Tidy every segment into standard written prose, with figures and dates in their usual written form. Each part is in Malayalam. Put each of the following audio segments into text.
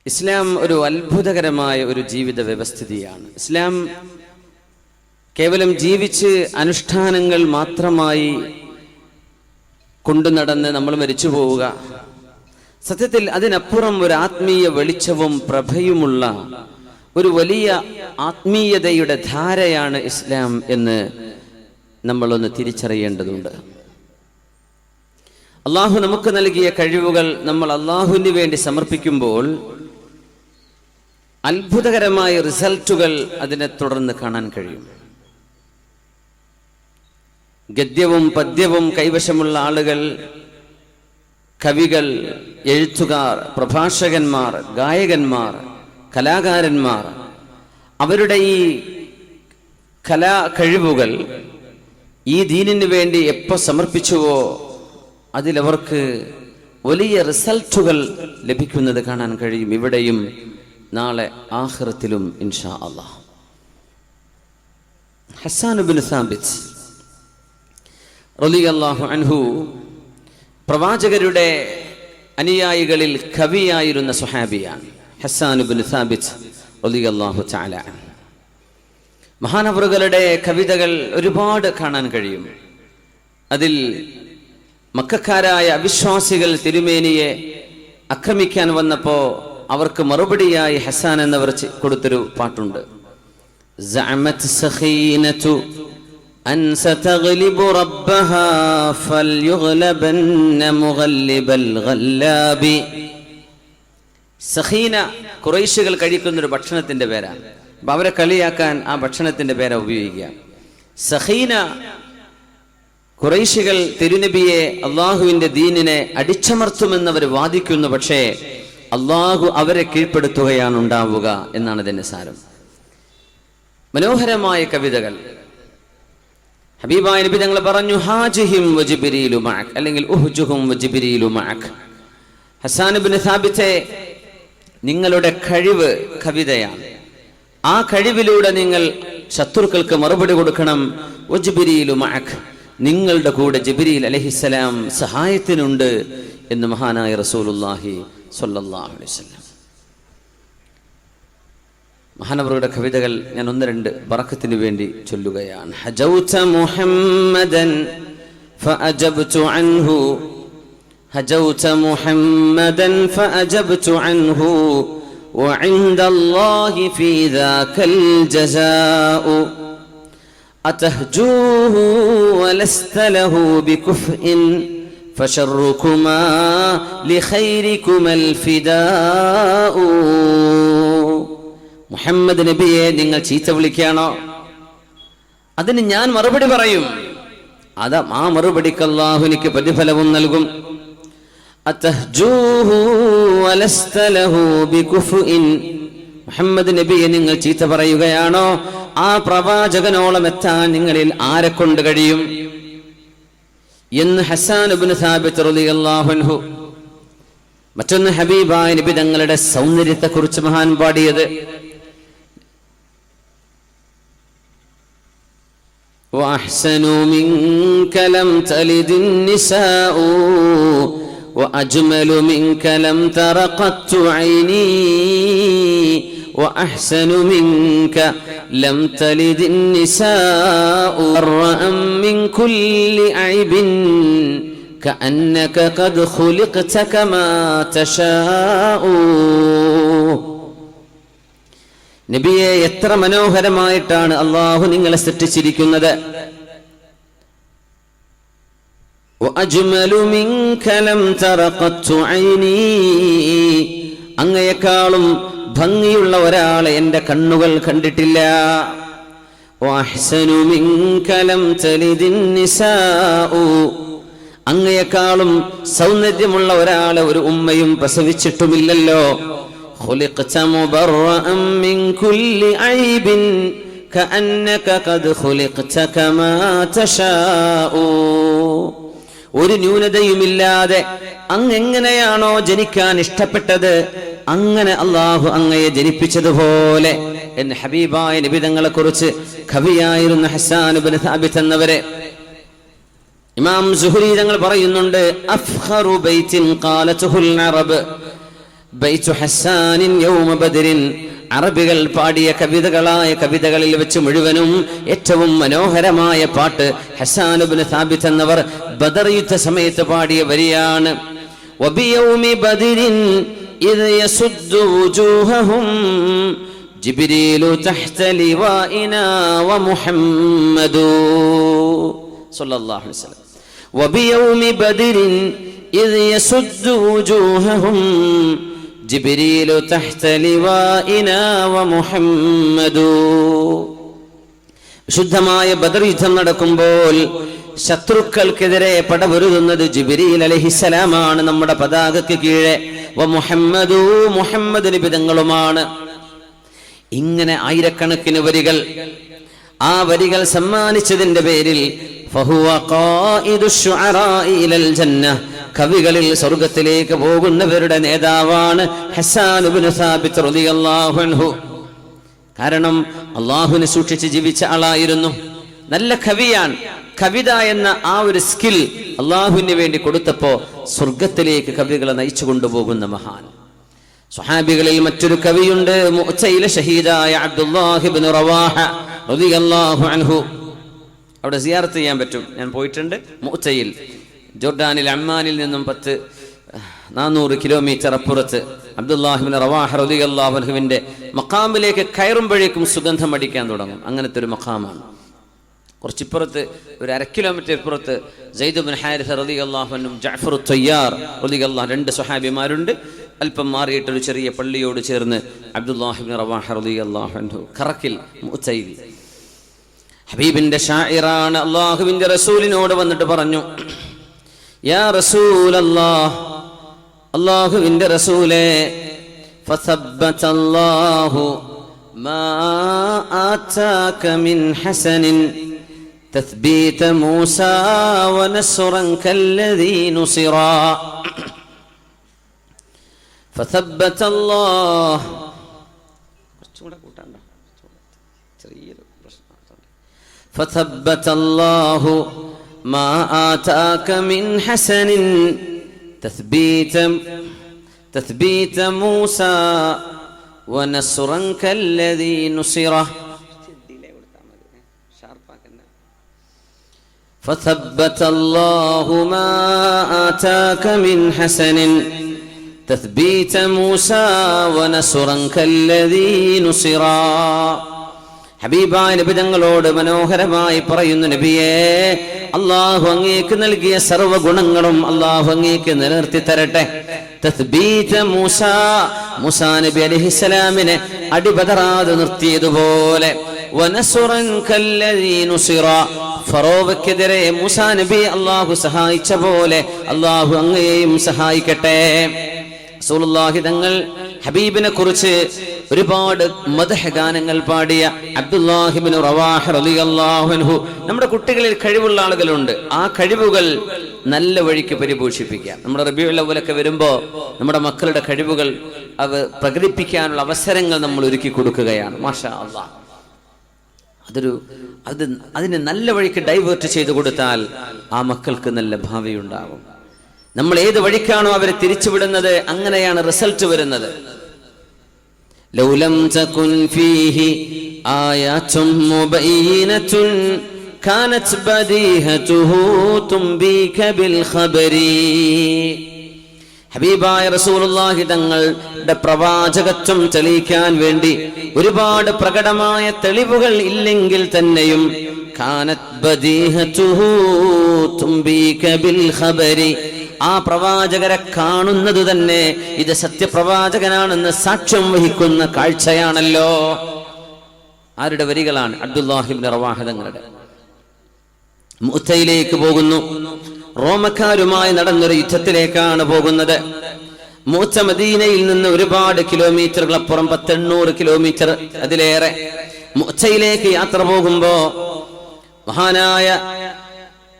ഇസ്ലാം ഒരു അത്ഭുതകരമായ ഒരു ജീവിത വ്യവസ്ഥിതിയാണ്. ഇസ്ലാം കേവലം ജീവിച്ച് അനുഷ്ഠാനങ്ങൾ മാത്രമായി കൊണ്ടു നടന്ന് നമ്മൾ മരിച്ചു പോവുക, സത്യത്തിൽ അതിനപ്പുറം ഒരു ആത്മീയ വെളിച്ചവും പ്രഭയുമുള്ള ഒരു വലിയ ആത്മീയതയുടെ ധാരയാണ് ഇസ്ലാം എന്ന് നമ്മളൊന്ന് തിരിച്ചറിയേണ്ടതുണ്ട്. അള്ളാഹു നമുക്ക് നൽകിയ കഴിവുകൾ നമ്മൾ അള്ളാഹുവിന് വേണ്ടി സമർപ്പിക്കുമ്പോൾ അത്ഭുതകരമായ റിസൾട്ടുകൾ അതിനെ തുടർന്ന് കാണാൻ കഴിയും. ഗദ്യവും പദ്യവും കൈവശമുള്ള ആളുകൾ, കവികൾ, എഴുത്തുകാർ, പ്രഭാഷകന്മാർ, ഗായകന്മാർ, കലാകാരന്മാർ, അവരുടെ ഈ കലാ കഴിവുകൾ ഈ ദീനിന് വേണ്ടി എപ്പോൾ സമർപ്പിച്ചുവോ അതിലവർക്ക് വലിയ റിസൾട്ടുകൾ ലഭിക്കുന്നത് കാണാൻ കഴിയും, ഇവിടെയും നാളെ ആഖിറത്തിലും ഇൻഷാ അല്ലാഹ്. ഹസ്സാൻ ഇബ്നു സാബിത്ത് റളിയല്ലാഹു അൻഹു പ്രവാചകരുടെ അനുയായികളിൽ കവിയായിരുന്ന സ്വഹാബിയാണ്. ഹസ്സാൻ ഇബ്നു സാബിത്ത് റളിയല്ലാഹു തആല അൻഹു. മഹാനവറുകളുടെ കവിതകൾ ഒരുപാട് കാണാൻ കഴിയും. അതിൽ മക്കക്കാരായ അവിശ്വാസികൾ തിരുമേനിയെ ആക്രമിക്കാൻ വന്നപ്പോ അവർക്ക് മറുപടിയായി ഹസ്സാൻ എന്നവർ കൊടുത്തൊരു പാട്ടുണ്ട്. സഅമത് സഖീനതു അൻ സതഗ്ലിബു റബ്ബഹാ ഫൽയുഗ്ലബന്ന മുഗല്ലിബൽ ഗല്ലാബി. സഖീന ഖുറൈശികൾ കഴിക്കുന്നൊരു ഭക്ഷണത്തിന്റെ പേരാണ്. അപ്പൊ അവരെ കളിയാക്കാൻ ആ ഭക്ഷണത്തിന്റെ പേരാ ഉപയോഗിക്കുക. സഖീന ഖുറൈശികൾ തിരുനബിയെ, അള്ളാഹുവിന്റെ ദീനിനെ അടിച്ചമർത്തുമെന്നവർ വാദിക്കുന്നു. പക്ഷേ അള്ളാഹു അവരെ കീഴ്പ്പെടുത്തുകയാണ് ഉണ്ടാവുക എന്നാണ് ഇതിന്റെ സാരം. മനോഹരമായ കവിതകൾ. ഹബീബായ നബി തങ്ങൾ പറഞ്ഞു, ഹാജിഹിം വജിബ്രീലു മഅക്, അല്ലെങ്കിൽ ഉഹ്ജുഹും വജിബ്രീലു മഅക്. ഹസ്സാൻ ഇബ്നു സാബിത്തെ, നിങ്ങളുടെ കഴിവ് കവിതയാണ്. ആ കഴിവിലൂടെ നിങ്ങൾ ശത്രുക്കൾക്ക് മറുപടി കൊടുക്കണം. വജിബ്രീലു മഅക്, നിങ്ങളുടെ കൂടെ ജിബ്രീൽ അലൈഹിസ്സലാം സഹായത്തിനുണ്ട് എന്ന് മഹാനായ റസൂലുള്ളാഹി സ്വല്ലല്ലാഹു അലൈഹി വസല്ലം. മഹാനവറുടെ കവിതകൾ ഞാൻ ഒന്ന് രണ്ട് ബറക്കത്തിന് വേണ്ടി ചൊല്ലുകയാണ്. ഹജൗത മുഹമ്മദൻ ഫഅജബ്തു അൻഹു, ഹജൗത മുഹമ്മദൻ ഫഅജബ്തു അൻഹു വഇൻദല്ലാഹി ഫീ ദാകൽ ജസാഉ أتهجوه ولست له بكفء فشركما لخيركما الفداء. മുഹമ്മദ് നബിയെ നിങ്ങൾ ചീത്ത വിളിക്കുകയാണോ? അതിന് ഞാൻ മറുപടി പറയും. ആ മറുപടിക്ക് അല്ലാഹു എനിക്ക് പ്രതിഫലവും നൽകും. അതഹ്ജൂഹു വലസ്ത ലഹു ബികുഫ്ഇൻ, മുഹമ്മദ് നബിയെ നിങ്ങൾ ചീത്ത പറയുകയാണോ? ആ പ്രവാചകനോളം എത്താൻ നിങ്ങളിൽ ആരെ കൊണ്ട് കഴിയും എന്ന് ഹസ്സാൻ ഇബ്നു സാബിത്ത് റളിയല്ലാഹു അൻഹു. മറ്റൊന്ന് ഹബീബായ നബി തങ്ങളുടെ സൗന്ദര്യത്തെ കുറിച്ച് മഹാൻ പാടിയത്. വഅഹ്സനു മിൻക ലം തലിദിൻ നിസാഉ വഅജ്മലു മിൻക ലം തറഖത്തു ഐനി وأحسن منك لم تلد النساء أرأ من كل عيب كأنك قد خلقت كما تشاء. നബിയെ, എത്ര മനോഹരമായിട്ടാണ് അള്ളാഹു നിങ്ങളെ സൃഷ്ടിച്ചിരിക്കുന്നത്. وأجمل منك لم ترقت عيني, അങ്ങയെക്കാളും ഭംഗിയുള്ള ഒരാളെ എന്റെ കണ്ണുകൾ കണ്ടിട്ടില്ല. വഅഹ്സനു മിൻക ലം തലിദിൻ നിസാഉ, അങ്ങയെക്കാളും സൗന്ദര്യമുള്ള ഒരാളെ ഒരു ഉമ്മയും പ്രസവിച്ചിട്ടുമില്ലല്ലോ. ഖുലിഖത മുബറഅൻ മിൻ കുല്ലി ഐബിൻ കഅന്നക ഖദ് ഖുലിഖത കമാ തശാഉ. ഒരു ന്യൂനതയുമില്ലാതെ അങ്ങെങ്ങനെയാണോ ജനിക്കാൻ ഇഷ്ടപ്പെട്ടത് അങ്ങനെ അള്ളാഹു അങ്ങയെ ജനിപ്പിച്ചതുപോലെ എന്ന് ഹബീബായ നബി തങ്ങളെ കുറിച്ച് കവിയായിരുന്ന ഹസ്സാൻ ഇബ്നു സാബിത്ത് എന്നവരെ ഇമാം സുഹരി തങ്ങൾ പറയുന്നുണ്ട്, അഫ്ഖറു ബൈത്തിൻ ഖാലതുൽ അറബ് ബൈതു ഹസ്സാനിൻ യൗമ ബദ്രിൻ, അറബികൾ പാടിയ കവിതകളിൽ വെച്ച് മുഴുവനും ഏറ്റവും മനോഹരമായ പാട്ട് ഹസ്സാൻ ഇബ്നു സാബിത്ത് എന്നവർ ബദർ യുദ്ധ സമയത്ത് പാടിയ വരിയാണ്. വബിയൗമി ബദ്രിൻ ഇദ് യസുദ്ദു വുജൂഹഹും ജിബ്രീലു തഹ്ത ലിവാഇനാ വമുഹമ്മദു സല്ലല്ലാഹു അലൈഹി വസല്ലം. വബിയൗമി ബദ്രിൻ ഇദ് യസുദ്ദു വുജൂഹഹും ജിബ്രീലു തഹ്ത ലിവാഇനാ വമുഹമ്മദു. ശുദ്ധമായ ബദർ യുദ്ധം നടക്കുമ്പോൾ ശത്രുക്കൾക്കെതിരെ പടപൊരുതുന്നത് ജിബ്രീൽ അലൈഹിസ്സലാമാണ്, നമ്മുടെ പതാകയ്ക്ക് കീഴെ. വമുഹമ്മദു, മുഹമ്മദ് നബി തങ്ങളുമാണ്. ഇങ്ങനെ ആയിരക്കണക്കിന് വരികൾ, ആ വരികൾ സമ്മാനിച്ചതിന്റെ പേരിൽ ഫഹുവ ഖായിദു ശുഅറാഇ ഇലൽ ജന്ന, കവികളിൽ സ്വർഗ്ഗത്തിലേക്ക് പോകുന്നവരുടെ നേതാവാണ് ഹസ്സാൻ ഇബ്നു സാബിത്ത് റളിയല്ലാഹു അൻഹു. കാരണം അള്ളാഹുവിനെ സൂക്ഷിച്ച് ജീവിച്ച ആളായിരുന്നു, നല്ല കവിയാണ്. കവിത എന്ന ആ ഒരു സ്കിൽ അള്ളാഹുവിന് വേണ്ടി കൊടുത്തപ്പോ സ്വർഗത്തിലേക്ക് കവികളെ നയിച്ചു കൊണ്ടുപോകുന്ന മഹാൻ. സ്വഹാബികളിൽ മറ്റൊരു കവിയുണ്ട്, മുഅ്തയിലെ ഷഹീദായ അബ്ദുല്ലാഹി ഇബ്നു റവാഹ റളിയല്ലാഹു അൻഹു. അവിടെ സിയാറത്ത് ചെയ്യാൻ പറ്റും, ഞാൻ പോയിട്ടുണ്ട്. മുഅ്തയിൽ ജോർഡാനിൽ അമ്മാനിൽ നിന്നും 400 കിലോമീറ്റർ അപ്പുറത്ത് അബ്ദുല്ലാഹി ഇബ്നു റവാഹ റളിയല്ലാഹു അൻഹുവിന്റെ മഖാമിലേക്ക് കയറുമ്പോഴേക്കും സുഗന്ധം അടിക്കാൻ തുടങ്ങും. അങ്ങനത്തെ ഒരു മഖാമാണ്. കുറച്ചിപ്പുറത്ത് ഒരു 1/2 കിലോമീറ്റർ ഇപ്പുറത്ത് സയ്യിദ് ഇബ്നു ഹാരിസ റളിയല്ലാഹു അൻഹും ജഅഫർ തയ്യാർ റളിയല്ലാഹു 2 സ്വഹാബിമാരുണ്ട്. അല്പം മാറിയിട്ടൊരു ചെറിയ പള്ളിയോട് ചേർന്ന് അബ്ദുല്ലാഹി ഇബ്നു റവാഹ റളിയല്ലാഹു അൻഹു കറക്കിൽ മുഅ്തയിൽ ഹബീബിന്റെ ഷാഇറാണ്. അല്ലാഹുവിന്റെ റസൂലിനോട് വന്നിട്ട് പറഞ്ഞു, യാ റസൂലല്ലാഹ്, അല്ലാഹുവിന്റെ റസൂലേ, ഫസബ്ബതല്ലാഹു മാ ആതാക മിൻ ഹസനിൻ തസ്ബീത മൂസാ വനസ്റൻ കല്ലദീ നുസിറാ. ഫസബ്ബതല്ലാഹ്, കുറച്ചുകൂടെ കൂട്ടാണ്ടോ, ചെറിയൊരു പ്രശ്നം. ഫസബ്ബതല്ലാഹു മാ ആതാക മിൻ ഹസനിൻ തസ്ബീത മൂസാ വനസ്റൻ കല്ലദീ നുസിറ. ഫസബ്ബതല്ലാഹു മാ ആതാക മിൻ ഹസനിൻ തസ്ബീത മൂസാ വനസ്റൻ കല്ലദീ നുസിറ. ഹബീബായ നബി തങ്ങളോട് മനോഹരമായി പറയുന്നു, നബിയേ, അല്ലാഹു അങ്ങേക്ക് നൽകിയ സർവ്വ ഗുണങ്ങളും അല്ലാഹു അങ്ങേക്ക് നിലനിർത്തി തരട്ടെ. തസ്ബീത മൂസാ, മൂസാ നബി അലൈഹിസ്സലാമിനെ അടിപതറാതെ നിർത്തിയതുപോലെ, വനസ്റൻ കല്ലദീ നുസിറ, ഫറോവയ്ക്കെതിരെ മൂസാ നബി അല്ലാഹു സഹായിച്ച പോലെ അല്ലാഹു അങ്ങയെയും സഹായിക്കട്ടെ. റസൂലുള്ളാഹി തങ്ങൾ ഹബീബിനെ കുറിച്ച് ഒരുപാട് മദ്ഹ് ഗാനങ്ങൾ പാടിയ അബ്ദുല്ലാഹി ഇബ്നു റവാഹ റളിയല്ലാഹു അൻഹു. നമ്മുടെ കുട്ടികളിൽ കഴിവുള്ള ആളുകളുണ്ട്, ആ കഴിവുകൾ നല്ല വഴിക്ക് പരിപോഷിപ്പിക്കുക. നമ്മുടെ റബീഉൽ അവ്വലൊക്കെ വരുമ്പോ നമ്മുടെ മക്കളുടെ കഴിവുകൾ പ്രകടിപ്പിക്കാനുള്ള അവസരങ്ങൾ നമ്മൾ ഒരുക്കി കൊടുക്കുകയാണ്. മാഷാ അല്ലാഹ്, അതിനെ നല്ല വഴിക്ക് ഡൈവേർട്ട് ചെയ്തു കൊടുത്താൽ ആ മക്കൾക്ക് നല്ല ഭാവി ഉണ്ടാകും. നമ്മൾ ഏത് വഴിക്കാണോ അവരെ തിരിച്ചുവിടുന്നത്, അങ്ങനെയാണ് റിസൾട്ട് വരുന്നത്. ലൗലം തകുൻ ഫീഹി ആയാതും മുബയ്യിനതുൻ കാനത് ബദീഹതുഹു തുംബീക ബിൽ ഖബരി. ഹബീബായ റസൂലുള്ളാഹി തങ്ങളുടെ പ്രവാചകത്വം തെളിയിക്കാൻ വേണ്ടി ഒരുപാട് പ്രകടമായ തെളിവുകൾ ഇല്ലെങ്കിൽ തന്നെയും കാനത് ബദീഹതുഹു തുംബീക ബിൽ ഖബരി, ആ പ്രവാചകരെ കാണുന്നത് തന്നെ ഇത് സത്യപ്രവാചകനാണെന്ന് സാക്ഷ്യം വഹിക്കുന്ന കാഴ്ചയാണല്ലോ. ആരുടെ വരികളാണ്? അബ്ദുല്ലാഹി ഇബ്നു റവാഹ തങ്ങളുടെ. മുഅ്തയിലേക്ക് പോകുന്നു, റോമക്കാരുമായി നടന്നൊരു യുദ്ധത്തിലേക്കാണ് പോകുന്നത്. മുഅ്ത മദീനയിൽ നിന്ന് ഒരുപാട് കിലോമീറ്ററുകൾ അപ്പുറം, 800 കിലോമീറ്റർ അതിലേറെ. മുഅ്തയിലേക്ക് യാത്ര പോകുമ്പോ മഹാനായ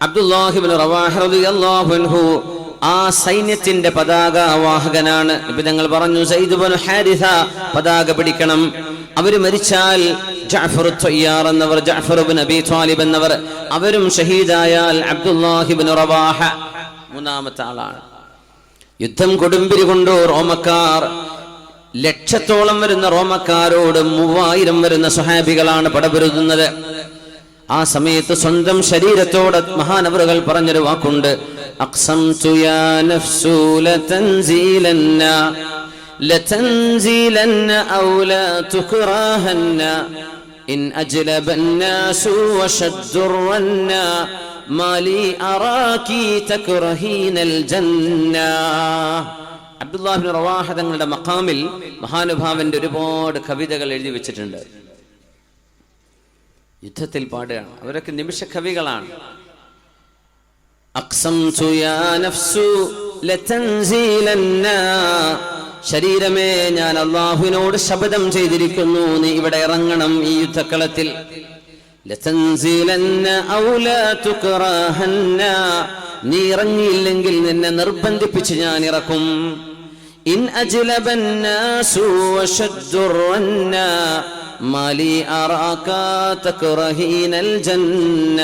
അബ്ദുല്ലാഹി ഇബ്നു റവാഹ റളിയല്ലാഹു അൻഹു ആ സൈന്യത്തിന്റെ പതാക വാഹകനാണ്. ഇപ്പൊ ഞങ്ങൾ പറഞ്ഞു, സയ്യിദ് ഇബ്നു ഹാരിസ പതാക പിടിക്കണം. അവര് മരിച്ചാൽ ജഅഫർ തയ്യാർ എന്നവർ, ജഅഫർ ഇബ്നു അബീ ത്വാലിബ് എന്നവർ, അവരും ഷഹീദായാൽ അബ്ദുല്ലാഹി ഇബ്നു റവാഹ മൂന്നാമത്തെ ആളാണ്. യുദ്ധം കൊടുമ്പിരി കൊണ്ടു റോമക്കാർ. ലക്ഷത്തോളം വരുന്ന റോമക്കാരോട് 3000 വരുന്ന സ്വഹാബികളാണ് പടപൊരുതുന്നത്. ആ സമയത്ത് സ്വന്തം ശരീരത്തോട് മഹാനവറുകൾ പറഞ്ഞൊരു വാക്കുണ്ട്, അഖ്സംതു യാ നഫ്സു ലതൻസീലന്ന ലതൻസീലന്ന ഔ ലാ തുക്റഹന്ന ഇൻ അജ്ലബന്നാസു വശദ്ദുറന്ന മാലി അറാകി തക്റഹീനൽ ജന്ന. അബ്ദുല്ലാഹ് ഇബ്നു റവാഹ തങ്ങളുടെ മഖാമിൽ മഹാനുഭാവന്റെ ഒരുപാട് കവിതകൾ എഴുതി വെച്ചിട്ടുണ്ട്. യുദ്ധത്തിൽ പാടുകയാണ്. അവരൊക്കെ നിമിഷ കവികളാണ്. അഖ്സംതു യാ നഫ്സു ലതൻസീലന്ന, ശരീരമേ ഞാൻ അല്ലാഹുവിനോട് ശപഥം ചെയ്തിരിക്കുന്നു, നീ ഇവിടെ ഇറങ്ങണം ഈ യുദ്ധക്കളത്തിൽ. ലതൻസീലന്ന ഔ ലാ തുക്റഹന്ന, നീ ഇറങ്ങിയില്ലെങ്കിൽ നിന്നെ നിർബന്ധിപ്പിച്ച് ഞാൻ ഇറക്കും. ഇൻ അജ്ലബന്നാസു വശദ്ദുറന്ന മാലി അറാക തക്റഹീനൽ ജന്ന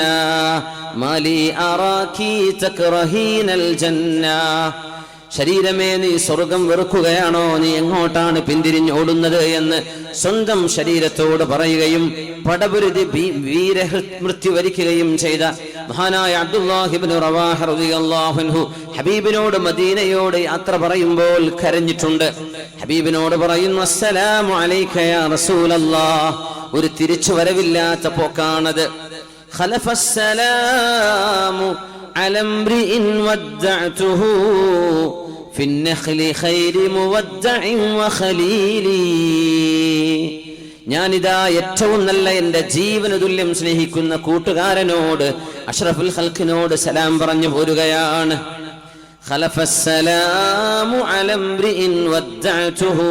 മാലി അറാകി തക്റഹീനൽ ജന്ന. ശരീരമേ നീ സ്വർഗം വെറുക്കുകയാണോ, നീ എങ്ങോട്ടാണ് പിന്തിരിഞ്ഞോടുന്നത് എന്ന് സ്വന്തം ശരീരത്തോട് പറയുകയും പടപുരുതി വീരമൃത്യു വരിക്കുകയും ചെയ്ത മഹാനായ അബ്ദുല്ലാഹി ഇബ്നു റവാഹ റളിയല്ലാഹു അൻഹു ഹബീബിനോട് മദീനയോട് യാത്ര പറയുമ്പോൾ കരഞ്ഞിട്ടുണ്ട്. ഹബീബിനോട് പറയുന്നു, അസ്സലാമു അലൈക യാ റസൂലല്ലാഹ്. ഒരു തിരിച്ചു വരവില്ലാത്ത പോക്കാണത്. ഖലഫസ്സലാമു അലംറിഇൻ വദ്ദഅതുഹു ഫിന്നഖ്ലി ഖൈരി മുവദ്ദഇൻ വഖലീലി. ഞാനിതാ ഏറ്റവും നല്ല എൻ്റെ ജീവന തുല്യം സ്നേഹിക്കുന്ന കൂട്ടുകാരനോട്, അഷ്റഫുൽ ഖൽഖിനോട് സലാം പറഞ്ഞു പോരുകയാണ്. ഖലഫസ്സലാമു അലംറിഇൻ വദ്ദഅതുഹു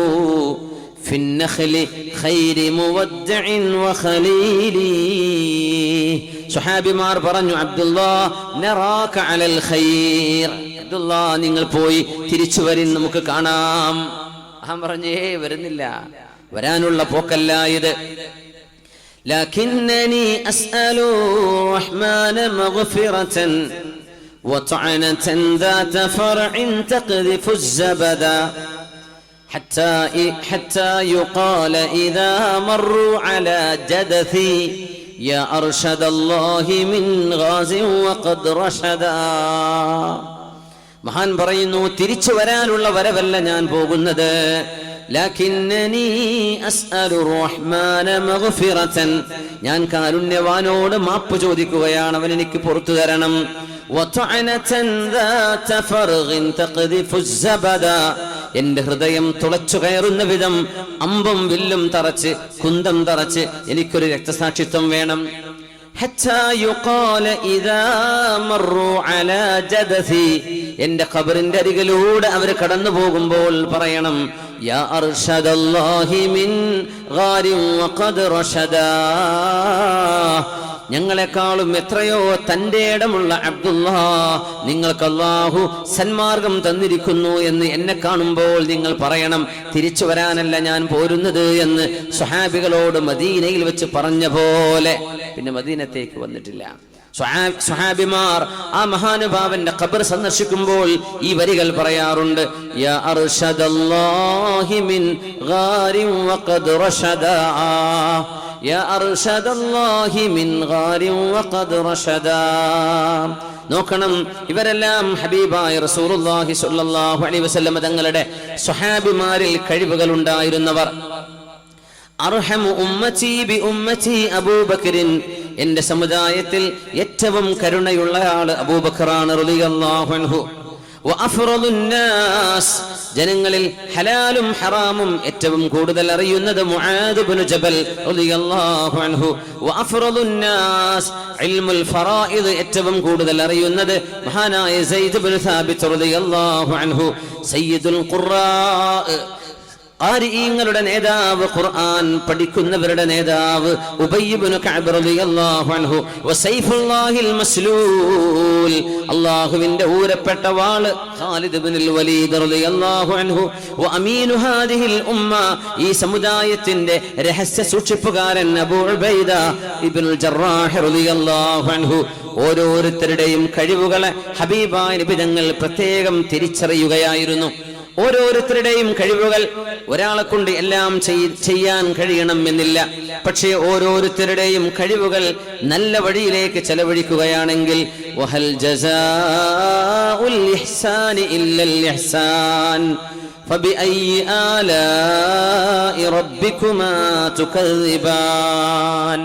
ഫിന്നഖ്ലി ഖൈരി മുവദ്ദഇൻ വഖലീലി. സ്വഹാബിമാർ പറഞ്ഞു, അബ്ദുല്ലാഹ് നറാക അലൽ ഖൈർ, അബ്ദുല്ലാഹ് നിങ്ങൾ പോയി തിരിച്ചു വരിൻ, നമുക്ക് കാണാം. അഹം പറഞ്ഞേ വരുന്നില്ല, വരാനുള്ള പോക്കല്ല ഇത്. ലകിന്നനി അസ്അലു റഹ്മാന മഗ്ഫിറതൻ വതഅനതൻ ദാത ഫർഇൻ തഖ്ദിഫു الزبدا حتى يقال إذا مروا على جدثي يا أرشد الله من غاز وقد رشدا. മഹാൻ പറയുന്നു, തിരിച്ചു വരാനുള്ള വരവല്ല ഞാൻ പോകുന്നത്. ലകിന്നനി അസ്അലു റഹ്മാന മഗ്ഫിറതൻ, ഞാൻ കാരുണ്യവാനോട് മാപ്പ് ചോദിക്കുകയാണ്, അവൻ എനിക്ക് പുറത്തു തരണം. വതഅനതൻ ദാത ഫർഗിൻ തഖ്ദിഫു الزبدا, എന്റെ ഹൃദയം തുളച്ചു കയറുന്ന വിധം അമ്പും വില്ലും തറച്ച് കുന്തം തറച്ച് എനിക്കൊരു രക്തസാക്ഷിത്വം വേണം. എന്റെ ഖബറിന്റെ അരികിലൂടെ അവർ കടന്നു പോകുമ്പോൾ പറയണം, യാ അർഷദല്ലാഹി മിൻ ഗാരിൻ വഖദ് റഷദാ, ഞങ്ങളെക്കാളും എത്രയോ തന്റെ ഇടമുള്ള അബ്ദുല്ലാഹ്, നിങ്ങൾക്ക് അല്ലാഹു സന്മാർഗം തന്നിരിക്കുന്നു എന്ന് എന്നെ കാണുമ്പോൾ നിങ്ങൾ പറയണം, തിരിച്ചു വരാനല്ല ഞാൻ പോരുന്നത് എന്ന് സ്വഹാബികളോട് മദീനയിൽ വെച്ച് പറഞ്ഞ പോലെ പിന്നെ മദീനത്തേക്ക് വന്നിട്ടില്ല. സ്വഹാബിമാർ ആ മഹാനുഭാവന്റെ ഖബർ സന്ദർശിക്കുമ്പോൾ ഈ വരികൾ പറയാറുണ്ട്, യാ അർഷദല്ലാഹി മിൻ ഗാരിൻ വഖദ് റഷദാ, യാ അർഷദല്ലാഹി മിൻ ഗാരിൻ വഖദ് റഷദാ. നോക്കണം, ഇവരെല്ലാം ഹബീബായ റസൂലുള്ളാഹി സ്വല്ലല്ലാഹു അലൈഹി വസല്ലം തങ്ങളുടെ സ്വഹാബിമാരിൽ കഴിവുകൾ ഉണ്ടായിരുന്നവർ. അർഹമു ഉമ്മതി ബി ഉമ്മതി അബൂബക്കറിൻ, എന്റെ സമുദായത്തിൽ ഏറ്റവും കരുണയുള്ള ആള് അബൂബക്കറാണ് റളിയല്ലാഹു അൻഹു. വഅഫ്റദുന്നാസ്, ജനങ്ങളിൽ ഹലാലും ഹറാമും ഏറ്റവും കൂടുതൽ അറിയുന്നത് മുആദ് ഇബ്നു ജബൽ റളിയല്ലാഹു അൻഹു. വഅഫ്റദുന്നാസ് ഇൽമുൽ ഫറായിദ്, ഏറ്റവും കൂടുതൽ അറിയുന്നത് മഹാനായ സയ്യിദ് ഇബ്നു സാബിത്ത് റളിയല്ലാഹു അൻഹു. സയ്യിദുൽ ഖുറാ, ഖാരിഈങ്ങളുടെ നേതാവ്, ഖുർആൻ പഠിക്കുന്നവരുടെ നേതാവ് ഉബയ്യ് ഇബ്നു കഅബ് റളിയല്ലാഹു അൻഹു വസൈഫുല്ലാഹിൽ മസ്ലൂൽ, അല്ലാഹുവിന്റെ ഊരപ്പെട്ട വാള് ഖാലിദ് ഇബ്നുൽ വലീദ് റളിയല്ലാഹു അൻഹു വഅമീനു ഹാദിഹിൽ ഉമ്മ, ഈ സമുദായത്തിന്റെ രഹസ്യ സൂക്ഷിപ്പുകാരൻ അബൂ ഉബൈദ ഇബ്നുൽ ജറാഹ് റളിയല്ലാഹു അൻഹു. ഓരോരുത്തരുടെയും കഴിവുകളെ ഹബീബായ നബി തങ്ങൾ പ്രത്യേകം തിരിച്ചറിയുകയായിരുന്നു. ഓരോരുത്തരുടെയും കഴിവുകൾ ഒരാളെ കൊണ്ട് എല്ലാം ചെയ്യാൻ കഴിയണം എന്നില്ല. പക്ഷേ ഓരോരുത്തരുടെയും കഴിവുകൾ നല്ല വഴിയിലേക്ക് ചെലവഴിക്കുകയാണെങ്കിൽ വഹൽ ജസാഉൽ ഇഹ്സാനി ഇല്ലൽ ഇഹ്സാൻ ഫബിഅയ്യി ആലാഇ റബ്ബികുമാ തുകദ്ദിബാൻ.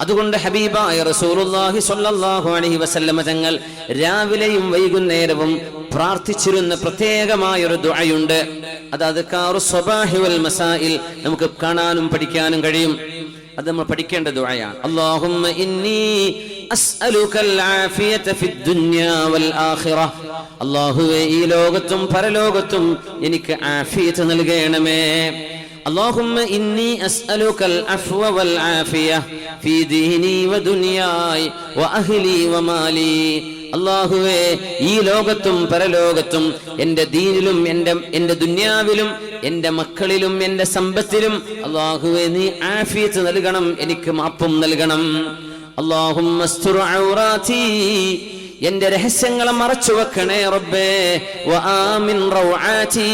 അതുകൊണ്ട് ഹബീബായ റസൂലുള്ളാഹി സ്വല്ലല്ലാഹു അലൈഹി വസല്ലമ തങ്ങൾ രാവിലെയും വൈകുന്നേരവും പ്രാർത്ഥിച്ചിരുന്ന പ്രത്യേകമായൊരു ദുആയുണ്ട്. അത് അദ്കാറുസ് സ്വബാഹി വൽ മസാഇൽ നമുക്ക് കാണാനും പഠിക്കാനും കഴിയും. അത് നമ്മൾ പഠിക്കേണ്ട ദുആയാണ്. അല്ലാഹുമ്മ ഇന്നി അസ്അലുകൽ ആഫിയത ഫിദ് ദുനിയാ വൽ ആഖിറ, അല്ലാഹുവേ ഈ ലോകത്തും പരലോകത്തും എനിക്ക് ആഫിയത്ത് നൽകണമേ. اللهم إني أسألك العفو والعافية في ديني ودنياي وأهلي ومالي. അല്ലാഹുവേ ഈ ലോകത്തും പരലോകത്തും എൻ്റെ ദീനിലും എൻ്റെ ദുനിയാവിലും എൻ്റെ മക്കളിലും എൻ്റെ സമ്പത്തിലും അല്ലാഹുവേ നീ ആഫിയത്ത് നൽകണം, എനിക്ക് മാപ്പും നൽകണം. അല്ലാഹുമ്മ അസ്തുർ ഔറാതി, എന്റെ രഹസ്യങ്ങളെ മറച്ചു വെക്കണേ റബ്ബേ. വആമിൻ റൗആതി,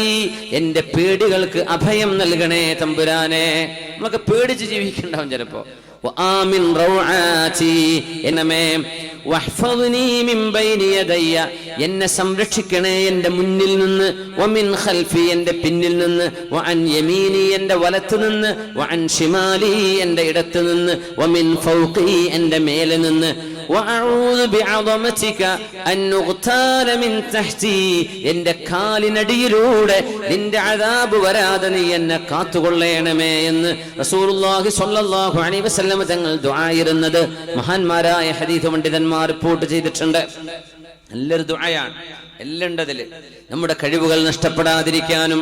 എന്റെ പേടികൾക്ക് അഭയം നൽകണേ തമ്പുരാനെ. നമുക്ക് പേടിച്ച് ജീവിക്കണ്ടാവും ചിലപ്പോ. വആമിൻ റൗആതി, എന്നമേ വഹ്ഫദ്നി മിൻ ബൈനി യദയ്യ, എന്നെ സംരക്ഷിക്കണേ എൻ്റെ മുന്നിൽ നിന്ന്. വമിൻ ഖൽഫി, എൻ്റെ പിന്നിൽ നിന്ന്. വഅൻ യമീനി, എൻ്റെ വലത്തു നിന്ന്. വഅൻ ശിമാലി, എൻ്റെ ഇടത്തു നിന്ന്. വമിൻ ഫൗഖി, എൻ്റെ മേലെ നിന്ന്. വഅഊദു ബിഅദമതിക അൻ ഉഗ്താല മിൻ തഹ്തി, എൻ്റെ കാലിനടിയിലൂടെ നിന്റെ അദാബ് വരാതെ നീ എന്നെ കാത്തുകൊള്ളണമേ എന്ന് റസൂലുള്ളാഹി സ്വല്ലല്ലാഹു അലൈഹി വസല്ലം തങ്ങൾ ദുആയിരുന്നത് മഹാന്മാരായ ഹദീസ് പണ്ഡിതന്മാർ റിപ്പോർട്ട് ചെയ്തിട്ടുണ്ട്. നല്ലൊരു ദുആയാണ് എല്ലാം ഉണ്ടതില്. നമ്മുടെ കഴിവുകൾ നഷ്ടപ്പെടാതിരിക്കാനും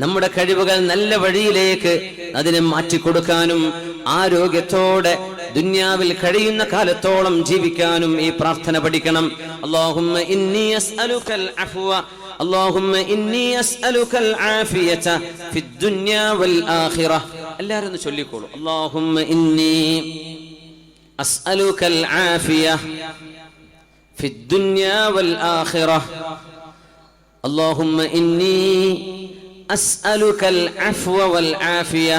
നമ്മുടെ കഴിവുകൾ നല്ല വഴിയിലേക്ക് അതിനെ മാറ്റിക്കൊടുക്കാനും ആരോഗ്യത്തോടെ ദുനിയാവിൽ കഴിയുന്ന കാലത്തോളം ജീവിക്കാനും ഈ പ്രാർത്ഥന പഠിക്കണം. അല്ലാഹുമ്മ ഇന്നി അസ്അലുകൽ അഫ്വ, അല്ലാഹുമ്മ ഇന്നി അസ്അലുകൽ ആഫിയത ഫിദ് ദുനിയാ വൽ ആഖിറ. എല്ലാവരും ഒന്ന് ചൊല്ലിക്കോളൂ. അല്ലാഹുമ്മ ഇന്നി അസ്അലുകൽ ആഫിയ ഫിദ് ദുനിയാ വൽ ആഖിറ. അല്ലാഹുമ്മ ഇന്നി അസ്അലുകൽ അഫ്വ വൽ ആഫിയ,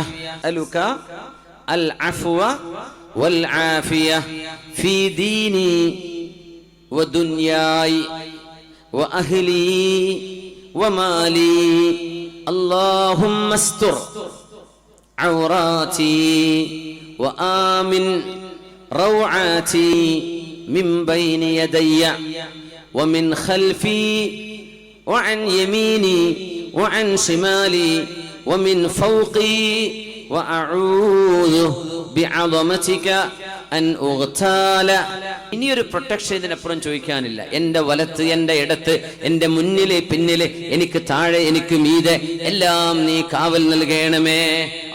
അലുക അൽ അഫ്വ വൽ ആഫിയ ഫീ ദീനി വദുനിയായി വഅഹ്ലി വമാലി. അല്ലാഹുമ്മ അസ്തുർ ഔറാതി വആമിൻ റൗആതി മിൻ ബൈനി യദയ്യ വമിൻ ഖൽഫി വഅൻ യമീനി വഅൻ ശിമാലി വമിൻ ഫൗഖി വഅഊദു ബിഅദമതിക അൻ ഉഗ്താല. ഇനിയൊരു പ്രൊട്ടക്ഷൻ ഇതിനപ്പുറം ചോദിക്കാനില്ല. എൻ്റെ വലത്ത്, എൻ്റെ ഇടത്ത്, എൻ്റെ മുന്നില് പിന്നില്, എനിക്ക് താഴെ, എനിക്ക് മീതെ, എല്ലാം നീ കാവൽ നൽകണമേ.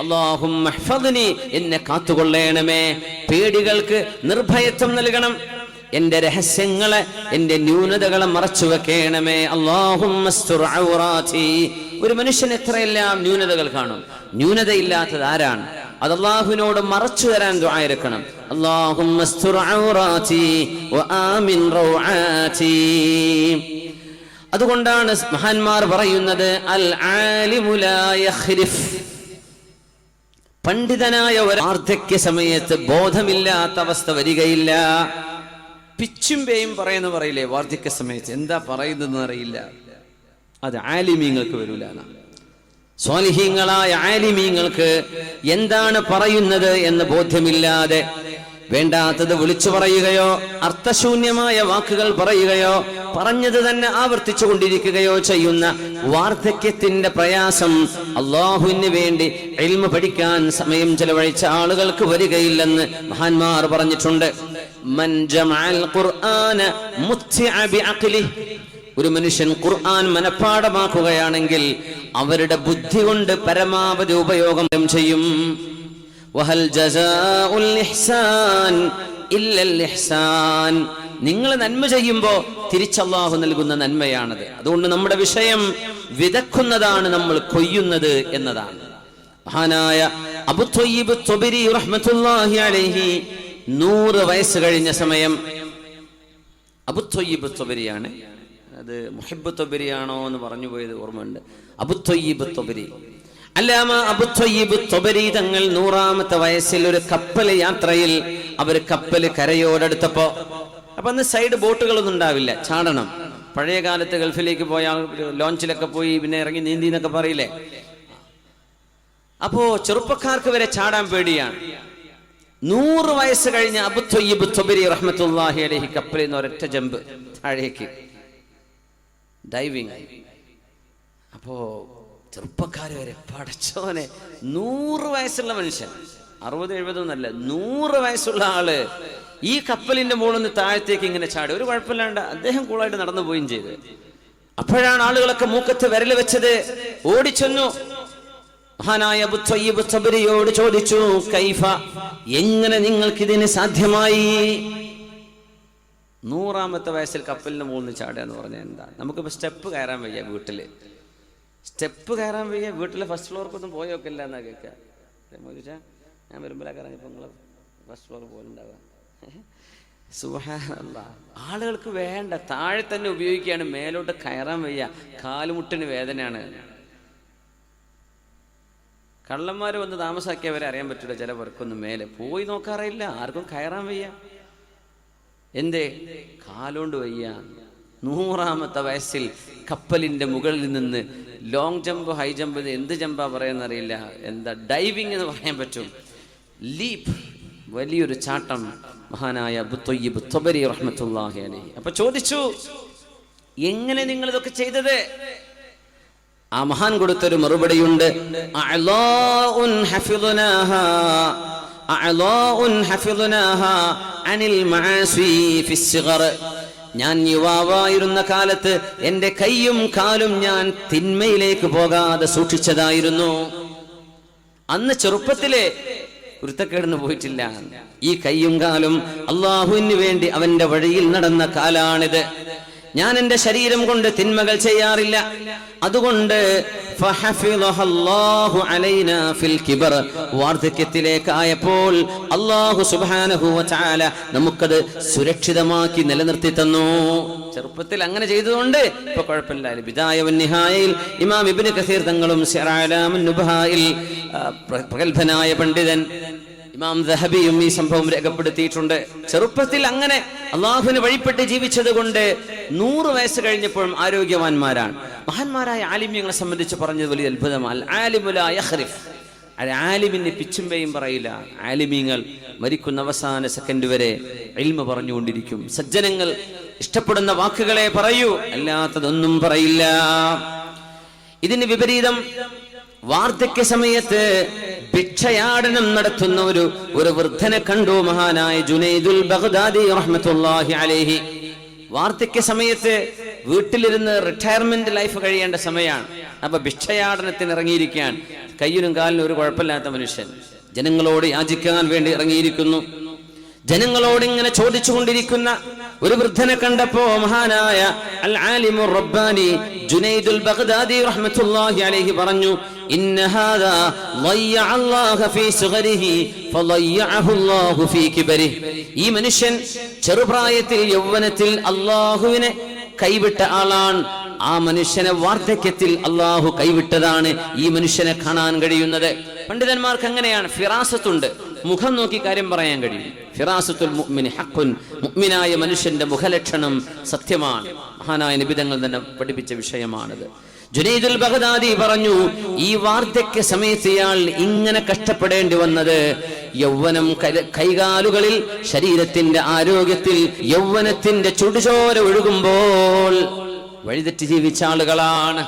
അല്ലാഹുമ്മ ഹ്ഫദ്നി, എന്നെ കാത്തുകൊള്ളണമേ. പേടികൾക്ക് നിർഭയത്വം നൽകണം. എന്റെ രഹസ്യങ്ങളെ, എന്റെ ന്യൂനതകളെ മറച്ചു വെക്കണമേ. അല്ലാഹുമ്മ അസ്തുർ ഔറാതി. ഒരു മനുഷ്യൻ എത്രയെല്ലാം ന്യൂനതകൾ കാണും. ന്യൂനതയില്ലാത്തത് ആരാണ്? അത് അല്ലാഹുവിനോട് മറച്ചു തരാൻ ദുആ ഇരക്കണം. അല്ലാഹുമ്മ അസ്തുർ ഔറാതി വആമിൻ റൗആതി. അതുകൊണ്ടാണ് മഹാന്മാർ പറയുന്നത് അൽ ആലിമു ലാ യഖ്രിഫ്, പണ്ഡിതനായ ഒരു വാർദ്ധക്യ സമയത്ത് ബോധമില്ലാത്ത അവസ്ഥ വരികയില്ല. പിച്ചും പേയും പറയുന്ന പറയില്ലേ, വാർദ്ധക്യ സമയത്ത് എന്താ പറയുന്നതെന്ന് അറിയില്ല. അത് ആലിമീങ്ങൾക്ക് വരൂല. സ്വാലിഹീങ്ങളായ ആലിമീങ്ങൾക്ക് എന്താണ് പറയുന്നത് എന്ന് ബോധ്യമില്ലാതെ വേണ്ടാത്തത് വിളിച്ചു പറയുകയോ അർത്ഥശൂന്യമായ വാക്കുകൾ പറയുകയോ പറഞ്ഞത് തന്നെ ആവർത്തിച്ചു കൊണ്ടിരിക്കുകയോ ചെയ്യുന്ന വാർദ്ധക്യത്തിന്റെ പ്രയാസം അല്ലാഹുവിന് വേണ്ടി ഇൽമു പഠിക്കാൻ സമയം ചെലവഴിച്ച ആളുകൾക്ക് വരികയില്ലെന്ന് മഹാന്മാർ പറഞ്ഞിട്ടുണ്ട്. മൻ ജമഅൽ ഖുർആന മുത്തിഅ ബിഅഖ്ലിഹി, ഒരു മനുഷ്യൻ ഖുർആൻ മനഃപ്പാഠമാക്കുകയാണെങ്കിൽ അവരുടെ ബുദ്ധി കൊണ്ട് പരമാവധി ഉപയോഗം ചെയ്യും. വഹൽ ജസാഉൽ ഇഹ്സാൻ ഇല്ലൽ ഇഹ്സാൻ. നിങ്ങൾ നന്മ ചെയ്യുമ്പോൾ തിരിച്ചല്ലാഹു നൽകുന്ന നന്മയാണത്. അതുകൊണ്ട് നമ്മുടെ വിഷയം വിതക്കുന്നതാണ്, നമ്മൾ കൊയ്യുന്നത് എന്നതാണ്. മഹാനായ അബൂ ത്വയ്യിബ് ത്വബരി റഹ്മത്തുള്ളാഹി അലൈഹി 100 വയസ്സ് കഴിഞ്ഞ സമയം, അബൂ ത്വയ്യിബ് ത്വബരിയാണ്, അത് മുഹിബ്ബ് ത്വബരിയാണോ എന്ന് പറഞ്ഞു പോയത് ഓർമ്മയുണ്ട്. അബൂ ത്വയ്യിബ് ത്വബരി, അല്ലാമ അബൂ ത്വയ്യിബ് ത്വബരി തങ്ങൾ 100ാമത്തെ വയസ്സിൽ ഒരു കപ്പൽ യാത്രയിൽ അവർ കപ്പൽ കരയോടടുത്തപ്പോ, അപ്പൊ അന്ന് സൈഡ് ബോട്ടുകളൊന്നും ഉണ്ടാവില്ല, ചാടണം. പഴയ കാലത്ത് ഗൾഫിലേക്ക് പോയാൽ ലോഞ്ചിലൊക്കെ പോയി പിന്നെ ഇറങ്ങി നീന്തി എന്നൊക്കെ പറയില്ലേ. അപ്പോ ചെറുപ്പക്കാർക്ക് വരെ ചാടാൻ പേടിയാണ്. 100 വയസ്സ് കഴിഞ്ഞ അബൂ ത്വയ്യിബ് ത്വബരി റഹ്മത്തുള്ളാഹി അലൈഹി കപ്പലിൽ നിന്ന് ഒരൊറ്റ ജമ്പ് താഴേക്ക്, ഡൈവിങ്. അപ്പോ ചെറുപ്പക്കാര് വരെ, പടച്ചോനെ, 100 വയസ്സുള്ള മനുഷ്യൻ, 60-70 ഒന്നല്ല, 100 വയസ്സുള്ള ആള് ഈ കപ്പലിന്റെ മുകളിൽ നിന്ന് താഴത്തേക്ക് ഇങ്ങനെ ചാടി. ഒരു കുഴപ്പമില്ലാണ്ട് അദ്ദേഹം കൂളായിട്ട് നടന്നു പോവുകയും ചെയ്ത്. അപ്പോഴാണ് ആളുകളൊക്കെ മൂക്കത്ത് വിരൽ വെച്ചത്. ഓടിച്ചെന്നു മഹാനായ അബൂ ത്വയ്യിബ് ത്വബരിയോട് ചോദിച്ചു, കൈഫ, എങ്ങനെ നിങ്ങൾക്ക് ഇതിന് സാധ്യമായി? 100ാമത്തെ വയസ്സിൽ കപ്പലിന്റെ മുകളിൽ നിന്ന് ചാടുക എന്ന് പറഞ്ഞാൽ എന്താ? നമുക്കിപ്പോ സ്റ്റെപ്പ് കയറാൻ വയ്യ, വീട്ടില് സ്റ്റെപ്പ് കയറാൻ വയ്യ, വീട്ടിലെ ഫസ്റ്റ് ഫ്ലോർക്കൊന്നും പോയോക്കില്ല എന്നാ കേൾക്കുക. ഞാൻ വരുമ്പോഴൊക്കെ ഇറങ്ങിയപ്പോ നിങ്ങള് ഫസ്റ്റ് ഫ്ലോർ പോലുണ്ടാവുക. സുബ്ഹാനല്ലാഹ്. ആളുകൾക്ക് വേണ്ട, താഴെ തന്നെ ഉപയോഗിക്കുകയാണ്, മേലോട്ട് കയറാൻ വയ്യ, കാലുമുട്ടിന് വേദനയാണ്. കള്ളന്മാർ വന്ന് താമസാക്കിയവരെ അറിയാൻ പറ്റില്ല, ചില പേർക്കൊന്നും മേലെ പോയി നോക്കാറില്ല, ആർക്കും കയറാൻ വയ്യ. എന്തേ? കാലോണ്ട് വയ്യ. 100ാമത്തെ വയസ്സിൽ കപ്പലിന്റെ മുകളിൽ നിന്ന് ലോങ് ജമ്പ്, ഹൈ ജമ്പ്, എന്ത് ജമ്പാ പറയുന്നറിയില്ല, എന്താ ഡൈവിങ് എന്ന് പറയാൻ പറ്റും, ലീപ്പ്, വലിയൊരു ചാട്ടം മഹാനായ അബൂ ത്വയ്യിബ് ത്വബരി റഹ്മത്തുള്ളാഹി അലൈഹി. അപ്പൊ ചോദിച്ചു, എങ്ങനെ നിങ്ങൾ ഇതൊക്കെ ചെയ്തത്? ആ മഹാൻ കൊടുത്തൊരു മറുപടിയുണ്ട്, അഅ്ലാഉൻ ഹഫിദ്നാഹാ അഅ്ലാഉൻ ഹഫിദ്നാഹാ അനിൽ മആസി ഫിസ്സിഗർ. ഞാൻ യുവാവായിരുന്ന കാലത്ത് എന്റെ കൈയും കാലും ഞാൻ തിന്മയിലേക്ക് പോകാതെ സൂക്ഷിച്ചതായിരുന്നു. അന്ന് ചെറുപ്പത്തിലെ കുരുത്തക്കേടിന് പോയിട്ടില്ല. ഈ കൈയും കാലും അള്ളാഹുവിന് വേണ്ടി അവന്റെ വഴിയിൽ നടന്ന കാലാണിത്. ഞാൻ എന്റെ ശരീരം കൊണ്ട് തിന്മകൾ ചെയ്യാറില്ല. അതുകൊണ്ട് വാർദ്ധക്യത്തിലേക്കായപ്പോൾ അല്ലാഹു സുബ്ഹാനഹു വ തആല നമുക്കത് സുരക്ഷിതമാക്കി നിലനിർത്തി തന്നു. ചെറുപ്പത്തിൽ അങ്ങനെ ചെയ്തതുകൊണ്ട് ഇപ്പൊ കുഴപ്പമില്ല. ബിദായ വൻ നിഹായയിൽ ഇമാം ഇബ്നു കസീർ തങ്ങളും സിറ അലാമുൻ നുബഹായിൽ പ്രഗൽഭനായ പണ്ഡിതൻ ഇമാം ദഹബിയും ഈ സംഭവം രേഖപ്പെടുത്തിയിട്ടുണ്ട്. ചെറുപ്പത്തിൽ അങ്ങനെ അള്ളാഹുവിന് വഴിപ്പെട്ട് ജീവിച്ചത് കൊണ്ട് 100 വയസ്സ് കഴിഞ്ഞപ്പോഴും ആരോഗ്യവാന്മാരാണ്. മഹാന്മാരായ ആലിമ്യങ്ങളെ സംബന്ധിച്ച് പറഞ്ഞത് വലിയ അത്ഭുതമാണ്. ആലിമിന് പിച്ചുമ്പയും പറയില്ല. ആലിമീങ്ങൾ മരിക്കുന്ന അവസാന സെക്കൻഡ് വരെ ഇൽമ പറഞ്ഞുകൊണ്ടിരിക്കും. സജ്ജനങ്ങൾ ഇഷ്ടപ്പെടുന്ന വാക്കുകളെ പറയൂ, അല്ലാത്തതൊന്നും പറയില്ല. ഇതിന് വിപരീതം വാർദ്ധക്യ സമയത്ത് ഭിക്ഷയാടനം നടത്തുന്ന ഒരു വൃദ്ധനെ കണ്ടു മഹാനായ ജുനൈദുൽ ബഗ്ദാദി റഹ്മത്തുള്ളാഹി അലൈഹി. വാർദ്ധക്യ സമയത്ത് വീട്ടിലിരുന്ന് റിട്ടയർമെന്റ് ലൈഫ് കഴിയേണ്ട സമയമാണ്. അപ്പൊ ഭിക്ഷയാടനത്തിന് ഇറങ്ങിയിരിക്കാൻ, കയ്യിനും കാലിനും ഒരു കുഴപ്പമില്ലാത്ത മനുഷ്യൻ ജനങ്ങളോട് യാചിക്കാൻ വേണ്ടി ഇറങ്ങിയിരിക്കുന്നു. ജനങ്ങളോട് ഇങ്ങനെ ചോദിച്ചുകൊണ്ടിരിക്കുന്ന ഒരു വൃദ്ധനെ കണ്ടപ്പോ മഹാനായ അൽ ആലിമുർ റബ്ബാനി ജുനൈദുൽ ബഗ്ദാദി റഹ്മത്തുള്ളാഹി അലൈഹി പറഞ്ഞു, ഇന്ന ഹാദാ ളയ്യ അല്ലാഹ ഫീ സുഗരിഹി ഫളയ്യഅഹു അല്ലാഹു ഫീ കിബരിഹി. ഈ മനുഷ്യൻ ചെറുപ്രായത്തിൽ യൗവനത്തിൽ അല്ലാഹുവിനെ കൈവിട്ട ആളാണ്. ആ മനുഷ്യനെ വാർദ്ധക്യത്തിൽ അല്ലാഹു കൈവിട്ടതാണ് ഈ മനുഷ്യനെ കാണാൻ കഴിയുന്നത്. പണ്ഡിതന്മാർക്ക് അങ്ങനെയാണ്, ഫിറാസത്തുണ്ട്, മുഖം നോക്കി കാര്യം പറയാൻ കഴിയും. ഫിറാസത്തുൽ മുഅ്മിനി ഹഖ്ഖുൻ, മുഅ്മിനായ മനുഷ്യന്റെ മുഖലക്ഷണം സത്യമാണ്. മഹാനായ നബി തങ്ങൾ തന്നെ പഠിപ്പിച്ച വിഷയമാണിത്. ജുനൈദുൽ ബഗ്ദാദി പറഞ്ഞു, ഈ വാർദ്ധക്യ സമയത്ത് ഇയാൾ ഇങ്ങനെ കഷ്ടപ്പെടേണ്ടി വന്നത് യൗവനം കൈകാലുകളിൽ, ശരീരത്തിന്റെ ആരോഗ്യത്തിൽ യൗവനത്തിന്റെ ചുടുചോര ഒഴുകുമ്പോൾ വഴിതെറ്റി ജീവിച്ച ആളുകളാണ്.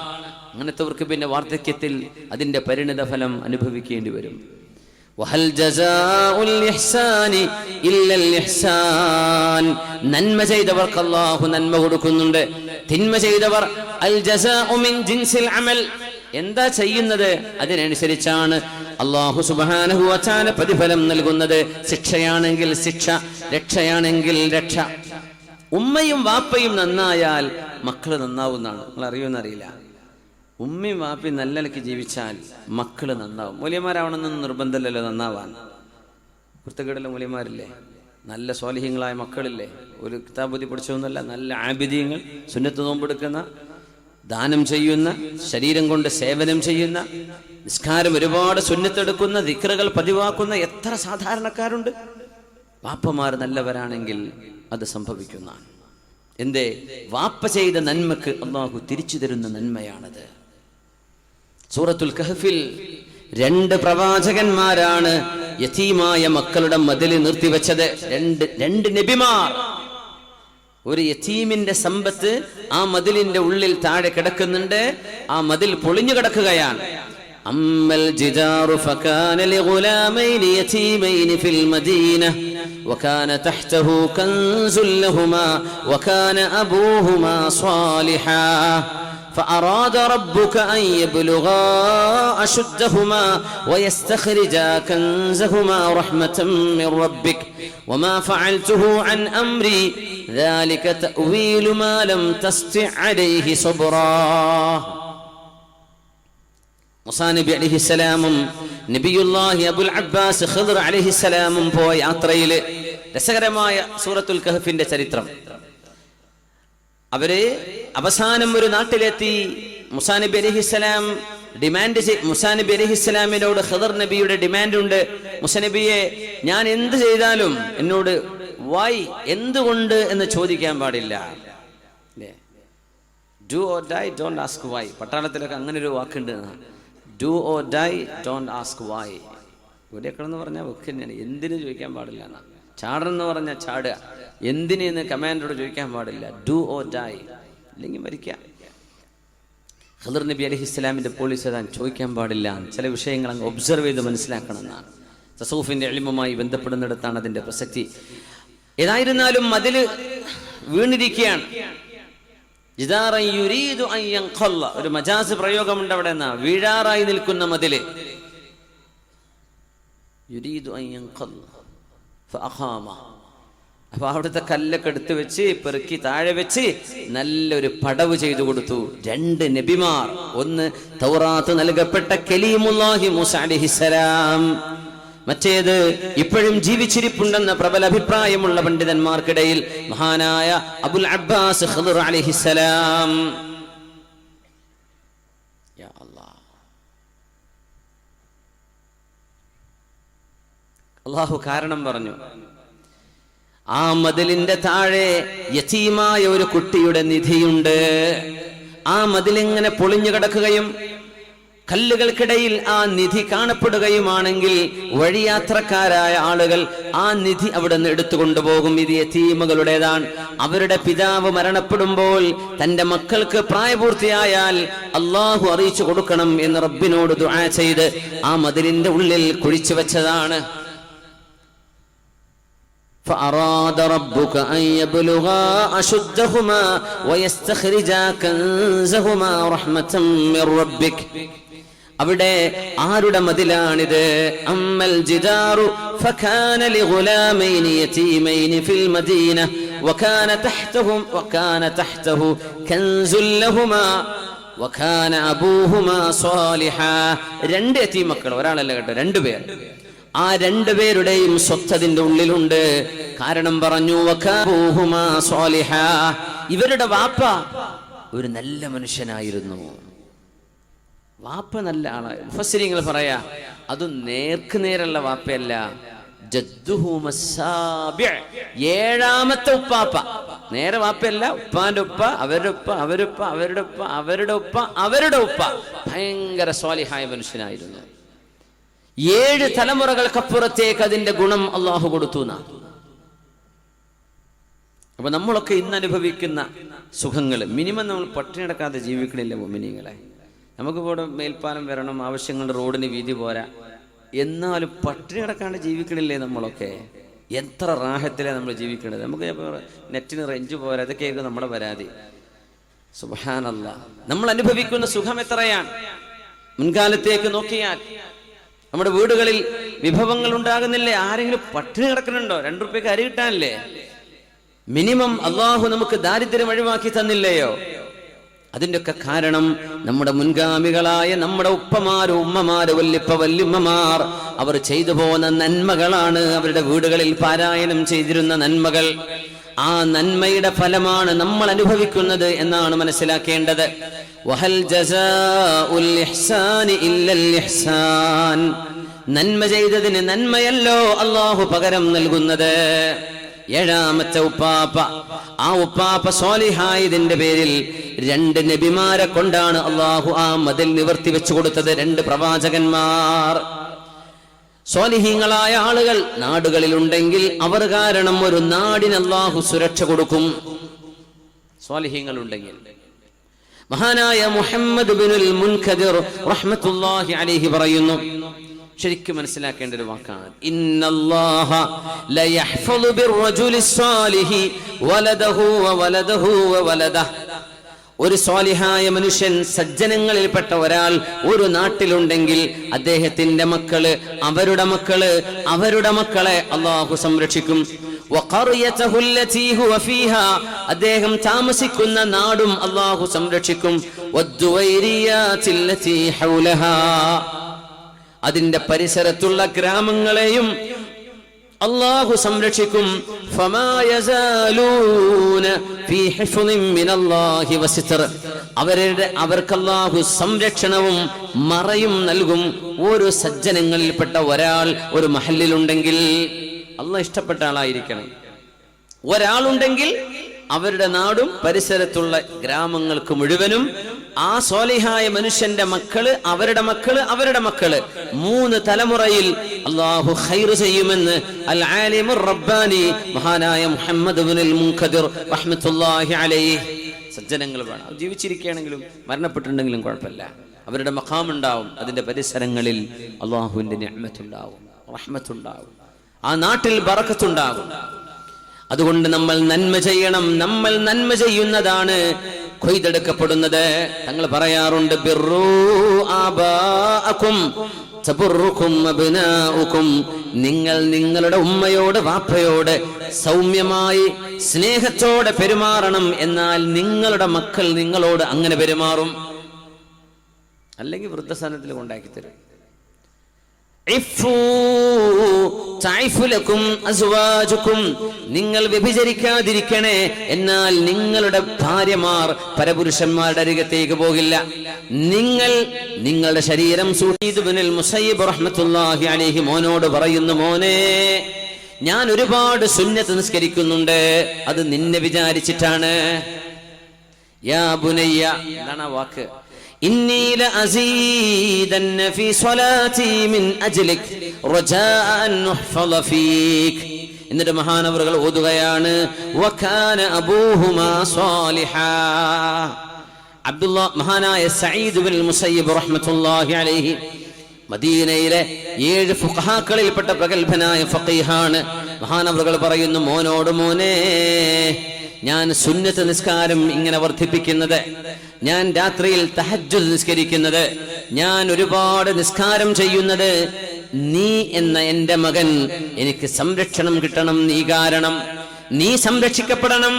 അങ്ങനത്തെവർക്ക് പിന്നെ വാർദ്ധക്യത്തിൽ അതിന്റെ പരിണിത ഫലം അനുഭവിക്കേണ്ടി വരും. വഹൽ ജസാഉൽ ഇഹ്സാനി ഇല്ലൽ ഇഹ്സാൻ. നന്മ ചെയ്തവർക്ക് അല്ലാഹു നന്മ കൊടുക്കുന്നുണ്ട്. തിന്മ ചെയ്തവർ അൽ ജസാഉ മിൻ ജിൻസിൽ അമൽ, എന്താ ചെയ്യുന്നത് അതിനനുസരിച്ചാണ് അല്ലാഹു സുബ്ഹാനഹു വ തആല പ്രതിഫലം നൽകുന്നത്. ശിക്ഷയാണെങ്കിൽ ശിക്ഷ, രക്ഷയാണെങ്കിൽ രക്ഷ. ഉമ്മയും വാപ്പയും നന്നായാൽ മക്കള് നന്നാവുന്നതാണ്. നിങ്ങൾ അറിയുമെന്നറിയില്ല. ഉമ്മയും വാപ്പയും നല്ല നിലയ്ക്ക് ജീവിച്ചാൽ മക്കള് നന്നാവും. മൂല്യന്മാരാവണമെന്നൊന്നും നിർബന്ധമില്ലല്ലോ നന്നാവാൻ. കുർത്തക്കേടുള്ള മൂല്യന്മാരില്ലേ, നല്ല സ്വാലിഹ്യങ്ങളായ മക്കളില്ലേ, ഒരു കിതാബുദ്ധി പഠിച്ചതൊന്നുമല്ല, നല്ല ആബിദീങ്ങൾ, സുന്നത്ത് നോമ്പെടുക്കുന്ന, ദാനം ചെയ്യുന്ന, ശരീരം കൊണ്ട് സേവനം ചെയ്യുന്ന, നിസ്കാരം ഒരുപാട് സുന്നത്തെടുക്കുന്ന, ദിക്റുകൾ പതിവാക്കുന്ന എത്ര സാധാരണക്കാരുണ്ട്. വാപ്പമാർ നല്ലവരാണെങ്കിൽ അത് സംഭവിക്കുന്നതാണ്. എന്തേ? വാപ്പ ചെയ്ത നന്മക്ക് അല്ലാഹു തിരിച്ചു തരുന്ന നന്മയാണത്. സൂറത്തുൽ കഹ്ഫിൽ 2 പ്രവാചകന്മാരാണ് യതീമായ മക്കളുടെ മതിൽ നിർത്തിവെച്ചത്. രണ്ട് നബിമാർ. ഒരു യതീമിന്റെ സമ്പത്ത് ആ മതിലിന്റെ ഉള്ളിൽ താഴെ കിടക്കുന്നുണ്ട്. ആ മതിൽ പൊളിഞ്ഞു കിടക്കുകയാണ്. അമ്മൽ ജിദാറു ഫകാന ലിഗുലാമൈനി യതീമൈനി ഫിൽ മദീന വകാന തഹ്തഹു കൻസുൽ ലഹുമാ വകാന അബൂഹുമാ സ്വാലിഹാ فأراد ربك أن يبلغا أشدهما ويستخرجا كنزهما رحمة من ربك وما فعلته عن أمري ذلك تأويل ما لم تستطع عليه صبرا. മൂസാ നബി അലൈഹിസ്സലാമും നബിയുല്ലാഹി അബുൽ അബ്ബാസ് ഖിദ്ർ അലൈഹിസ്സലാമും പോയ യാത്രയിൽ രസകരമായ സൂറത്തുൽ കഹ്ഫിന്റെ ചരിത്രം. അവര് അവസാനം ഒരു നാട്ടിലെത്തി. മൂസാ നബി അലൈഹിസ്സലാം മൂസാ നബി അലൈഹിസ്സലാമിനോട് ഖിദ്ർ നബിയുടെ ഡിമാൻഡ് ഉണ്ട്. മൂസാ നബിയെ, ഞാൻ എന്ത് ചെയ്താലും എന്നോട് വൈ, എന്തുകൊണ്ട് എന്ന് ചോദിക്കാൻ പാടില്ല. Do or die, don't ask why. പട്ടാളത്തിലൊക്കെ അങ്ങനെ ഒരു വാക്കുണ്ട്, do or die, don't ask why. ഇവിടെയൊക്കെ എന്ന് പറഞ്ഞാൽ ഒക്കെ തന്നെയാണ്. എന്തിനു ചോദിക്കാൻ പാടില്ല എന്നാ. ചാടണമെന്ന് പറഞ്ഞാൽ ചാടുക, എന്തിനെന്ന് കമാൻഡോട് ചോദിക്കാൻ പാടില്ല. ഡു ഓർ ഡൈ, അല്ലെങ്കിൽ മരിക്കാം. ഖിദ്ർ നബി അലൈഹിസ്സലാമിന്റെ പോളിസി അതാണ്, ചോദിക്കാൻ പാടില്ല. ചില വിഷയങ്ങൾ അങ്ങ് ഒബ്സർവ് ചെയ്ത് മനസ്സിലാക്കണം എന്നാണ്. തസൗഫിന്റെ ഇൽമുമായി ബന്ധപ്പെടുന്നിടത്താണ് അതിന്റെ പ്രസക്തി. ഏതായിരുന്നാലും മതില് വീണിരിക്കുകയാണ്. ഒരു മജാസ് പ്രയോഗമുണ്ട് അവിടെ. എന്നാ വീഴാറായി നിൽക്കുന്ന മതില്. അപ്പൊ അവിടുത്തെ കല്ലൊക്കെ എടുത്തു വെച്ച് പെറുക്കി താഴെ വെച്ച് നല്ലൊരു പടവ് ചെയ്തു കൊടുത്തു. 2 നബിമാർ. ഒന്ന് തൗറാത്ത് നൽകപ്പെട്ട കലീമുല്ലാഹി മൂസാ അലൈഹിസ്സലാം, മറ്റേത് ഇപ്പോഴും ജീവിച്ചിരിപ്പുണ്ടെന്ന പ്രബല അഭിപ്രായമുള്ള പണ്ഡിതന്മാർക്കിടയിൽ മഹാനായ അബുൽ അബ്ബാസ് ഖിദ്ർ അലൈഹിസ്സലാം. യാ അല്ലാഹ്, അല്ലാഹു കാരണം പറഞ്ഞു. ആ മതിലിന്റെ താഴെ യതീമായ ഒരു കുട്ടിയുടെ നിധിയുണ്ട്. ആ മതിലിങ്ങനെ പൊളിഞ്ഞു കിടക്കുകയും കല്ലുകൾക്കിടയിൽ ആ നിധി കാണപ്പെടുകയുമാണെങ്കിൽ വഴിയാത്രക്കാരായ ആളുകൾ ആ നിധി അവിടെ നിന്ന് എടുത്തുകൊണ്ടുപോകും. ഇത് യതീമുകളുടേതാണ്. അവരുടെ പിതാവ് മരണപ്പെടുമ്പോൾ തന്റെ മക്കൾക്ക് പ്രായപൂർത്തിയായാൽ അള്ളാഹു അറിയിച്ചു കൊടുക്കണം എന്ന് റബ്ബിനോട് ദുആ ചെയ്ത് ആ മതിലിന്റെ ഉള്ളിൽ കുഴിച്ചു വെച്ചതാണ്. فأراد ربك أن يبلغا أشدهما ويستخرجا كنزهما رحمة من ربك. അവിടെ ആരുടെ മതിലാണിത്? അമ്മൽ ജിദാറു ഫകാന ലിഗുലാമൈനി യതീമൈനി ഫിൽ മദീന വകാന തഹ്തഹു കൻസുൽ ലഹുമാ വകാന അബൂഹുമാ സ്വാലിഹാ. 2 യതീം മക്കൾ, ഒരാളല്ല കേട്ടോ, 2 പേർ. ആ 2 പേരുടെയും സ്വത്ത് അതിന്റെ ഉള്ളിലുണ്ട്. കാരണം പറഞ്ഞു, വകാബൂഹുമാ സ്വാലിഹാ, ഇവരുടെ വാപ്പ ഒരു നല്ല മനുഷ്യനായിരുന്നു. വാപ്പ നല്ല ആളാണ്. മുഫസ്സിരീങ്ങൾ പറയാ, അത് നേർക്കുനേരുള്ള വാപ്പയല്ല, ജദ്ദുഹു മസ്സാബിഅ, 7ാമത്തെ ഉപ്പാപ്പ. നേരെ വാപ്പയല്ല, ഉപ്പാന്റെ ഉപ്പ, അവരുടെ ഉപ്പ, അവരുപ്പ, അവരുടെ ഉപ്പ, അവരുടെ ഉപ്പ, അവരുടെ ഉപ്പ. ഭയങ്കര സ്വാലിഹായ മനുഷ്യനായിരുന്നു. 7 തലമുറകൾക്കപ്പുറത്തേക്ക് അതിന്റെ ഗുണം അള്ളാഹു കൊടുത്തു. അപ്പൊ നമ്മളൊക്കെ ഇന്ന് അനുഭവിക്കുന്ന സുഖങ്ങൾ മിനിമം നമ്മൾ പട്ടിണിടക്കാതെ ജീവിക്കണില്ല മുഅ്മിനീങ്ങളെ. നമുക്കിവിടെ മേൽപ്പാലം വരണം, ആവശ്യങ്ങളുടെ റോഡിന് വീതി പോരാ, എന്നാലും പട്ടിണി കിടക്കാണ്ട് ജീവിക്കണില്ലേ നമ്മളൊക്കെ? എത്ര റാഹത്തിലാണ് നമ്മൾ ജീവിക്കണത്. നമുക്ക് നെറ്റിന് റേഞ്ച് പോരാ, അതൊക്കെയായിരുന്നു നമ്മുടെ പരാതി. സുബ്ഹാനല്ലാഹ്. നമ്മൾ അനുഭവിക്കുന്ന സുഖം എത്രയാണ്! മുൻകാലത്തേക്ക് നോക്കിയാൽ നമ്മുടെ വീടുകളിൽ വിഭവങ്ങൾ ഉണ്ടാകുന്നില്ലേ? ആരെങ്കിലും പട്ടിണി കിടക്കുന്നുണ്ടോ? 2 രൂപയ്ക്ക് അരി കിട്ടാനില്ലേ? മിനിമം അള്ളാഹു നമുക്ക് ദാരിദ്ര്യം ഒഴിവാക്കി തന്നില്ലയോ? അതിൻ്റെ ഒക്കെ കാരണം നമ്മുടെ മുൻഗാമികളായ നമ്മുടെ ഉപ്പമാര്, ഉമ്മമാര്, വല്യമ്മമാർ അവർ ചെയ്തു പോകുന്ന നന്മകളാണ്. അവരുടെ വീടുകളിൽ പാരായണം ചെയ്തിരുന്ന നന്മകൾ. ആ നന്മയുടെ ഫലമാണ് നമ്മൾ അനുഭവിക്കുന്നത് എന്നാണ് മനസ്സിലാക്കേണ്ടത്. വഹൽ ജസാഉൽ ഇഹ്സാനി ഇല്ലൽ ഇഹ്സാൻ. നന്മ ചെയ്തതിന് നന്മയല്ലോ അള്ളാഹു പകരം നൽകുന്നത്. 7ാമത്തെ ഉപ്പാപ്പ. ആ ഉപ്പാപ്പ സ്വാലിഹായതിന്റെ പേരിൽ 2 നബിമാരെ കൊണ്ടാണ് അള്ളാഹു ആ മതിൽ നിവർത്തി വെച്ചു കൊടുത്തത്. 2 പ്രവാചകന്മാർ. സ്വാലിഹീങ്ങളായ ആളുകൾ നാടുകളിൽ ഉണ്ടെങ്കിൽ അവർ കാരണം ഒരു നാടിന് അള്ളാഹു സുരക്ഷ കൊടുക്കും. സ്വാലിഹീങ്ങൾ ഉണ്ടെങ്കിൽ. മഹാനായ മുഹമ്മദ് ബിനുൽ മുൻകദിർ റഹ്മത്തുള്ളാഹി അലൈഹി പറയുന്നു, ശരിക്കും മനസ്സിലാക്കേണ്ട ഒരു വാക്കാണ്, ഇന്നല്ലാഹ ലയഹ്ഫളു ബിർറജുലി സ്വാലിഹി വലദഹു വവലദഹു വവലദഹു. ഒരു സ്വാലിഹായ മനുഷ്യൻ, സജ്ജനങ്ങളിൽപ്പെട്ട ഒരാൾ ഒരു നാട്ടിലുണ്ടെങ്കിൽ അദ്ദേഹത്തിന്റെ മക്കള്, അവരുടെ മക്കള്, അവരുടെ മക്കളെ അല്ലാഹു സംരക്ഷിക്കും. വഖറിയതഹു അല്ലതി ഹുവ ഫീഹാ. അദ്ദേഹം താമസിക്കുന്ന നാടും അല്ലാഹു സംരക്ഷിക്കും. വദ്ദുവൈരിയാതില്ലതി ഹൗലഹാ. അതിന്റെ പരിസരത്തുള്ള ഗ്രാമങ്ങളെയും അല്ലാഹു സംരക്ഷിക്കും. ഫമാ യസാലൂന ഫീ ഹിഫ്ളിൻ മിനല്ലാഹി വസിത്ർ. അവർക്ക് അല്ലാഹു സംരക്ഷണവും മറയും നൽകും. ഒരു സജ്ജനങ്ങളിൽപ്പെട്ട ഒരാൾ ഒരു മഹല്ലിലുണ്ടെങ്കിൽ, അല്ലാഹ് ഇഷ്ടപ്പെട്ട ആളായിരിക്കണം. ഒരാളുണ്ടെങ്കിൽ അവരുടെ നാടും പരിസരത്തുള്ള ഗ്രാമങ്ങൾക്ക് മുഴുവനും ആ സ്വാലിഹായ മനുഷ്യന്റെ മക്കള്, അവരുടെ മക്കള്, അവരുടെ മക്കള്, 3 തലമുറയിൽ അല്ലാഹു ഖൈർ ചെയ്യുമെന്ന് അൽ ആലിമുർ റബ്ബാനി മഹാനായ മുഹമ്മദ് ഇബ്നുൽ മുൻകദിർ റഹ്മത്തുള്ളാഹി അലൈഹി. സജ്ജനങ്ങൾ വേണം. ജീവിച്ചിരിക്കുകയാണെങ്കിലും മരണപ്പെട്ടിട്ടുണ്ടെങ്കിലും കുഴപ്പമില്ല, അവരുടെ മഖാം ഉണ്ടാവും. അതിന്റെ പരിസരങ്ങളിൽ അല്ലാഹുവിന്റെ നിഅമത്തുണ്ടാവും, റഹ്മത്തുണ്ടാവും, ആ നാട്ടിൽ ബറക്കത്തുണ്ടാകും. അതുകൊണ്ട് നമ്മൾ നന്മ ചെയ്യണം. നമ്മൾ നന്മ ചെയ്യുന്നതാണ് കൊയ്തെടുക്കപ്പെടുന്നത്. തങ്ങൾ പറയാറുണ്ട്, ബിർറു ആബാഅകും തബുറുക്കും അബ്നാഉകും. നിങ്ങൾ നിങ്ങളുടെ ഉമ്മയോട് വാപ്പയോട് സൗമ്യമായി സ്നേഹത്തോടെ പെരുമാറണം. എന്നാൽ നിങ്ങളുടെ മക്കൾ നിങ്ങളോട് അങ്ങനെ പെരുമാറും. അല്ലെങ്കിൽ വൃദ്ധസ്ഥാനത്തിൽ കൊണ്ടാക്കി തരും. നിങ്ങൾ വ്യഭിചരിക്കാതിരിക്കണേ, എന്നാൽ നിങ്ങളുടെ ഭാര്യമാർ പരപുരുഷന്മാരുടെ അരികത്തേക്ക് പോകില്ല. നിങ്ങൾ നിങ്ങളുടെ ശരീരം സൂഈദ് മുസയ്യിബ് റഹ്മത്തുള്ളാഹി അലൈഹി മോനോട് പറയുന്നു, മോനെ, ഞാൻ ഒരുപാട് സുന്നത്ത് നിസ്കരിക്കുന്നുണ്ട്, അത് നിന്നെ വിചാരിച്ചിട്ടാണ്. യാ ബുനയ്യ, എന്താണ് ആ വാക്ക്? ഇന്നി ലഅസീദന്ന ഫീ സ്വലാത്തി മിൻ അജ്ലിക് റജാഅ അൻ നുഹ്ഫള ഫീക്. എന്നിട്ട് മഹാനവറുകൾ ഓതുകയാണ്, വകാന അബൂഹുമാ സ്വാലിഹാ. മഹാനായ സഈദ് ഇബ്നുൽ മുസയ്യിബ് റഹ്മത്തുള്ളാഹി അലൈഹി മദീനയിലെ 7 ഫുഖഹാക്കളിൽപ്പെട്ട പ്രഗൽഭനായ ഫഖീഹാണ്. മഹാനവറുകൾ പറയുന്നു, മോനോട്, മോനെ, ഞാൻ സുന്നത്ത് നിസ്കാരം ഇങ്ങനെ വർദ്ധിപ്പിക്കുന്നത്, ഞാൻ രാത്രിയിൽ തഹജ്ജുദ് നിസ്കരിക്കുന്നത്, ഞാൻ ഒരുപാട് നിസ്കാരം ചെയ്യുന്നത്, നീ എന്ന എന്റെ മകൻ എനിക്ക് സംരക്ഷണം കിട്ടണം. നീ കാരണം നീ സംരക്ഷിക്കപ്പെടണം.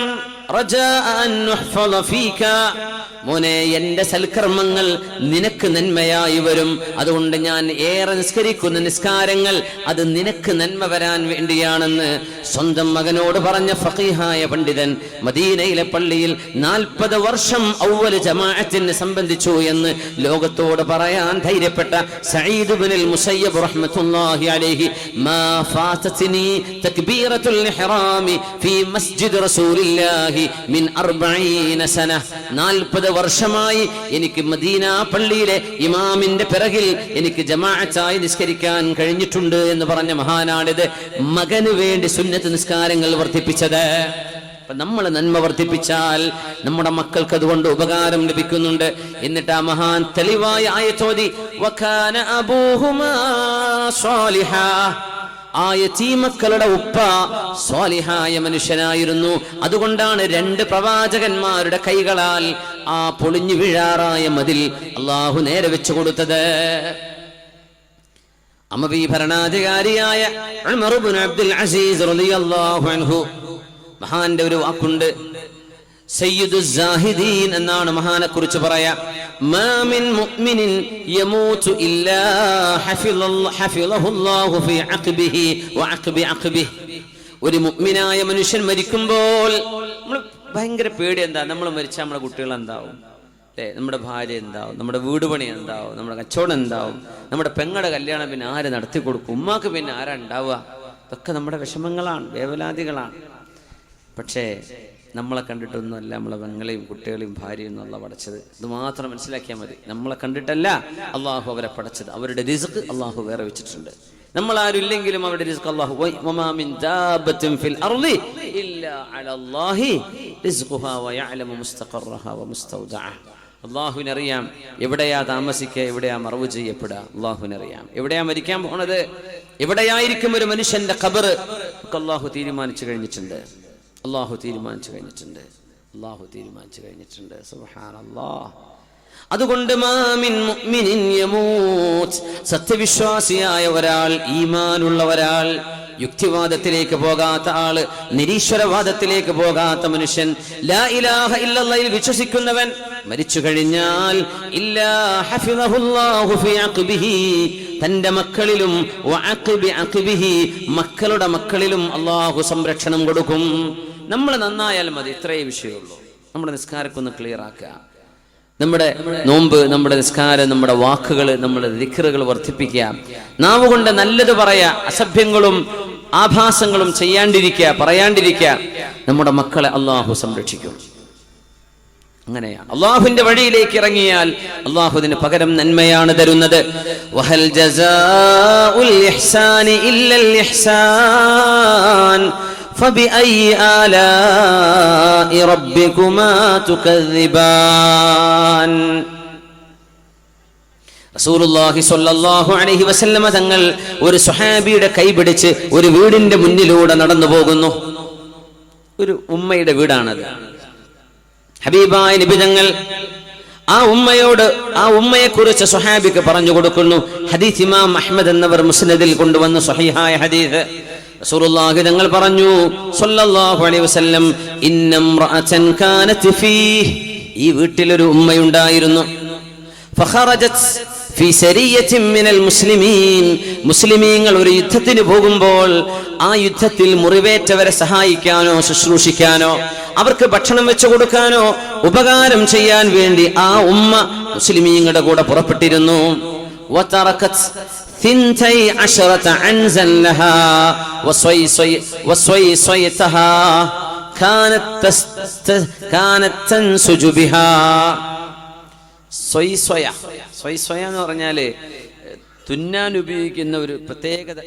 മോനെ, എന്റെ സൽക്കർമ്മങ്ങൾ നിനക്ക് നന്മയായി വരും. അതുകൊണ്ട് ഞാൻ ഏറെ നിസ്കരിക്കുന്ന നിസ്കാരങ്ങൾ അത് നിനക്ക് നന്മ വരാൻ വേണ്ടിയാണെന്ന് സ്വന്തം മകനോട് പറഞ്ഞ ഫഖീഹായ പണ്ഡിതൻ മദീനയിലെ പള്ളിയിൽ 40 വർഷം ഔവൽ ജമാഅത്തിനെ സംബന്ധിച്ചു എന്ന് ലോകത്തോട് പറയാൻ ധൈര്യപ്പെട്ട സഈദ് ഇബ്നുൽ മുസയ്യിബ് റഹ്മത്തുള്ളാഹി അലൈഹി, മാ ഫാതത്നി തക്ബീറത്തുൽ ഇഹ്റാമി ഫീ മസ്ജിദ് റസൂലില്ലാഹി മിൻ 40 സന. 40 വർഷമായി എനിക്ക് മദീന പള്ളിയിലെ ഇമാമിന്റെ പിറകിൽ എനിക്ക് ജമാഅത്തായി നിസ്കരിക്കാൻ കഴിഞ്ഞിട്ടുണ്ട് എന്ന് പറഞ്ഞ മഹാനാണിത്. മകന് വേണ്ടി സുന്നത്ത് നിസ്കാരങ്ങൾ വർദ്ധിപ്പിച്ചത്. നമ്മൾ നന്മ വർദ്ധിപ്പിച്ചാൽ നമ്മുടെ മക്കൾക്ക് അതുകൊണ്ട് ഉപകാരം ലഭിക്കുന്നുണ്ട്. എന്നിട്ട് ആ മഹാൻ തെളിവായ ആയത്തോതി, വകാന അബൂഹുമാ സ്വാലിഹാ. ആ യതീമക്കളുടെ ഉപ്പ സ്വാലിഹായ മനുഷ്യനായിരുന്നു. അതുകൊണ്ടാണ് 2 പ്രവാചകന്മാരുടെ കൈകളാൽ ആ പൊളിഞ്ഞു വീഴാറായ മതിൽ അള്ളാഹു നേരെ വെച്ചു കൊടുത്തത്. അമവി ഭരണാധികാരിയായ ഉമർ ഇബ്നു അബ്ദുൽ അസീസ് റളിയല്ലാഹു അൻഹു, മഹാന്റെ ഒരു വാക്കുണ്ട്, സയ്യിദുസ് സാഹിദീൻ എന്നാണ് മഹാനെ കുറിച്ച് പറയാ. മാ മിൻ മുഅ്മിനിൻ യമൂതു ഇല്ലാ ഹഫിളഹുല്ലാഹു ഫീ അഖ്ബിഹി വഅഖ്ബി അഖ്ബിഹി. ഒരു മുഅ്മിനായ മനുഷ്യൻ മരിക്കുമ്പോൾ നമ്മൾ ഭയങ്കര പേടി. എന്താ? നമ്മൾ മരിച്ചാൽ നമ്മുടെ കുട്ടികൾ എന്താവും, അല്ലേ? നമ്മുടെ ഭാര്യ എന്താവും, നമ്മുടെ വീട് പണി എന്താവും, നമ്മുടെ കച്ചവടം എന്താവും, നമ്മുടെ പെങ്ങളുടെ കല്യാണം പിന്നെ ആര് നടത്തി കൊടുക്കും, ഉമ്മാക്ക് പിന്നെ ആരാ ഉണ്ടാവുക? ഇതൊക്കെ നമ്മുടെ വിഷമങ്ങളാണ്, വേവലാതികളാണ്. പക്ഷേ നമ്മളെ കണ്ടിട്ടൊന്നുമല്ല നമ്മളെ പെങ്ങളെയും കുട്ടികളെയും ഭാര്യയും എന്നുള്ള പടച്ചത്. ഇത് മാത്രം മനസ്സിലാക്കിയാൽ മതി. നമ്മളെ കണ്ടിട്ടല്ല അള്ളാഹു അവരെ പടച്ചത്. അവരുടെ റിസ്ക് അള്ളാഹു വേറെ വെച്ചിട്ടുണ്ട്. നമ്മൾ ആരും ഇല്ലെങ്കിലും അവരുടെ റിസ്ക് അള്ളാഹു. വമാ മിൻ ദാബത്തിൻ ഫിൽ അർളി ഇല്ലാ അലല്ലാഹി റിസ്ഖുഹാ വയഅലമു മുസ്തഖറഹാ വമുസ്തൗദഅഹ. അള്ളാഹുവിനറിയാം എവിടെയാ താമസിക്കുക, എവിടെയാ മറവ് ചെയ്യപ്പെടുക. അള്ളാഹുവിനറിയാം എവിടെയാ മരിക്കാൻ പോണത്, എവിടെയായിരിക്കും ഒരു മനുഷ്യന്റെ ഖബർ ഒക്കെ അള്ളാഹു തീരുമാനിച്ചു കഴിഞ്ഞിട്ടുണ്ട്. അള്ളാഹു തീരുമാനിച്ചു കഴിഞ്ഞിട്ടുണ്ട്. സുബ്ഹാനല്ലാഹ്. അതുകൊണ്ട് സത്യവിശ്വാസിയായ ഒരാൾ, ഈമാനുള്ള ഒരാൾ, യുക്തിവാദത്തിലേക്ക് പോകാത്ത ആള്, നിരീശ്വരവാദത്തിലേക്ക് പോകാത്ത മനുഷ്യൻ, ലാ ഇലാഹ ഇല്ലല്ലാഹയിൽ വിശ്വസിക്കുന്നവൻ മരിച്ചു കഴിഞ്ഞാൽ ഇല്ലാ ഹഫിളഹുല്ലാഹു ഫീ അഖ്ബിഹി, തന്റെ മക്കളിലും വഅഖ്ബി അഖ്ബിഹി, മക്കളുടെ മക്കളിലും അള്ളാഹു സംരക്ഷണം കൊടുക്കും. നമ്മൾ നന്നായാൽ മതി, ഇത്രയേ വിഷയമുള്ളൂ. നമ്മുടെ നിസ്കാരക്കൊന്ന് ക്ലിയർ ആക്കുക. നമ്മുടെ നോമ്പ്, നമ്മുടെ നിസ്കാരം, നമ്മുടെ വാക്കുകൾ, നമ്മുടെ ദിക്റുകൾ വർദ്ധിപ്പിക്കുക. നാവ് കൊണ്ട് നല്ലത് പറയാ, അസഭ്യങ്ങളും ആഭാസങ്ങളും ചെയ്യാണ്ടിരിക്കുക, പറയാണ്ടിരിക്കുക. നമ്മുടെ മക്കളെ അള്ളാഹു സംരക്ഷിക്കും. അങ്ങനെയാണ് അള്ളാഹുവിന്റെ വഴിയിലേക്ക് ഇറങ്ങിയാൽ അള്ളാഹുവിന് പകരം നന്മയാണ് തരുന്നത്. വഹൽ ജസാഉൽ ഇഹ്സാനി ഇല്ലൽ ഇഹ്സാൻ ഫബിഅയ്യി ആലാഇ റബ്ബികുമാ തുകദ്ദിബാൻ. റസൂലുള്ളാഹി സ്വല്ലല്ലാഹു അലൈഹി വസല്ലമ തങ്ങൾ ഒരു സ്വഹാബിയുടെ കൈപിടിച്ച് ഒരു വീടിന്റെ മുന്നിലൂടെ നടന്നു പോകുന്നു. ഒരു ഉമ്മയുടെ വീടാണത്. ഹബീബായ നബി തങ്ങൾ ആ ഉമ്മയെ കുറിച്ച് സ്വഹാബിക്ക് പറഞ്ഞു കൊടുക്കുന്നു. ഹദീസ് ഇമാം അഹ്മദ് എന്നവർ മുസ്നദിൽ കൊണ്ടുവന്ന സ്വഹീഹായ ഹദീസ്. റസൂലുള്ളാഹി തങ്ങൾ പറഞ്ഞു സ്വല്ലല്ലാഹു അലൈഹി വസല്ലം, ഇന്നംറഅതൻ കാനത് ഫീഹി, ഈ വീട്ടിൽ ഒരു ഉമ്മയുണ്ടായിരുന്നു. ഫഖറജത് ഫീ സരിയത്തിൻ മിനൽ മുസ്ലിമീൻ, മുസ്ലിമീങ്ങൾ ഒരു യുദ്ധത്തിന് പോകുമ്പോൾ ആ യുദ്ധത്തിൽ മുറിവേറ്റവരെ സഹായിക്കാനോ ശുശ്രൂഷിക്കാനോ അവർക്ക് ഭക്ഷണം വെച്ചു കൊടുക്കാനോ ഉപകാരം ചെയ്യാൻ വേണ്ടി ആ ഉമ്മ മുസ്ലിമീങ്ങളുടെ കൂടെ പുറപ്പെട്ടിരുന്നു. വതറകത് 12 അൻസൻ ലഹാ വസ്വയ്സയതഹാ കാനത് തൻസുജു ബിഹാ. സ്വയ്സ്വയ എന്ന് പറഞ്ഞാല് തുന്നാൻ ഉപയോഗിക്കുന്ന ഒരു പ്രത്യേകത.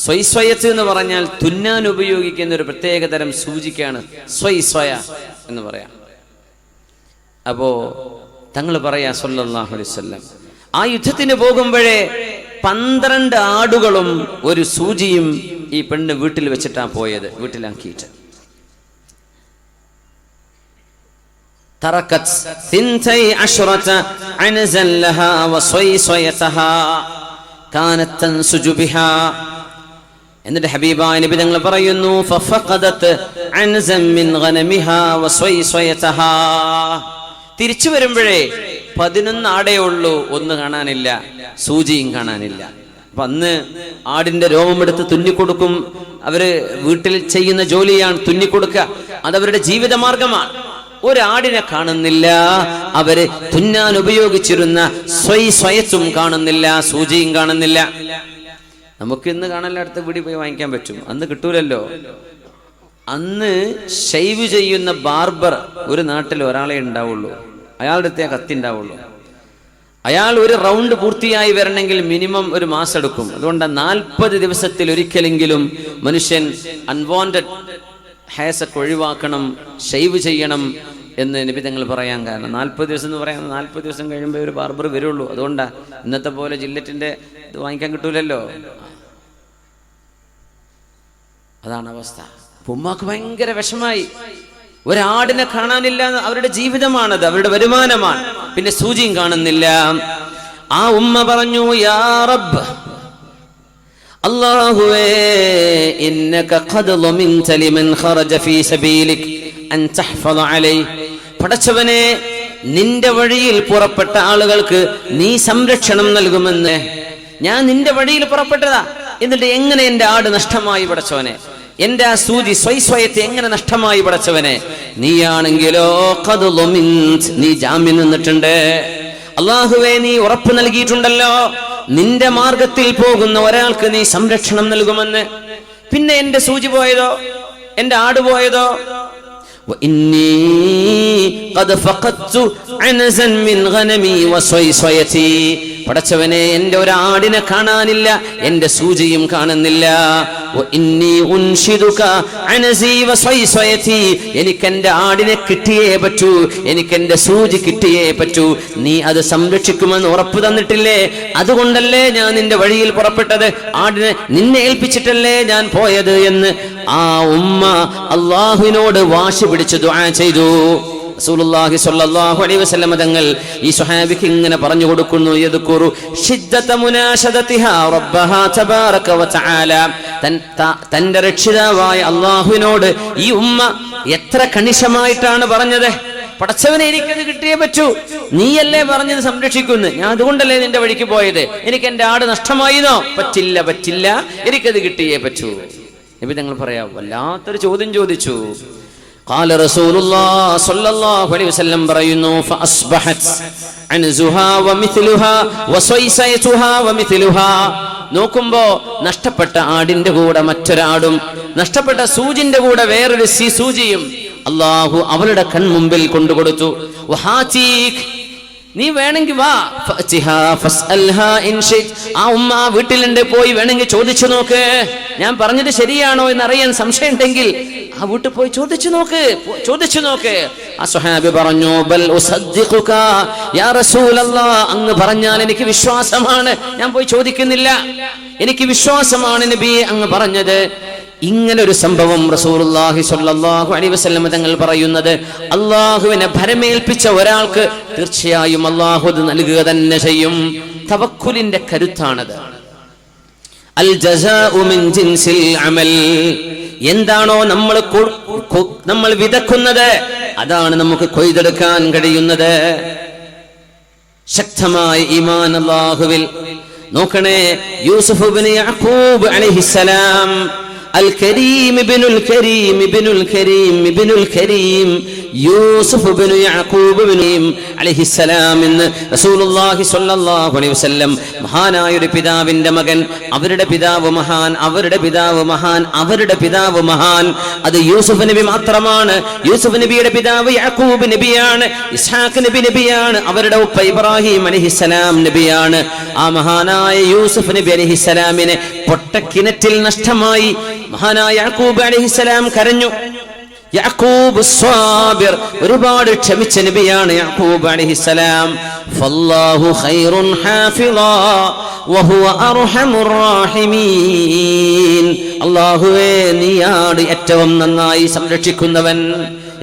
സ്വയ്സ്വയത്ത് എന്ന് പറഞ്ഞാൽ തുന്നാൻ ഉപയോഗിക്കുന്ന ഒരു പ്രത്യേകതരം സൂചിക്കാണ് സ്വയ്സ്വയ എന്ന് പറയാം. അപ്പോ തങ്ങൾ പറയാ സ്വല്ലല്ലാഹു അലൈഹി വസല്ലം, ആ യുദ്ധത്തിന് പോകുമ്പോഴേ 12 ആടുകളും ഒരു സൂചിയും ഈ പെണ്ണ് വീട്ടിൽ വെച്ചിട്ടാ പോയത്, വീട്ടിലാക്കിയിട്ട്. തറകത് 12 അൻസൻ ലഹാ വസ്വയ്സയതഹാ കാനത് തൻസുജു ബിഹാ. എന്നിട്ട് ഹബീബായ നബി തങ്ങൾ പറയുന്നു, ഫഫഖദത് അൻസൻ മിൻ ഗനമിഹാ വസ്വയ്സയതഹാ. തിരിച്ചു വരുമ്പോഴേ 11 ആടേ ഉള്ളൂ, ഒന്ന് കാണാനില്ല, സൂചിയും കാണാനില്ല. അപ്പൊ അന്ന് ആടിന്റെ രോമമെടുത്ത് തുന്നിക്കൊടുക്കും. അവര് വീട്ടിൽ ചെയ്യുന്ന ജോലിയാണ് തുന്നിക്കൊടുക്കുക, അതവരുടെ ജീവിതമാർഗമാണ്. ഒരാടിനെ കാണുന്നില്ല, അവര് തുന്നാൻ ഉപയോഗിച്ചിരുന്ന സ്വയത്തും കാണുന്നില്ല, സൂചിയും കാണുന്നില്ല. നമുക്ക് ഇന്ന് കാണാൻ അടുത്ത വീടി പോയി വാങ്ങിക്കാൻ പറ്റും, അന്ന് കിട്ടൂലല്ലോ. അന്ന് ഷൈവ് ചെയ്യുന്ന ബാർബർ ഒരു നാട്ടിൽ ഒരാളെ ഉണ്ടാവുള്ളൂ, അയാളുടെ അടുത്തേ കത്തി ഉണ്ടാവുള്ളൂ. അയാൾ ഒരു റൗണ്ട് പൂർത്തിയായി വരണമെങ്കിൽ മിനിമം ഒരു മാസം എടുക്കും. അതുകൊണ്ട് 40 ദിവസത്തിൽ ഒരിക്കലെങ്കിലും മനുഷ്യൻ അൺവാണ്ടഡ് ഹെയർസൊക്കെ ഒഴിവാക്കണം, ഷൈവ് ചെയ്യണം എന്ന് നബി തങ്ങൾ പറയാൻ കാരണം 40 ദിവസം എന്ന് പറയാൻ 40 ദിവസം കഴിയുമ്പോൾ ഒരു ബാർബർ വരുള്ളൂ. അതുകൊണ്ടാണ് ഇന്നത്തെ പോലെ ജില്ലറ്റിന്റെ ഇത് വാങ്ങിക്കാൻ കിട്ടൂലല്ലോ. അതാണ് അവസ്ഥ. ഉമ്മാക്ക് ഭയങ്കര വിഷമായി. ഒരാടിനെ കാണാനില്ല, അവരുടെ ജീവിതമാണത്, അവരുടെ വരുമാനമാണ്. പിന്നെ സൂചിയും കാണുന്നില്ല. ആ ഉമ്മ പറഞ്ഞു, യാ റബ്ബ്, അല്ലാഹുവേ, ഇന്നക ഖദ് ളമിൻത ലിമൻ ഖറജ ഫീ സബീലിക് അൻ തഹ്ഫള അലൈഹി. പടച്ചവനെ, നിന്റെ വഴിയിൽ പുറപ്പെട്ട ആളുകൾക്ക് നീ സംരക്ഷണം നൽകുമെന്ന് ഞാൻ നിന്റെ വഴിയിൽ പുറപ്പെട്ടതാ. എന്നിട്ട് എങ്ങനെ എന്റെ ആട് നഷ്ടമായി പടച്ചവനെ? എന്റെ ആ സൂചി സ്വയത്തെ എങ്ങനെ നഷ്ടമായി പടച്ചവനെ? നീയാണെങ്കിലോ ഖദ് ളമിൻത, നീ ജാമ്യം നിന്നിട്ടുണ്ട്. അല്ലാഹുവേ, നീ ഉറപ്പ് നൽകിയിട്ടുണ്ടല്ലോ, നിന്റെ മാർഗത്തിൽ പോകുന്ന ഒരാൾക്ക് നീ സംരക്ഷണം നൽകുമെന്ന്. പിന്നെ എന്റെ സൂചി പോയതോ, എന്റെ ആട് പോയതോ? പടച്ചവനെ, എന്റെ ഒരു ആടിനെ കാണാനില്ല, എന്റെ സൂചിയും കാണുന്നില്ല. എനിക്ക് എന്റെ ആടിനെ കിട്ടിയേ പറ്റൂ, എനിക്ക് എന്റെ സൂചി കിട്ടിയേ പറ്റൂ. നീ അത് സംരക്ഷിക്കുമെന്ന് ഉറപ്പ് തന്നിട്ടില്ലേ? അതുകൊണ്ടല്ലേ ഞാൻ നിന്റെ വഴിയിൽ പുറപ്പെട്ടത്, ആടിനെ നിന്നെ ഏൽപ്പിച്ചിട്ടല്ലേ ഞാൻ പോയത് എന്ന് ആ ഉമ്മ അള്ളാഹുവിനോട് വാശി പിടിച്ച് ദുആ ചെയ്തു. റസൂലുള്ളാഹി സ്വല്ലല്ലാഹു അലൈഹി വസല്ലം തങ്ങൾ ഈ സ്വഹാബിക്ക് ഇങ്ങനെ പറഞ്ഞു കൊടുക്കുന്നു, യദ്കുറു ശിദ്ദത മുനാശദതിഹാ റബ്ബഹാ തബാറക വതആല. തന്റെ രക്ഷിതാവായ അള്ളാഹുവിനോട് ഈ ഉമ്മ എത്ര കണിശമായിട്ടാണ് പറഞ്ഞത്. പടച്ചവനെ, എനിക്കത് കിട്ടിയേ പറ്റൂ, നീയല്ലേ പറഞ്ഞത് സംരക്ഷിക്കുന്നു, ഞാൻ അതുകൊണ്ടല്ലേ നിന്റെ വഴിക്ക് പോയത്. എനിക്ക് എന്റെ ആട് നഷ്ടമായിന്നോ? പറ്റില്ല, പറ്റില്ല, എനിക്കത് കിട്ടിയേ പറ്റൂ. നബി തങ്ങൾ പറയാ, വല്ലാത്തൊരു ചോദ്യം ചോദിച്ചു. قال رسول الله صلى الله عليه وسلم പറയുന്നു, فاصبحت عنزها ومثلها وصيصيتها ومثلها. നോക്കുമ്പോ നഷ്ടപ്പെട്ട ആടിന്റെ കൂടെ മറ്റൊരാടും, നഷ്ടപ്പെട്ട സൂചിന്റെ കൂടെ വേറൊരു സൂചിയും അല്ലാഹു അവളുടെ കൺമുമ്പിൽ കൊണ്ടുകൊടുത്തു. വഹാതീക്, നീ വേണമെങ്കിൽ വാ, ആ ഉമ്മ വീട്ടിലുണ്ട്, പോയി വേണമെങ്കിൽ ചോദിച്ചു നോക്ക്. ഞാൻ പറഞ്ഞത് ശരിയാണോ എന്നറിയാൻ സംശയം ഉണ്ടെങ്കിൽ ആ വീട്ടിൽ പോയി ചോദിച്ചു നോക്ക്. ആ സ്വഹാബി പറഞ്ഞു, ബൽ ഉസദ്ദിഖുക യാ റസൂലല്ലാഹ്, അങ്ങ് പറഞ്ഞാൽ എനിക്ക് വിശ്വാസമാണ്, ഞാൻ പോയി ചോദിക്കുന്നില്ല, എനിക്ക് വിശ്വാസമാണ് നബിയെ അങ്ങ് പറഞ്ഞത്. ഇങ്ങനെ ഒരു സംഭവം റസൂലുള്ളാഹി സ്വല്ലല്ലാഹു അലൈഹി വസല്ലം തങ്ങൾ പറയുന്നത്, അല്ലാഹുവിനെ ഭരമേൽപ്പിച്ച ഒരാൾക്ക് തീർച്ചയായും അല്ലാഹു അത് നൽകുക തന്നെ ചെയ്യും. തവക്കുലിന്റെ കരുത്താണത്. അൽ ജസാഉ മിൻ ജിൻസിൽ അമൽ. എന്താണോ നമ്മൾ വിതക്കുന്നത്, അതാണ് നമുക്ക് കൊയ്തെടുക്കാൻ കഴിയുന്നത്. ശക്തമായ ഈമാൻ അല്ലാഹുവിൽ. നോക്കണേ, യൂസുഫ് ഇബ്നു യാഖൂബ് അലൈഹിസ്സലാം, الكريم ابن الكريم ابن الكريم ابن الكريم യൂസുഫ് ഇബ്നു യാഖൂബ് അലൈഹി സലാം എന്ന് റസൂലുള്ളാഹി സ്വല്ലല്ലാഹു അലൈഹി വസല്ലം, മഹാനായ ഒരു പിതാവിന്റെ മകൻ, അവരുടെ പിതാവ് മഹാൻ, അവരുടെ പിതാവ് മഹാൻ, അവരുടെ പിതാവ് മഹാൻ. അത് യൂസുഫ് നബി മാത്രമാണ്. യൂസുഫ് നബിയുടെ പിതാവ് യാഖൂബ് നബിയാണ്, ഇസ്ഹാഖ് നബിയാണ്, അവരുടെ ഉപ്പ ഇബ്രാഹിം അലൈഹിസ്സലാം നബിയാണ്. ആ മഹാനായ യൂസുഫ് നബി അലൈഹിസ്സലാമിനെ പൊട്ടക്കിണറ്റിൽ നഷ്ടമായി. മഹാനായ യാഖൂബ് അലൈഹിസ്സലാം കരഞ്ഞു. യാഖൂബ് സ്വാബിർ, ഒരുപാട് ക്ഷമിച്ച നബിയാണ് യാഖൂബ് അലൈഹിസ്സലാം. ഫല്ലാഹു ഖൈറുൻ ഹാഫിളാ വഹുവ അർഹമുർ റാഹിമീൻ. അല്ലാഹുവേ, നീയാണ് ഏറ്റവും നന്നായി സംരക്ഷിക്കുന്നവൻ.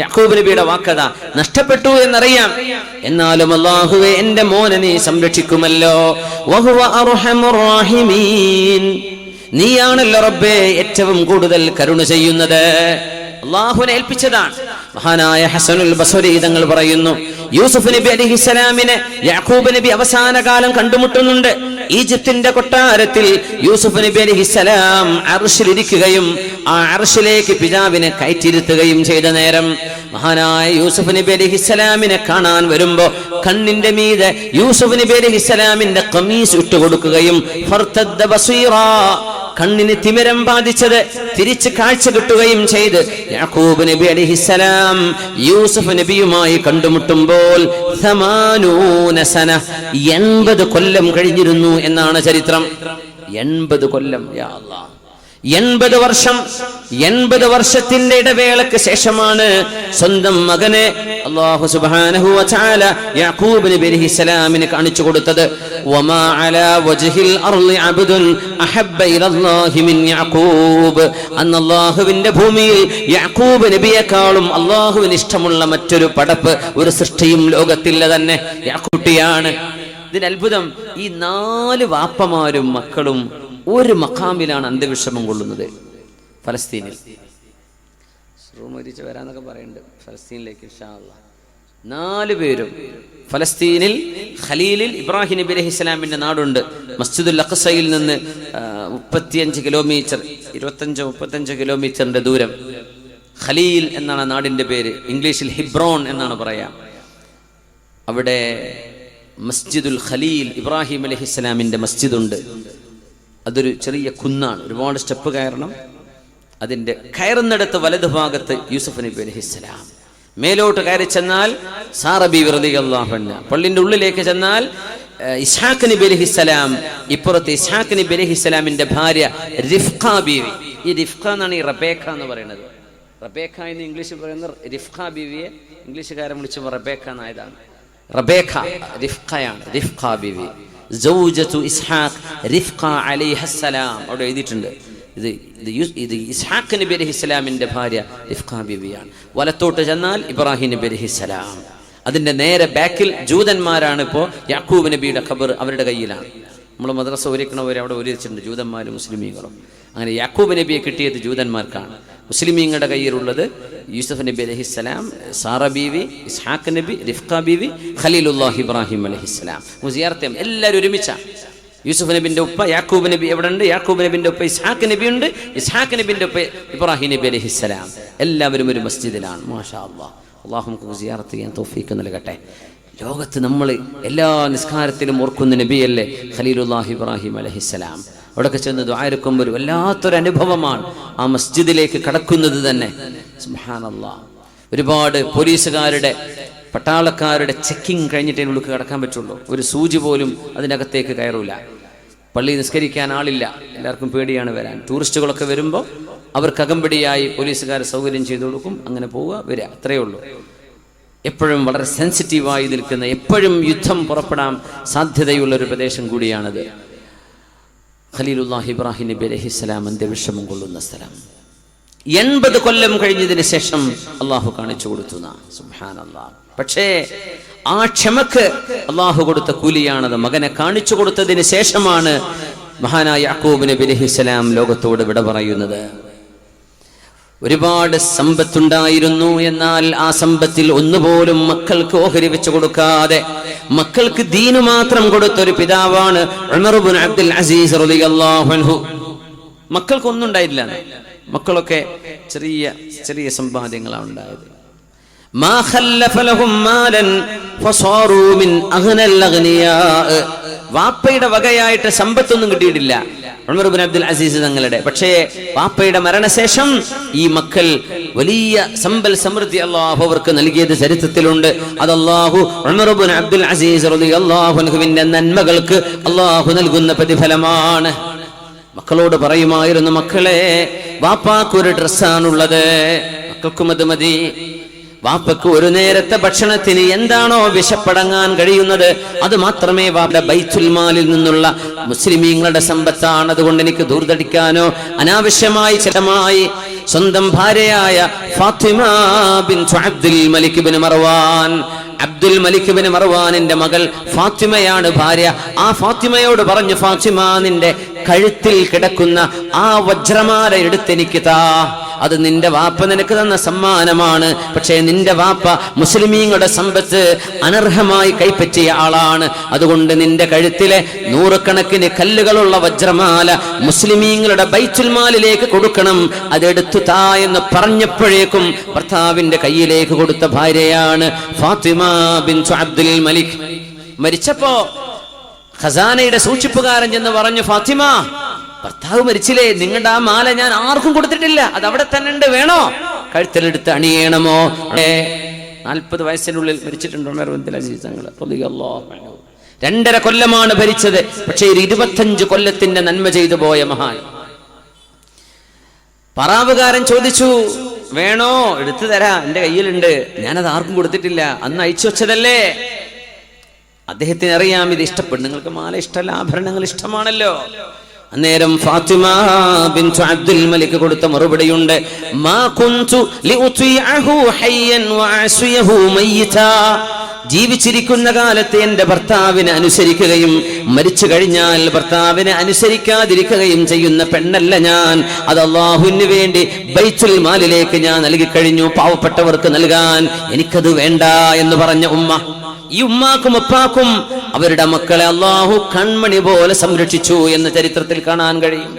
യാഖൂബ് നബിയുടെ വാക്കത നഷ്ടപ്പെട്ടു എന്നറിയാം, എന്നാലും അല്ലാഹുവേ, എന്റെ മോനെ നീ സംരക്ഷിക്കുമല്ലോ. വഹുവ അർഹമുർ റാഹിമീൻ, നീയാണല്ലോ റബ്ബേ ഏറ്റവും കൂടുതൽ കരുണ ചെയ്യുന്നത്. അല്ലാഹുവിനെ ഏൽപ്പിച്ചതാണ്. മഹാനായ ഹസനുൽ ബസ്രി തങ്ങൾ പറയുന്നു, യൂസുഫ് നബി അലൈഹിസ്സലാമിനെ യാഖൂബ് നബി അവസാന കാലം കണ്ടുമുട്ടുന്നുണ്ട്. ഈജിപ്തിന്റെ കൊട്ടാരത്തിൽ യൂസുഫ് നബി അലൈഹിസ്സലാം അർശിലിരിക്കുകയും ആ അർശിലേക്ക് പിതാവിനെ കയറ്റിയിരുത്തുകയും ചെയ്ത നേരം മഹാനായ യൂസുഫ് നബി അലൈഹിസ്സലാമിനെ കാണാൻ വരുമ്പോ കണ്ണിന്റെ മീതെ യൂസുഫ് നബി അലൈഹിസ്സലാമിന്റെ ഖമീസ് ഇട്ടുകൊടുക്കുകയും ഫർതദ്ദ ബസീറാ, കണ്ണിന് തിമിരം ബാധിച്ചത് തിരിച്ച് കാഴ്ച കിട്ടുകയും ചെയ്ത് യാഖൂബ് നബി അലൈഹിസ്സലാം യൂസുഫ് നബിയുമായി കണ്ടുമുട്ടുമ്പോൾ 80 സന, 80 കൊല്ലം കഴിഞ്ഞിരുന്നു എന്നാണ് ചരിത്രം. 80 കൊല്ലം, യാ അല്ലാഹ്, 80 വർഷം, 80 വർഷത്തിന്റെ ഇടവേളക്ക് ശേഷമാണ് സ്വന്തം മകനെ അല്ലാഹു സുബ്ഹാനഹു വ തആല യാഖൂബ് നബി അലൈഹിസ്സലാമിനെ കാണിച്ചു കൊടുത്തത്. വമാ അലാ വജ്ഹിൽ അർളി അബ്ദുൻ അഹബ്ബ ഇലല്ലാഹി മിൻ യഅഖൂബ്. അന്ന് അല്ലാഹുവിന്റെ ഭൂമിയിൽ യാക്കൂബ് നബിയെക്കാളും അല്ലാഹുവിന് ഇഷ്ടമുള്ള മറ്റൊരു പടപ്പ് ഒരു സൃഷ്ടിയും ലോകത്തില്ല തന്നെ യാക്കൂട്ടിയാണ്. ഇതിന് അത്ഭുതം, ഈ 4 വാപ്പമാരും മക്കളും ഒരു മഖാമിലാണ് അന്ത്യവിഷമം കൊള്ളുന്നത്. ഫലസ്തീനിൽ വരാന്നൊക്കെ പറയുന്നുണ്ട്. ഫലസ്തീനിലേക്ക് ഇൻഷാ അല്ലാഹ് 4 പേരും ഫലസ്തീനിൽ ഖലീലിൽ ഇബ്രാഹിം നബി അലൈഹിസ്സലാമിന്റെ നാടുണ്ട്. മസ്ജിദുൽ അഖ്സയിൽ നിന്ന് 35 കിലോമീറ്റർ 25-35 കിലോമീറ്ററിന്റെ ദൂരം. ഖലീൽ എന്നാണ് നാടിന്റെ പേര്. ഇംഗ്ലീഷിൽ ഹിബ്രോൺ എന്നാണ് പറയാ. അവിടെ മസ്ജിദുൽ ഖലീൽ ഇബ്രാഹിം അലൈഹിസ്സലാമിന്റെ മസ്ജിദുണ്ട്. അതൊരു ചെറിയ കുന്നാണ്, ഒരുപാട് സ്റ്റെപ്പ് കയറണം. അതിന്റെ കയറുന്നിടത്ത് വലതുഭാഗത്ത് യൂസുഫ് നബി അലൈഹിസ്സലാം, മേലോട്ട് കയറി ചെന്നാൽ സാറ ബീവി റളിയല്ലാഹു അൻഹ, പള്ളിന്റെ ഉള്ളിലേക്ക് ചെന്നാൽ ഇസ്ഹാഖ് നബി അലൈഹിസ്സലാം, ഇപ്പുറത്ത് ഇസ്ഹാഖ് നബി അലൈഹിസ്സലാമിന്റെ ഭാര്യ റിഫ്ഖ ബീവി. ഈ റിഫ്ഖ എന്നാണ് ഈ റബേക്ക എന്ന് പറയുന്നത്. റബേക്ക എന്ന് ഇംഗ്ലീഷിൽ പറയുന്ന റിഫ്ഖ ബീവിയെ ഇംഗ്ലീഷുകാരൻ വിളിച്ചപ്പോൾ റബേക്ക എന്നായതാണ്. റബേക്ക റിഫ്ഖയാണ്, റിഫ്ഖ ബീവി സൗജതു ഇസ്ഹാഖ് റിഫ്ഖ അലൈഹിസ്സലാം അവിടെ എഴുതിയിട്ടുണ്ട്. ഇത് ഇസ്ഹാഖ് നബി അലൈഹിസ്സലാമിന്റെ ഭാര്യ റിഫ്ഖ ബീവിയാണ്. വലത്തോട്ട് ചെന്നാൽ ഇബ്രാഹിം നബി അലൈഹിസ്സലാം. അതിന്റെ നേരെ ബാക്കിൽ ജൂതന്മാരാണ്. ഇപ്പോൾ യാക്കൂബ് നബിയുടെ ഖബർ അവരുടെ കയ്യിലാണ്. നമ്മൾ മദ്രസ ഒരുക്കണവർ അവിടെ ഒരുച്ചിട്ടുണ്ട്, ജൂതന്മാരും മുസ്ലിമീങ്ങളും. അങ്ങനെ യാക്കൂബ് നബിയെ കിട്ടിയത് ജൂതന്മാർക്കാണ്. മുസ്ലിമീങ്ങളുടെ കയ്യിലുള്ളത് യൂസുഫ് നബി അലൈഹിസ്സലാം, സാറ ബീവി, ഇസ്ഹാഖ് നബി, റിഫ്ഖ ബീവി, ഖലീലുല്ലാഹി ഇബ്രാഹിം അലൈഹിസ്സലാം. സിയാറത്ത് എല്ലാവരും ഒരുമിച്ചാണ്. യൂസുഫ് നബിന്റെ ഉപ്പ യാക്കൂബ് നബി എവിടെ ഉണ്ട്? യാക്കൂബ് നബിന്റെ ഉപ്പ ഇസ്ഹാഖ് നബി ഉണ്ട്. ഇസ്ഹാഖ് നബിന്റെ ഉപ്പ ഇബ്രാഹിം നബി അലൈഹിസ്സലാം. എല്ലാവരും ഒരു മസ്ജിദിലാണ്. മാഷാ അല്ലാഹ്. അല്ലാഹു നമുക്ക് സിയാറത്ത് ചെയ്യാൻ തൗഫീഖ് നൽകട്ടെ. ലോകത്ത് നമ്മൾ എല്ലാ നിസ്കാരത്തിലും ഓർക്കുന്ന നബിയല്ലേ ഖലീലുല്ലാഹി ഇബ്രാഹിം അലൈഹിസ്സലാം. അവിടെയൊക്കെ ചെന്ന് ദുആ എടുക്കുമ്പോൾ വല്ലാത്തൊരു അനുഭവമാണ് ആ മസ്ജിദിലേക്ക് കടക്കുന്നത് തന്നെ. സുബ്ഹാനല്ലാഹ്. ഒരുപാട് പോലീസുകാരുടെ പട്ടാളക്കാരുടെ ചെക്കിങ് കഴിഞ്ഞിട്ടേ ഉള്ളിൽ കടക്കാൻ പറ്റുള്ളൂ. ഒരു സൂചി പോലും അതിനകത്തേക്ക് കയറൂല. പള്ളി നിസ്കരിക്കാൻ ആളില്ല, എല്ലാവർക്കും പേടിയാണ് വരാൻ. ടൂറിസ്റ്റുകളൊക്കെ വരുമ്പോൾ അവർക്ക് അകമ്പടിയായി പോലീസുകാർ സൗകര്യം ചെയ്തു കൊടുക്കും. അങ്ങനെ പോവുക വരിക, അത്രയേ ഉള്ളൂ. എപ്പോഴും വളരെ സെൻസിറ്റീവായി നിൽക്കുന്ന, എപ്പോഴും യുദ്ധം പുറപ്പെടാൻ സാധ്യതയുള്ളൊരു പ്രദേശം കൂടിയാണത്. ഖലീലുല്ലാഹി ഇബ്രാഹിം നബി അലൈഹിസ്സലാം അന്ത്യവിഷമം കൊള്ളുന്ന സ്ഥലം. 80 കൊല്ലം കഴിഞ്ഞതിന് ശേഷം അള്ളാഹു കാണിച്ചു കൊടുത്തു. സുബ്ഹാനല്ലാഹ്. പക്ഷേ ആ ക്ഷമക്ക് അള്ളാഹു കൊടുത്ത കൂലിയാണത്. മകനെ കാണിച്ചു കൊടുത്തതിന് ശേഷമാണ് മഹാനായ യാക്കൂബ് നബി അലൈഹിസ്സലാം ലോകത്തോട് വിട പറയുന്നത്. ഒരുപാട് സമ്പത്തുണ്ടായിരുന്നു. എന്നാൽ ആ സമ്പത്തിൽ ഒന്നുപോലും മക്കൾക്ക് ഓഹരി വെച്ചു കൊടുക്കാതെ മക്കൾക്ക് ദീനു മാത്രം കൊടുത്തൊരു പിതാവാണ് ഉമർ ഇബ്നു അബ്ദുൽ അസീസ് റളിയല്ലാഹു അൻഹു. മക്കൾക്കൊന്നും ഉണ്ടായില്ല. മക്കളൊക്കെ ചെറിയ ചെറിയ സമ്പാദ്യങ്ങളാണ് ഉണ്ടായത്. മാ ഖല്ലഫ ലഹും മാലൻ ഫസാറൂ മിൻ അഗ്നൽ അഗ്നിയാ. വാപ്പയുടെ വകയായിട്ട് സമ്പത്തൊന്നും കിട്ടിയിട്ടില്ല ഉമർ ഇബ്നു അബ്ദുൽ അസീസ് തങ്ങളുടെ. പക്ഷേ വാപ്പയുടെ മരണശേഷം ഈ മക്കൾ വലിയ സമ്പൽ സമൃദ്ധി അല്ലാഹു അവർക്ക് നൽകിയത് ചരിത്രത്തിലുണ്ട്. അത് അല്ലാഹു ഉമർ ഇബ്നു അബ്ദുൽ അസീസ് റളിയല്ലാഹു അൻഹുവിന്റെ നന്മകൾക്ക് അല്ലാഹു നൽകുന്ന പ്രതിഫലമാണ്. മക്കളോട് പറയുമായിരുന്നു, മക്കളെ, വാപ്പാക്ക് ഒരു ഡ്രസ്സാണുള്ളത്, മക്കൾക്കും അത് മതി. വാപ്പക്ക് ഒരു നേരത്തെ ഭക്ഷണത്തിന് എന്താണോ വിശപ്പടങ്ങാൻ കഴിയുന്നത് അത് മാത്രമേ വാപ്പയുടെ ബൈത്തുൽ മാലിൽ നിന്നുള്ള മുസ്ലിമീങ്ങളുടെ സമ്പത്താണ്. അതുകൊണ്ട് എനിക്ക് ദൂർദടിക്കാനോ അനാവശ്യമായി ചിലമായി സ്വന്തം ഭാര്യയായ Fatima bint Abdul Malik bin Marwan, Abdul Malik bin മർവാനിന്റെ മകൾ ഫാത്തിമയാണ് ഭാര്യ. ആ ഫാത്തിമയോട് പറഞ്ഞു, ഫാത്തിമ, നിന്റെ കഴുത്തിൽ കിടക്കുന്ന ആ വജ്രമാല എടുത്തെനിക്ക് താ. അത് നിന്റെ വാപ്പ നിനക്ക് തന്ന സമ്മാനമാണ്. പക്ഷേ നിന്റെ വാപ്പ മുസ്ലിമീങ്ങളുടെ സമ്പത്ത് അനർഹമായി കൈപ്പറ്റിയ ആളാണ്. അതുകൊണ്ട് നിന്റെ കഴുത്തിലെ 100 കണക്കിന് കല്ലുകളുള്ള വജ്രമാല മുസ്ലിമീങ്ങളുടെ ബൈത്തുൽ മാലിലേക്ക് കൊടുക്കണം. അതെടുത്തു താ എന്ന് പറഞ്ഞപ്പോഴേക്കും ഭർത്താവിന്റെ കയ്യിലേക്ക് കൊടുത്ത ഭാര്യയാണ് ഫാത്തിമ ബിൻതു അബ്ദുൽ മലിക്. മരിച്ചപ്പോ ഖസാനയുടെ സൂക്ഷിപ്പുകാരൻ ചെന്ന് പറഞ്ഞു, ഫാത്തിമ, ഭർത്താവ് മരിച്ചില്ലേ, നിങ്ങളുടെ ആ മാല ഞാൻ ആർക്കും കൊടുത്തിട്ടില്ല, അത് അവിടെ തന്നെ ഉണ്ട്, വേണോ? കഴുത്തിലെടുത്ത് അണിയണമോ? 40 വയസ്സിനുള്ളിൽ മരിച്ചിട്ടുണ്ട് ഉമർ ഇബ്നുൽ അസീസ് തങ്ങൾ റളിയല്ലാഹു അൻഹു. 2.5 കൊല്ലമാണ് ഭരിച്ചത്. പക്ഷേ 25 കൊല്ലത്തിന്റെ നന്മ ചെയ്തു പോയ മഹാൻ. പറാവുകാരൻ ചോദിച്ചു, വേണോ? എടുത്തു തരാ, എന്റെ കയ്യിലുണ്ട്, ഞാനത് ആർക്കും കൊടുത്തിട്ടില്ല, അന്ന് അയച്ചു വെച്ചതല്ലേ. അദ്ദേഹത്തിന് അറിയാം ഇത് ഇഷ്ടപ്പെടും. നിങ്ങൾക്ക് മാല ഇഷ്ടമല്ല, ആഭരണങ്ങൾ ഇഷ്ടമാണല്ലോ. അന്നേരം ഫാത്തിമ ബിൻതു അബ്ദുൽ മലിക് കൊടുത്ത മറുപടിയുണ്ട്, മാ കുൻതു ലിഉതിഅഹു ഹയ്യൻ വഅസിയഹു മയ്യിതാ. ജീവിച്ചിരിക്കുന്ന കാലത്ത് എന്റെ ഭർത്താവിനെ അനുസരിക്കുകയും മരിച്ചു കഴിഞ്ഞാൽ ഭർത്താവിനെ അനുസരിക്കാതിരിക്കുകയും ചെയ്യുന്ന പെണ്ണല്ല ഞാൻ. അത് അല്ലാഹുവിന് വേണ്ടി ബൈത്തുൽ മാലിലേക്ക് ഞാൻ നൽകിക്കഴിഞ്ഞു, പാവപ്പെട്ടവർക്ക് നൽകാൻ. എനിക്കത് വേണ്ട എന്ന് പറഞ്ഞ ഉമ്മ. ഈ ഉമ്മാക്കും ഉപ്പാക്കും അവരുടെ മക്കളെ അല്ലാഹു കൺമണി പോലെ സംരക്ഷിച്ചു എന്ന് ചരിത്രത്തിൽ കാണാൻ കഴിയും.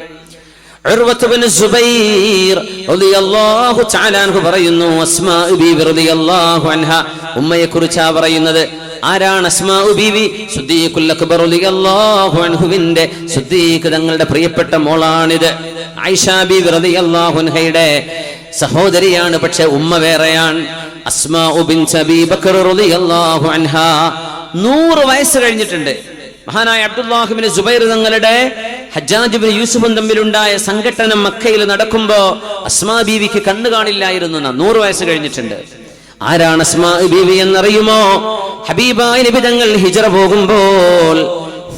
ഉർവത്ത് ബിൻ സുബൈർ റളിയല്ലാഹു തആല അൻഹു പറയുന്നു, അസ്മാ ബീവി റളിയല്ലാഹു അൻഹ, ഉമ്മയെ കുറിച്ചാ പറയുന്നത്. ആരാണ് അസ്മാ ബീവി? സിദ്ദീഖുൽ അക്ബർ റളിയല്ലാഹു അൻഹുവിന്റെ സിദ്ദീഖ് തങ്ങളുടെ പ്രിയപ്പെട്ട മോളാണിത്. ആയിഷ ബീവി റളിയല്ലാഹു അൻഹയുടെ സഹോദരിയാണ്, പക്ഷെ ഉമ്മ വേറെയാണ്. അസ്മാ ബിൻത് അബീ ബക്കർ റളിയല്ലാഹു അൻഹ 100 വയസ്സ് കഴിഞ്ഞിട്ടുണ്ട്. മഹാനായ അബ്ദുല്ലാഹ് ഇബ്നു സുബൈർ തങ്ങളുടെ ഹജ്ജാജ് ഇബ്നു യൂസുഫും തമ്മിലുണ്ടായ സംഘട്ടനം മക്കയിൽ നടക്കുമ്പോ അസ്മാ ബീവിക്ക് കണ്ണു കാണില്ലായിരുന്നു. 100 വയസ്സ് കഴിഞ്ഞിട്ടുണ്ട്. ആരാണ് അസ്മാ ബീവി എന്നറിയുമോ? ഹബീബായ നബി തങ്ങൾ ഹിജ്റ പോകുമ്പോൾ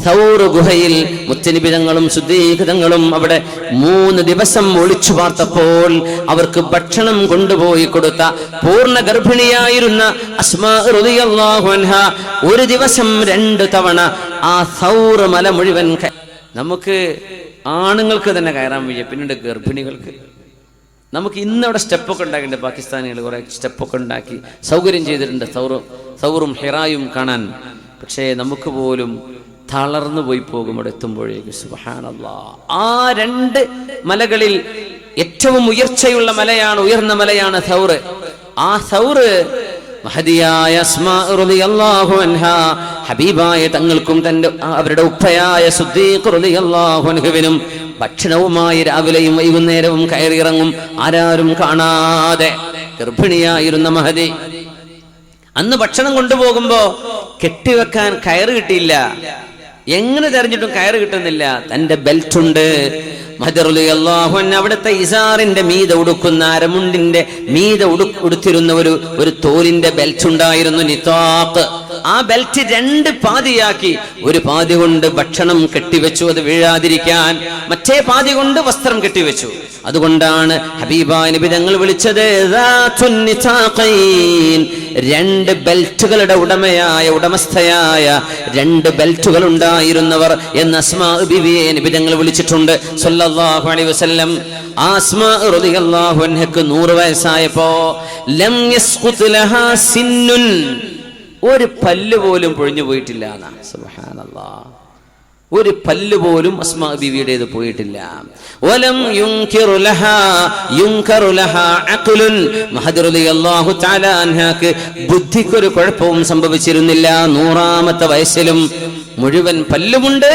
സൗർ ഗുഹയിൽ മുത്തനബി തങ്ങളും സിദ്ദീഖ് തങ്ങളും അവിടെ 3 ദിവസം ഒളിച്ചു പാർത്തപ്പോൾ അവർക്ക് ഭക്ഷണം കൊണ്ടുപോയി കൊടുത്ത പൂർണ്ണ ഗർഭിണിയായിരുന്ന അസ്മാ റളിയല്ലാഹു അൻഹ ഒരു ദിവസം 2 തവണ ആ സൗർ മല മുഴുവൻ. നമുക്ക് ആണുങ്ങൾക്ക് തന്നെ കയറാൻ വയ്യ, പിന്നീട് ഗർഭിണികൾക്ക്. നമുക്ക് ഇന്നവിടെ സ്റ്റെപ്പൊക്കെ ഉണ്ടാക്കിയിട്ടുണ്ട്. പാകിസ്ഥാനികൾ കുറെ സ്റ്റെപ്പൊക്കെ ഉണ്ടാക്കി സൗകര്യം ചെയ്തിട്ടുണ്ട്, സൗറും ഹിറായും കാണാൻ. പക്ഷേ നമുക്ക് പോലും തളർന്നു പോയി പോകും അവിടെ എത്തുമ്പോഴേക്ക്. സുബ്ഹാനല്ലാഹ്. ആ 2 മലകളിൽ ഏറ്റവും ഉയർച്ചയുള്ള മലയാണ്, ഉയർന്ന മലയാണ് സൗർ. ആ സൗർ മഹദിയായ അസ്മാ റളിയല്ലാഹു അൻഹ ഹബീബായ തങ്ങൾക്കും അവരുടെ ഉപ്പയായ സിദ്ദീഖ് റളിയല്ലാഹു അൻഹുവിനും ഭക്ഷണവുമായി രാവിലെയും വൈകുന്നേരവും കയറിയിറങ്ങും, ആരാരും കാണാതെ. ഗർഭിണിയായിരുന്ന മഹദി അന്ന് ഭക്ഷണം കൊണ്ടുപോകുമ്പോ കെട്ടിവെക്കാൻ കയറ് കിട്ടിയില്ല. എങ്ങനെ തെരഞ്ഞിട്ടും കയറ് കിട്ടുന്നില്ല. തന്റെ ബെൽറ്റ് ഉണ്ട്. അവിടുത്തെ ഇസാറിന്റെ മീത ഉടുക്കുന്ന അരമുണ്ടിന്റെ മീത ഉടുത്തിരുന്ന ഒരു തോലിന്റെ ബെൽറ്റ് ഉണ്ടായിരുന്നു, നിതാഖ്. ആ ബെൽറ്റ് 2 പാതിയാക്കി. ഒരു പാതി കൊണ്ട് ഭക്ഷണം കെട്ടിവെച്ചു, അത് വീഴാതിരിക്കാൻ. മറ്റേ പാതി കൊണ്ട് വസ്ത്രം കെട്ടിവെച്ചു. അതുകൊണ്ടാണ് ഹബീബായ നബി തങ്ങൾ വിളിച്ചത് 2 ബെൽറ്റുകളുടെ ഉടമസ്ഥയായ 2 ബെൽറ്റുകൾ ഉണ്ടായിരുന്നവർ എന്ന് അസ്മാ ബീവിയെ നബി തങ്ങൾ വിളിച്ചിട്ടുണ്ട് സല്ലല്ലാഹു അലൈഹി വസല്ലം. അസ്മാ റളിയല്ലാഹു അൻഹക്ക് 100 വയസ്സായപ്പോ ലം യസ്ഖുത് ലഹാ സിന്നുൻ, ഒരു പല്ല് പോലും പൊഴിഞ്ഞു പോയിട്ടില്ല. സുബ്ഹാനല്ലാഹ്. ഒരു പല്ല് പോലും അസ്മാ ബീവിയുടേത് പോയിട്ടില്ല. വലം യുൻകിറു ലഹാ അഖ്ലുൻ, മഹദി റളിയല്ലാഹു തആല അൻഹാക്ക് ബുദ്ധിക്കൊരു കുഴപ്പവും സംഭവിച്ചിരുന്നില്ല. 100ാമത്തെ വയസ്സിലും മുഴുവൻ പല്ലുമുണ്ട്,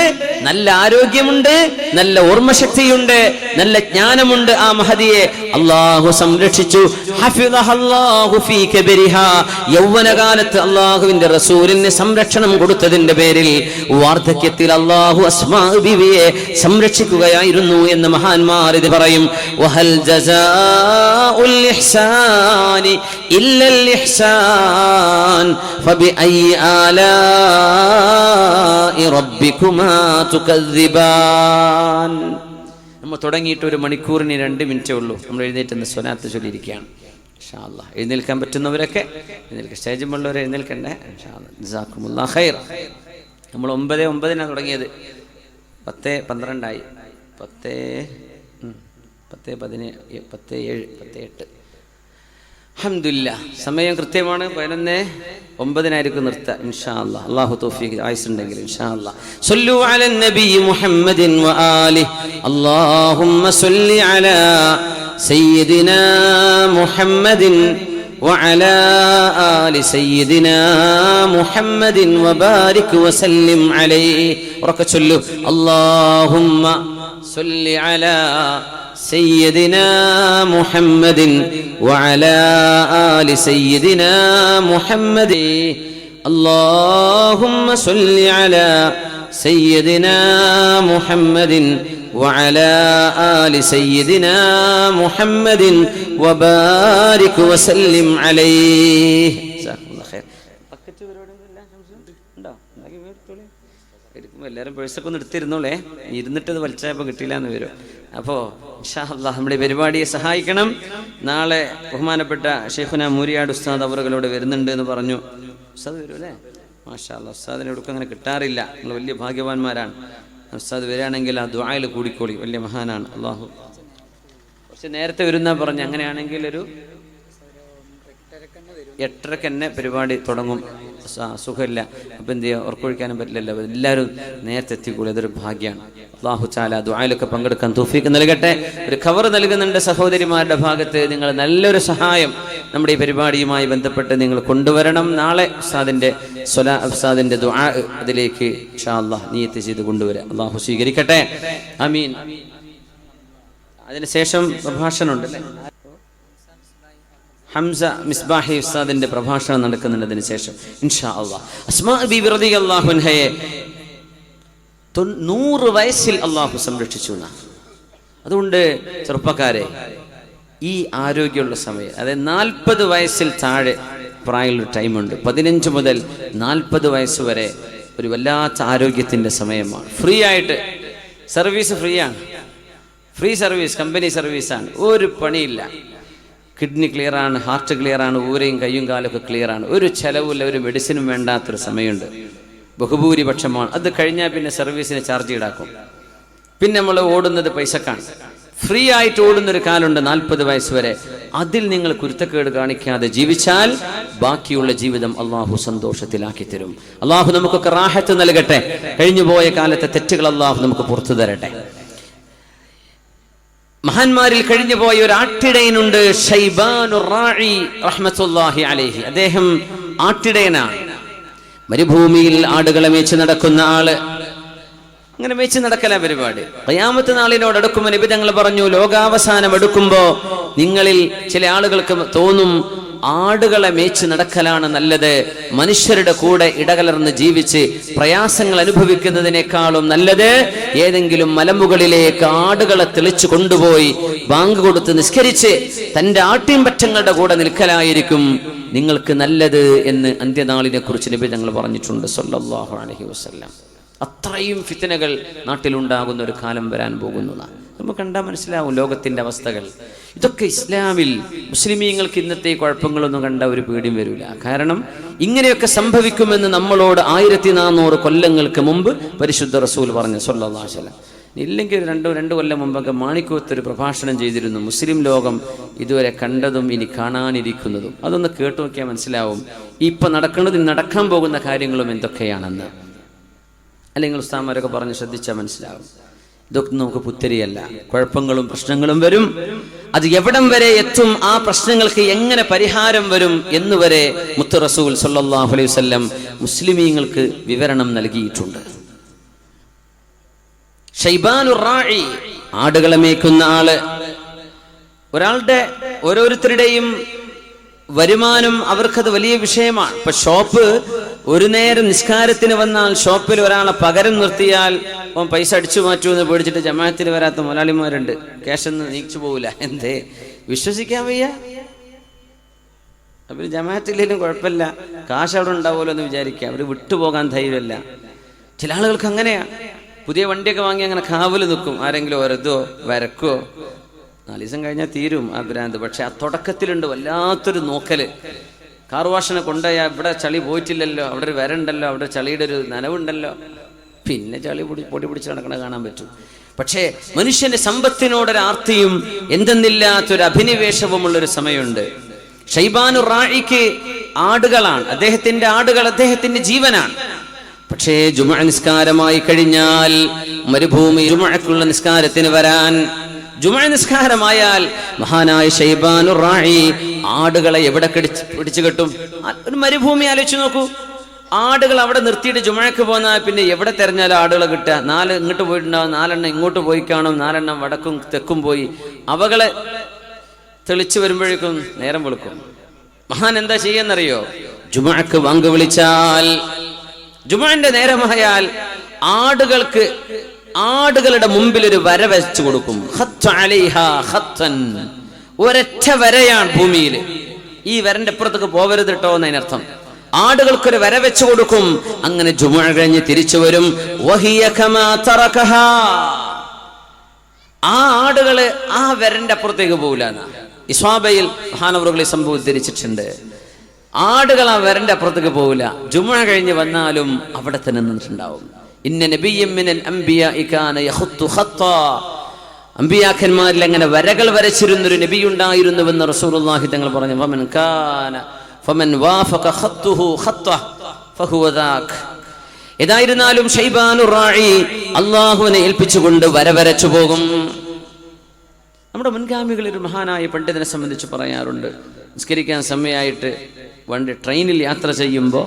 നല്ല ആരോഗ്യമുണ്ട്, നല്ല ഓർമ്മശക്തിയുണ്ട്, നല്ല ജ്ഞാനമുണ്ട്. ആ മഹദിയെ അല്ലാഹു സംരക്ഷിച്ചു. ഹഫിളഹല്ലാഹു ഫീ കബരിഹാ, യൗവനകാലത്ത് അല്ലാഹുവിന്റെ റസൂലിന് സംരക്ഷണം കൊടുത്തതിന്റെ പേരിൽ വാർദ്ധക്യത്തിൽ അല്ലാഹു അസ്മാ ബീവിയെ സംരക്ഷിക്കുകയായിരുന്നു എന്ന് മഹാന്മാർ ഇത് പറയും. വഹൽ ജസാഉൽ ഇഹ്സാനി ഇല്ലൽ ഇഹ്സാൻ ഫബിഅയ്യി ആലാ റബ്ബികുമാ തുകദ്ദിബാൻ. നമ്മൾ തുടങ്ങിയിട്ട് 1 മണിക്കൂറിന് 2 മിനിറ്റേ ഉള്ളൂ. നമ്മൾ എഴുന്നേറ്റ് സ്വലാത്ത് ചൊല്ലിയിരിക്കുകയാണ്. ഇൻഷാ അല്ലാഹ് എഴുന്നേൽക്കാൻ പറ്റുന്നവരൊക്കെ എഴുന്നേൽക്കുക. സ്റ്റേജിൽ ഉള്ളവർ എഴുന്നേൽക്കണ്ടേ. ഇൻഷാ അല്ലാഹ് ജസാക്കുമുല്ലാഹ് ഖൈർ. നമ്മൾ 9:09 തുടങ്ങിയത്, 10:12 10:17 10:8. അൽഹംദുലില്ലാഹ് സമയം കൃത്യമാണ്. 11:09 നിർത്തുക ഇൻഷാ അല്ലാഹ്. അല്ലാഹു തൗഫീഖ് ആയുസ്സുണ്ടെങ്കിൽ ഇൻഷാ അല്ലാഹ്. സല്ലു അലൻ നബി മുഹമ്മദിൻ വആലിഹി. അല്ലാഹുമ്മ സല്ലി അലാ സയ്യിദിനാ മുഹമ്മദിൻ وعلى آل سيدنا محمد وبارك وسلم عليه. وركتشلو اللهم صل على سيدنا محمد وعلى آل سيدنا محمد. اللهم صل على سيدنا محمد وعلى آل سيدنا محمد وبارك وسلم عليه. جزاكم الله خير. ഉണ്ടോ? എടുക്കുമ്പോൾ എല്ലാവരും പേഴ്സൊക്കെ ഒന്ന് എടുത്തിരുന്നോളേ, ഇരുന്നിട്ടത് വലിച്ചപ്പോൾ കിട്ടിയില്ല എന്ന് വരും. അപ്പോൾ ഇൻഷാ അല്ലാഹ് നമ്മുടെ പരിപാടിയെ സഹായിക്കണം. നാളെ ബഹുമാനപ്പെട്ട ഷെയ്ഖുന മൂരിയാട് ഉസ്താദ് അവറുകളോട് വരുന്നുണ്ട് എന്ന് പറഞ്ഞു. ഉസ്താദ് വരും അല്ലേ? മാഷാ അല്ലാഹ്. ഉസ്താദിനെ എടുക്കും അങ്ങനെ കിട്ടാറില്ല, നിങ്ങൾ വലിയ ഭാഗ്യവാന്മാരാണ്. ഉസ്താദ് വരികയാണെങ്കിൽ ആ ദുആയിൽ കൂടിക്കോളി, വലിയ മഹാനാണ്. അള്ളാഹു കുറച്ച് നേരത്തെ വരുന്നാ പറഞ്ഞു. അങ്ങനെയാണെങ്കിൽ ഒരു 8:30 തന്നെ പരിപാടി തുടങ്ങും. സുഖമില്ല, അപ്പം എന്ത് ചെയ്യുക, ഉറക്കൊഴിക്കാനും പറ്റില്ലല്ലോ. എല്ലാവരും നേരത്തെ എത്തിക്കൂടി, അതൊരു ഭാഗ്യമാണ്. അല്ലാഹു തആല ദുആയിലൊക്കെ പങ്കെടുക്കാൻ തൗഫീഖ് നൽകട്ടെ. ഒരു ഖബർ നൽകുന്നുണ്ട് സഹോദരിമാരുടെ ഭാഗത്ത്. നിങ്ങൾ നല്ലൊരു സഹായം നമ്മുടെ ഈ പരിപാടിയുമായി ബന്ധപ്പെട്ട് നിങ്ങൾ കൊണ്ടുവരണം. നാളെ ഉസ്താദിന്റെ ദുആ അതിലേക്ക് ഇൻഷാ അല്ലാഹ് നിയ്യത്ത് ചെയ്ത് കൊണ്ടുവരാം. അല്ലാഹു സ്വീകരിക്കട്ടെ. ആമീൻ. അതിനുശേഷം പ്രഭാഷണമുണ്ട്. ഹംസ മിസ്ബാഹി ഉസ്താദിന്റെ പ്രഭാഷണം നടക്കുന്നുണ്ട്. അതിന് ശേഷം ഇൻഷാ അല്ലാഹ് അസ്മാ ബീവി റളിയല്ലാഹു അൻഹയെ 100 വയസ്സിൽ അള്ളാഹു സംരക്ഷിച്ചു. അതുകൊണ്ട് ചെറുപ്പക്കാരെ, ഈ ആരോഗ്യമുള്ള സമയം, അതായത് 40 വയസ്സിൽ താഴെ പ്രായമുള്ള ടൈമുണ്ട്. 15 മുതൽ 40 വയസ്സ് വരെ ഒരു വല്ലാത്ത ആരോഗ്യത്തിന്റെ സമയമാണ്. ഫ്രീ ആയിട്ട് സർവീസ്, ഫ്രീ ആണ്. ഫ്രീ സർവീസ്, കമ്പനി സർവീസാണ്. ഒരു പണിയില്ല. കിഡ്നി ക്ലിയർ ആണ്, ഹാർട്ട് ക്ലിയർ ആണ്, ഊരയും കയ്യും കാലൊക്കെ ക്ലിയർ ആണ്. ഒരു ചെലവില്ല, ഒരു മെഡിസിനും വേണ്ടാത്തൊരു സമയമുണ്ട്. ബഹുഭൂരിപക്ഷമാണ്. അത് കഴിഞ്ഞാൽ പിന്നെ സർവീസിന് ചാർജ് ഈടാക്കും. പിന്നെ നമ്മൾ ഓടുന്നത് പൈസക്കാണ്. ഫ്രീ ആയിട്ട് ഓടുന്നൊരു കാലുണ്ട് 40 വയസ്സ് വരെ. അതിൽ നിങ്ങൾ കുരുത്തക്കേട് കാണിക്കാതെ ജീവിച്ചാൽ ബാക്കിയുള്ള ജീവിതം അള്ളാഹു സന്തോഷത്തിലാക്കി തരും. അള്ളാഹു നമുക്കൊക്കെ റാഹത്ത് നൽകട്ടെ. കഴിഞ്ഞുപോയ കാലത്തെ തെറ്റുകൾ അള്ളാഹു നമുക്ക് പുറത്തു തരട്ടെ. മഹാന്മാരിൽ കഴിഞ്ഞുപോയ ഒരു ആട്ടിടയനുണ്ട്, ഷൈബാനുർ റാഇ റഹ്മത്തുള്ളാഹി അലൈഹി. അദ്ദേഹം ആട്ടിടയനാണ്. മരുഭൂമിയിൽ ആടുകളെ മേച്ച് നടക്കുന്ന ആള്. അങ്ങനെ മേച്ച് നടക്കല പരിപാടി. ഖിയാമത്ത് നാളിനോട് അടുക്കുമ്പോൾ നബി തങ്ങൾ പറഞ്ഞു, ലോകാവസാനം അടുക്കുമ്പോ നിങ്ങളിൽ ചില ആളുകൾക്ക് തോന്നും ആടുകളെ മേച്ച് നടക്കലാണ് നല്ലത്, മനുഷ്യരുടെ കൂടെ ഇടകലർന്ന് ജീവിച്ച് പ്രയാസങ്ങൾ അനുഭവിക്കുന്നതിനേക്കാളും നല്ലത് ഏതെങ്കിലും മലമുകളിലേക്ക് ആടുകളെ തെളിച്ചു കൊണ്ടുപോയി ബാങ്ക് കൊടുത്ത് നിസ്കരിച്ച് തന്റെ ആട്ടിൻപറ്റങ്ങളുടെ കൂടെ നിൽക്കലായിരിക്കും നിങ്ങൾക്ക് നല്ലത് എന്ന് അന്ത്യനാളിനെ കുറിച്ച് നബി തങ്ങൾ പറഞ്ഞിട്ടുണ്ട് സല്ലല്ലാഹു അലൈഹി വസല്ലം. അത്രയും ഫിത്നകൾ നാട്ടിലുണ്ടാകുന്ന ഒരു കാലം വരാൻ പോകുന്നതാണ്. നമുക്ക് കണ്ടാൽ മനസ്സിലാവും ലോകത്തിന്റെ അവസ്ഥകൾ. ഇതൊക്കെ ഇസ്ലാമിൽ മുസ്ലിമീങ്ങൾക്ക് ഇന്നത്തെ കുഴപ്പങ്ങളൊന്നും കണ്ട ഒരു പേടിയും വരില്ല. കാരണം ഇങ്ങനെയൊക്കെ സംഭവിക്കുമെന്ന് നമ്മളോട് 1400 കൊല്ലങ്ങൾക്ക് മുമ്പ് പരിശുദ്ധ റസൂൽ പറഞ്ഞു സല്ലല്ലാഹു അലൈഹി വസല്ലം. ഇല്ലെങ്കിൽ രണ്ട് കൊല്ലം മുമ്പൊക്കെ മാണിക്കോത്തൊരു പ്രഭാഷണം ചെയ്തിരുന്നു. മുസ്ലിം ലോകം ഇതുവരെ കണ്ടതും ഇനി കാണാനിരിക്കുന്നതും. അതൊന്ന് കേട്ടു നോക്കിയാൽ മനസ്സിലാവും ഇപ്പം നടക്കുന്നതും നടക്കാൻ പോകുന്ന കാര്യങ്ങളും എന്തൊക്കെയാണെന്ന്. അല്ലെങ്കിൽ ഉസ്താമാരൊക്കെ പറഞ്ഞ് ശ്രദ്ധിച്ചാൽ മനസ്സിലാവും. ഇതൊക്കെ നമുക്ക് പുത്തരിയല്ല. കുഴപ്പങ്ങളും പ്രശ്നങ്ങളും വരും. അത് എവിടം വരെ എത്തും, ആ പ്രശ്നങ്ങൾക്ക് എങ്ങനെ പരിഹാരം വരും എന്നുവരെ മുത്ത് റസൂൽ സല്ലല്ലാഹു അലൈഹി വസല്ലം മുസ്ലിമീങ്ങൾക്ക് വിവരണം നൽകിയിട്ടുണ്ട്. ഷൈബാനുർ റാഇ, ആടുകളെ മേയ്ക്കുന്ന ആള്. ഒരാളുടെ ഓരോരുത്തരുടെയും വരുമാനം അവർക്കത് വലിയ വിഷയമാണ്. ഇപ്പൊ ഷോപ്പ് ഒരു നേരം നിസ്കാരത്തിന് വന്നാൽ ഷോപ്പിൽ ഒരാളെ പകരം നിർത്തിയാൽ അവൻ പൈസ അടിച്ചു മാറ്റുമെന്ന് പേടിച്ചിട്ട് ജമാഅത്തിൽ വരാത്ത മുതലാളിമാരുണ്ട്. ക്യാഷൊന്നും നീച്ചു പോവില്ല. എന്തേ, വിശ്വസിക്കാൻ വയ്യ. അവർ ജമാഅത്തില്ലെങ്കിലും കുഴപ്പമില്ല, കാശ് അവിടെ ഉണ്ടാവുമല്ലോ എന്ന് വിചാരിക്കുക. അവർ വിട്ടുപോകാൻ ധൈര്യമല്ല. ചില ആളുകൾക്ക് അങ്ങനെയാണ്. പുതിയ വണ്ടിയൊക്കെ വാങ്ങി അങ്ങനെ കാവല് നിൽക്കും. ആരെങ്കിലും ഒരതോ വരക്കോ, 4 ദിവസം കഴിഞ്ഞാൽ തീരും ആ ഭ്രാന്ത്. പക്ഷെ ആ തുടക്കത്തിലുണ്ട് വല്ലാത്തൊരു നോക്കല്. കാർ വാഷിനെ കൊണ്ടുപോയാൽ ഇവിടെ ചളി പോയിട്ടില്ലല്ലോ, അവിടെ ഒരു വരണ്ടല്ലോ, അവിടെ ചളിയുടെ ഒരു നനവുണ്ടല്ലോ, പിന്നെ ചളി പൊടി പിടിച്ച് നടക്കണ കാണാൻ പറ്റും. പക്ഷേ മനുഷ്യന്റെ സമ്പത്തിനോടൊരു ആർത്തിയും എന്തെന്നില്ലാത്തൊരു അഭിനിവേശവുമുള്ളൊരു സമയമുണ്ട്. ഷൈബാനുർ റാഇക്ക് ആടുകളാണ്, അദ്ദേഹത്തിന്റെ ആടുകൾ അദ്ദേഹത്തിന്റെ ജീവനാണ്. പക്ഷേ ജുമുഅ നിസ്കാരമായി കഴിഞ്ഞാൽ മരുഭൂമി ജുമുഅക്കുള്ള നിസ്കാരത്തിന് വരാൻ, ജുമുഅ നിസ്കാരമായാൽ മഹാനായ ഷൈബാനുർ റാഇ ആടുകളെ എവിടെ പിടിച്ചു കെട്ടും? ഒരു മരുഭൂമി ആലോചിച്ച് നോക്കൂ. ആടുകൾ അവിടെ നിർത്തിയിട്ട് ജുമുഅക്ക് പോന്നാൽ പിന്നെ എവിടെ തെരഞ്ഞാലും ആടുകളെ കിട്ടുക? 4 ഇങ്ങോട്ട് പോയിട്ടുണ്ടാവും, 4 എണ്ണം ഇങ്ങോട്ട് പോയി കാണും, 4 എണ്ണം വടക്കും തെക്കും പോയി. അവകളെ തെളിച്ചു വരുമ്പോഴേക്കും നേരം വെളുക്കും. മഹാൻ എന്താ ചെയ്യാന്നറിയോ? ജുമുഅക്ക് വാങ്ക് വിളിച്ചാൽ, ജുമുഅന്റെ നേരമായാൽ ആടുകളുടെ മുമ്പിൽ ഒരു വര വെച്ചു കൊടുക്കും. ഒരൊറ്റ വരയാണ് ഭൂമിയിൽ. ഈ വരന്റെ അപ്പുറത്തേക്ക് പോവരുത് കേട്ടോ എന്നതിനർത്ഥം. ആടുകൾക്കൊരു വര വെച്ചു കൊടുക്കും. അങ്ങനെ ജുമുഅ കഴിഞ്ഞ് തിരിച്ചു വരും. വഹിയ കമാ തറകഹാ, ആ ആടുകള് ആ വരന്റെ അപ്പുറത്തേക്ക് പോകില്ല. ഇസ്വാബയിൽ മഹാനവറുകളെ സംഭവം ഉദ്ധരിച്ചിട്ടുണ്ട്. ആടുകൾ ആ വരന്റെ അപ്പുറത്തേക്ക് പോകില്ല. ജുമുഅ കഴിഞ്ഞ് വന്നാലും അവിടെ തന്നെ നിന്നിട്ടുണ്ടാവും. ഇന്ന നബിയ്യൻ മിനൽ അംബിയാഇ കാന യഖുത്തു ഖത്താ, അമ്പിയാക്കന്മാരിൽ അങ്ങനെ വരകൾ വരച്ചിരുന്നൊരു നബി ഉണ്ടായിരുന്നുവെന്ന് റസൂലുള്ളാഹി തങ്ങൾ പറഞ്ഞു. ഫമൻ വാഫഖ ഖത്തുഹു ഖത്തഹ ഫഹുവ ദാക്. ഏതായിരുന്നാലും ശൈബാനുർ റാഇ അല്ലാഹുവിനെ ഏൽപ്പിച്ചുകൊണ്ട് വര വരച്ചു പോകും. നമ്മുടെ മുൻഗാമികളിൽ ഒരു മഹാനായ പണ്ഡിതനെ സംബന്ധിച്ച് പറയാറുണ്ട്, നിസ്കരിക്കാൻ സമയമായിട്ട് വണ്ടി ട്രെയിനിൽ യാത്ര ചെയ്യുമ്പോൾ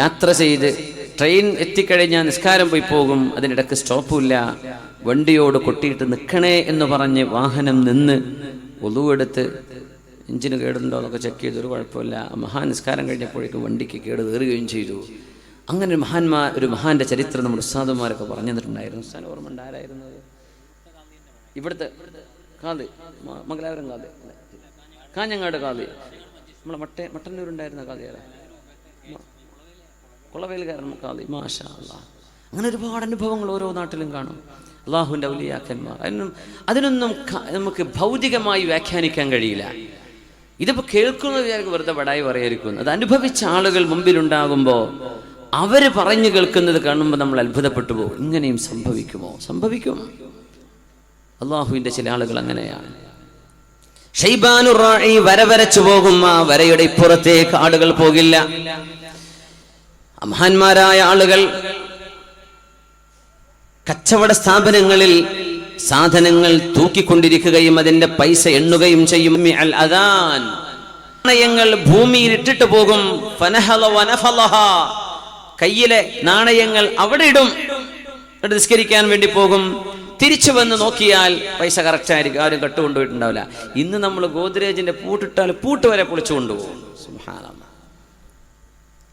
യാത്ര ചെയ്ത് ട്രെയിൻ എത്തിക്കഴിഞ്ഞാൽ നിസ്കാരം പോയി പോകും. അതിനിടക്ക് സ്റ്റോപ്പുമില്ല. വണ്ടിയോട് കൊട്ടിയിട്ട് നിൽക്കണേ എന്ന് പറഞ്ഞ് വാഹനം നിന്ന് ഒളുവെടുത്ത് എഞ്ചിന് കേടുണ്ടോ എന്നൊക്കെ ചെക്ക് ചെയ്ത് ഒരു കുഴപ്പമില്ല. മഹാൻ നിസ്കാരം കഴിഞ്ഞപ്പോഴേക്കും വണ്ടിക്ക് കേട് കയറുകയും ചെയ്തു. അങ്ങനെ ഒരു മഹാന്റെ ചരിത്രം നമ്മുടെ ഉസ്താദുമാരൊക്കെ പറഞ്ഞു തന്നിട്ടുണ്ടായിരുന്നു. ഉസ്താദിന് ഓർമ്മ ഉണ്ട് ആരായിരുന്നത്? ഇവിടുത്തെ കാതി, മംഗലാപുരം കാതി, കാഞ്ഞങ്ങാട് കാതി, നമ്മളെ മട്ടന്നൂരുണ്ടായിരുന്ന കാതിയാരാ? കുളവേലുകാരൻ കാതി. മാഷാ അല്ലാഹ്. അങ്ങനെ ഒരുപാട് അനുഭവങ്ങൾ ഓരോ നാട്ടിലും കാണും. അള്ളാഹുവിൻ്റെ ഔലിയാക്കന്മാർ. അതിനൊന്നും നമുക്ക് ഭൗതികമായി വ്യാഖ്യാനിക്കാൻ കഴിയില്ല. ഇതിപ്പോൾ കേൾക്കുന്നത് വെറുതെ ബടായി പറയായിരിക്കും. അത് അനുഭവിച്ച ആളുകൾ മുമ്പിലുണ്ടാകുമ്പോൾ അവര് പറഞ്ഞു കേൾക്കുന്നത് കാണുമ്പോൾ നമ്മൾ അത്ഭുതപ്പെട്ടു പോകും. ഇങ്ങനെയും സംഭവിക്കുമോ? സംഭവിക്കും. അള്ളാഹുവിൻ്റെ ചില ആളുകൾ അങ്ങനെയാണ്. ശൈബാനുർ റാഇ വര വരച്ചു പോകും. ആ വരയുടെ ഇപ്പുറത്തേക്ക് ആളുകൾ പോകില്ല. മഹാന്മാരായ ആളുകൾ കച്ചവട സ്ഥാപനങ്ങളിൽ സാധനങ്ങൾ തൂക്കിക്കൊണ്ടിരിക്കുകയും അതിന്റെ പൈസ എണ്ണുകയും ചെയ്യും. നാണയങ്ങൾ ഭൂമിയിൽ ഇട്ടിട്ട് പോകും. കയ്യിലെ നാണയങ്ങൾ അവിടെ ഇടും. നിസ്കരിക്കാൻ വേണ്ടി പോകും. തിരിച്ചു വന്ന് നോക്കിയാൽ പൈസ കറക്റ്റ് ആയിരിക്കും. ആരും കട്ടുകൊണ്ടുപോയിട്ടുണ്ടാവില്ല. ഇന്ന് നമ്മൾ ഗോദ്രേജിന്റെ പൂട്ടിട്ടാൽ പൂട്ട് വരെ പൊളിച്ചു കൊണ്ടുപോകും. സുബ്ഹാനല്ലാഹ്.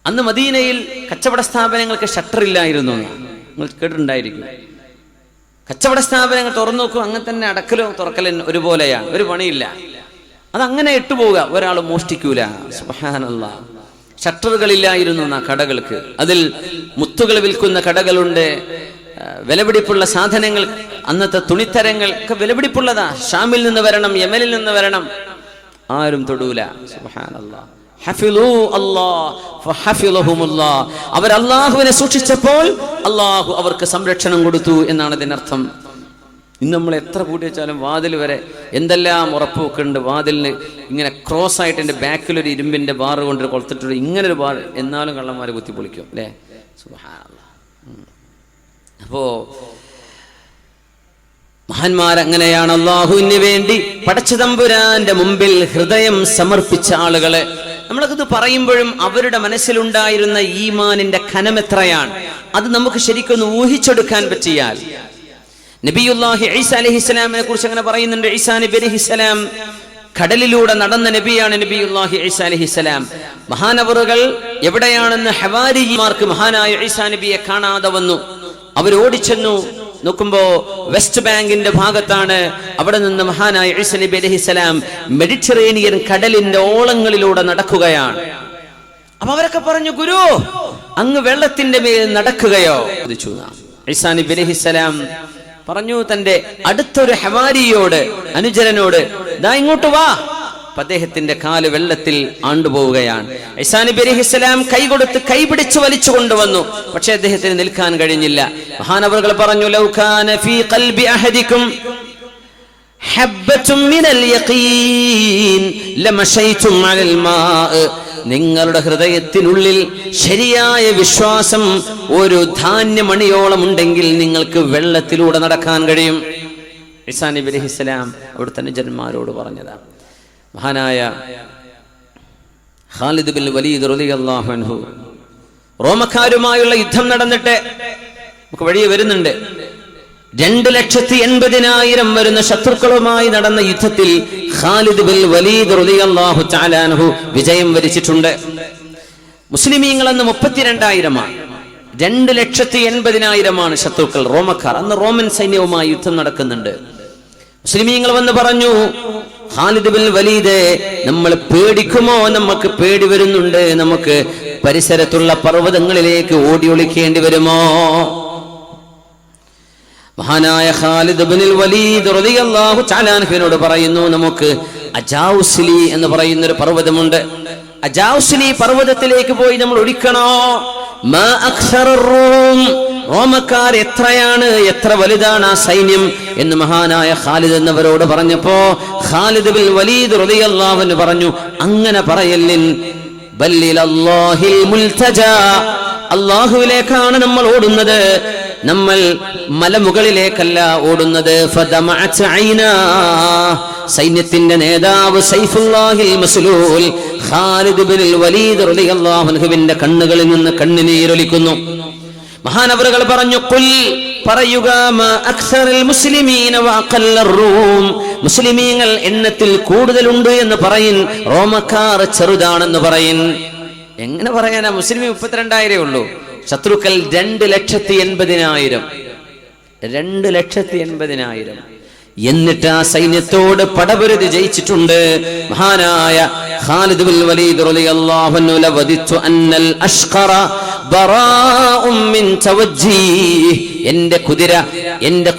അന്ന് മദീനയിൽ കച്ചവട സ്ഥാപനങ്ങൾക്ക് ഷട്ടർ ഇല്ലായിരുന്നു. നിങ്ങൾ കേട്ടിട്ടുണ്ടായിരിക്കും. കച്ചവട സ്ഥാപനങ്ങൾ തുറന്നു നോക്കും, അങ്ങനെ തന്നെ അടക്കലും തുറക്കലും ഒരുപോലെയാണ്. ഒരു പണിയില്ല. അതങ്ങനെ ഇട്ടുപോവുക. ഒരാൾ മോഷ്ടിക്കൂല. സുബ്ഹാനല്ലാഹ്. ഷട്ടറുകളില്ലായിരുന്നു ആ കടകൾക്ക്. അതിൽ മുത്തുകൾ വിൽക്കുന്ന കടകളുണ്ട്. വിലപിടിപ്പുള്ള സാധനങ്ങൾ, അന്നത്തെ തുണിത്തരങ്ങൾ ഒക്കെ വിലപിടിപ്പുള്ളതാ. ഷാമിൽ നിന്ന് വരണം, യമനിൽ നിന്ന് വരണം. ആരും തൊടൂല. സുബ്ഹാനല്ലാഹ്. അവർ അള്ളാഹുവിനെ സൂക്ഷിച്ചപ്പോൾ അള്ളാഹു അവർക്ക് സംരക്ഷണം കൊടുത്തു എന്നാണ് ഇതിനർത്ഥം. ഇന്ന് നമ്മൾ എത്ര കൂട്ടി വെച്ചാലും വാതിൽ വരെ എന്തെല്ലാം ഉറപ്പൊക്കെ ഉണ്ട്. വാതിലിന് ഇങ്ങനെ ക്രോസ് ആയിട്ട് എൻ്റെ ബാക്കിലൊരു ഇരുമ്പിന്റെ ബാർ കൊണ്ട് കൊളുത്തിട്ടൊരു ഇങ്ങനൊരു ബാർ, എന്നാലും കള്ളന്മാരെ കുത്തിപ്പൊളിക്കും അല്ലേ? സുബ്ഹാനല്ലാഹ്. അപ്പോ മഹാന്മാരങ്ങനെയാണ്. അള്ളാഹുവിന് വേണ്ടി പടച്ച തമ്പുരാന്റെ മുമ്പിൽ ഹൃദയം സമർപ്പിച്ച ആളുകളെ നമ്മളത് പറയുമ്പോഴും അവരുടെ മനസ്സിലുണ്ടായിരുന്ന ഈമാനിന്റെ ഖനം എത്രയാണ് അത് നമുക്ക് ശരിക്കൊന്ന് ഊഹിച്ചെടുക്കാൻ പറ്റിയാൽ. നബിയുല്ലാഹി ഈസാ അലൈഹിസ്സലാമിനെ കുറിച്ച് അങ്ങനെ പറയുന്നുണ്ട്. ഈസാ നബി അലൈഹിസ്സലാം കടലിലൂടെ നടന്ന നബിയാണ് നബിയുല്ലാഹി ഈസാ അലൈഹിസ്സലാം. മഹാനവറുകൾ എവിടെയാണെന്ന് ഹവാരിമാർക്ക് മഹാനായ ഈസാ നബിയെ കാണാതെ വന്നു. അവർ ഓടിച്ചെന്നു. നോക്കുമ്പോ വെസ്റ്റ് ബാങ്കിന്റെ ഭാഗത്താണ്. അവിടെ നിന്ന് മഹാനായ ഈസാ നബി അലൈഹിസ്സലാം മെഡിറ്ററേനിയൻ കടലിന്റെ ഓളങ്ങളിലൂടെ നടക്കുകയാണ്. അപ്പൊ അവരൊക്കെ പറഞ്ഞു, ഗുരു അങ്ങ് വെള്ളത്തിന്റെ മേൽ നടക്കുകയോ? ഈസാ നബി അലൈഹിസ്സലാം പറഞ്ഞു തന്റെ അടുത്തൊരു ഹവാരിയോട്, അനുചരനോട്, ദാ ഇങ്ങോട്ട് വാ. അദ്ദേഹത്തിന്റെ കാല് വെള്ളത്തിൽ ആണ്ടുപോവുകയാണ്. ഈസാ നബി അലൈഹിസ്സലാം കൈ കൊടുത്ത് കൈ പിടിച്ച് വലിച്ചു കൊണ്ടുവന്നു. പക്ഷെ അദ്ദേഹത്തിന് നിൽക്കാൻ കഴിഞ്ഞില്ല. മഹാനവറുകൾ പറഞ്ഞു, ലൗ കാന ഫീ ഖൽബി അഹദികും ഹബ്ബത്തും മിനൽ യഖീൻ ലമശൈതും അലൽ മാ. നിങ്ങളുടെ ഹൃദയത്തിനുള്ളിൽ ശരിയായ വിശ്വാസം ഒരു ധാന്യമണിയോളം ഉണ്ടെങ്കിൽ നിങ്ങൾക്ക് വെള്ളത്തിലൂടെ നടക്കാൻ കഴിയും. ഈസാ നബി അലൈഹിസ്സലാം അവിടുത്തെ അനുചരന്മാരോട് പറഞ്ഞതാണ്. മഹാനായ ഖാലിദ് ബിൻ വലീദ് റളിയല്ലാഹു അൻഹു റോമക്കാരുമായുള്ള യുദ്ധം നടന്നിട്ട് നമുക്ക് വഴിയെ വരുന്നുണ്ട്. 2,80,000 വരുന്ന ശത്രുക്കളുമായി നടന്ന യുദ്ധത്തിൽ ഖാലിദ് ബിൻ വലീദ് റളിയല്ലാഹു തആല അൻഹു വിജയം വരിച്ചിട്ടുണ്ട്. മുസ്ലിമീങ്ങൾ അന്ന് 32,000 2,80,000 ശത്രുക്കൾ, റോമക്കാർ. അന്ന് റോമൻ സൈന്യവുമായി യുദ്ധം നടക്കുന്നുണ്ട്. മുസ്ലിമീങ്ങൾ വന്ന് പറഞ്ഞു, ഖാലിദ് ബിൻ വലീദ്, നമ്മൾ പേടിക്കുമോ? നമുക്ക് പേടി വരുന്നുണ്ട്. നമുക്ക് പരിസരത്തുള്ള പർവ്വതങ്ങളിലേക്ക് ഓടി ഒളിക്കേണ്ടി വരുമോ? മഹാനായ ഖാലിദ് ഇബ്നുൽ വലീദ് റളിയല്ലാഹു തആല അൻഹുവിനോട് പറയുന്നു, നമുക്ക് അജൗസ്ലി എന്ന് പറയുന്ന ഒരു പർവ്വതമുണ്ട്. അജൗസ്ലി പർവ്വതത്തിലേക്ക് പോയി നമ്മൾ ഒളിക്കണോ? മാ അക്സറുർ റൂം, റോമക്കാർ എത്രയാണ്, എത്ര വലുതാണ് ആ സൈന്യം എന്ന് മഹാനായ ഖാലിദ് എന്നവരോട് പറഞ്ഞപ്പോ ഖാലിദ് ഇബ്നുൽ വലീദ് റളിയല്ലാഹു അൻഹു പറഞ്ഞു, അങ്ങനെ പറയല്ലിൻ, ബല്ലിലല്ലാഹിൽ മുൽതജാ, അല്ലാഹുവിലേക്കാണ് നമ്മൾ ഓടുന്നത്, നമ്മൾ മലമുകളിലേക്കല്ല ഓടുന്നത്. ഫദമഅത് ഐനാ, സൈന്യത്തിന്റെ നേതാവ് സൈഫുല്ലാഹിൽ മസ്ലൂൽ ഖാലിദ് ഇബ്നുൽ വലീദ് റളിയല്ലാഹു അൻഹുവിന്റെ കണ്ണുകളിൽ നിന്ന് കണ്ണുനീരൊലിക്കുന്നു. മഹാനവറുകൾ പറഞ്ഞു, ഖുൽ, പറയുക, മാ അക്സറുൽ മുസ്ലിമീന വഅഖല്ലർ റൂം, മുസ്ലിമീങ്ങൾ എണ്ണത്തിൽ കൂടുതലുണ്ട് എന്ന് പറയിൻ, റോമക്കാർ ചെറുതാണെന്ന് പറയിൻ. എങ്ങനെ പറയാനാ? മുസ്ലിം 32,000 ഉള്ളൂ, ശത്രുക്കൾ 2,80,000. 2,80,000. എന്നിട്ട് ആ സൈന്യത്തോട് പടപൊരുതി ജയിച്ചിട്ടുണ്ട് മഹാനായ ഖാലിദ് ഇബ്നുൽ വലീദ് റളിയല്ലാഹു അൻഹു. ലവദിതു അന്നൽ അഷ്ഖറ ബറാഉം മിൻ തവജ്ജീഹ്, എന്റെ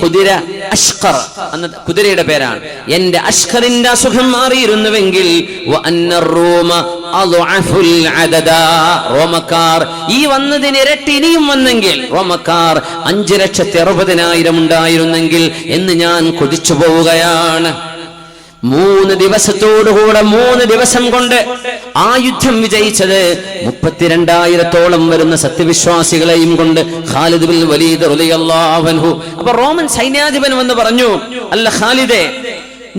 കുതിര അഷ്ഖർ എന്ന കുതിരയുടെ പേരാണ്. എന്റെ അഷ്ഖറിന്റെ അസുഖം മാറിയിരുന്നുവെങ്കിൽ വ അന്നർ റൂമ അദ്അഫുൽ അദദ, റോമക്കാർ ഈ വന്നതിന് ഇരട്ടി ഇനിയും വന്നെങ്കിൽ, റോമക്കാർ 5,60,000 ഉണ്ടായിരുന്നെങ്കിൽ എന്ന് ഞാൻ കൊതിച്ചു പോവുകയാണ്. 3 ദിവസത്തോടുകൂടെ 3 ദിവസം കൊണ്ട് ആ യുദ്ധം വിജയിച്ചത് 32,000-ഓളം വരുന്ന സത്യവിശ്വാസികളെയും കൊണ്ട് ഖാലിദ് ഇബ്നുൽ വലീദ് റളിയല്ലാഹു അൻഹു. അപ്പൊ റോമൻ സൈന്യാധിപൻ വന്ന് പറഞ്ഞു, അല്ല ഖാലിദേ,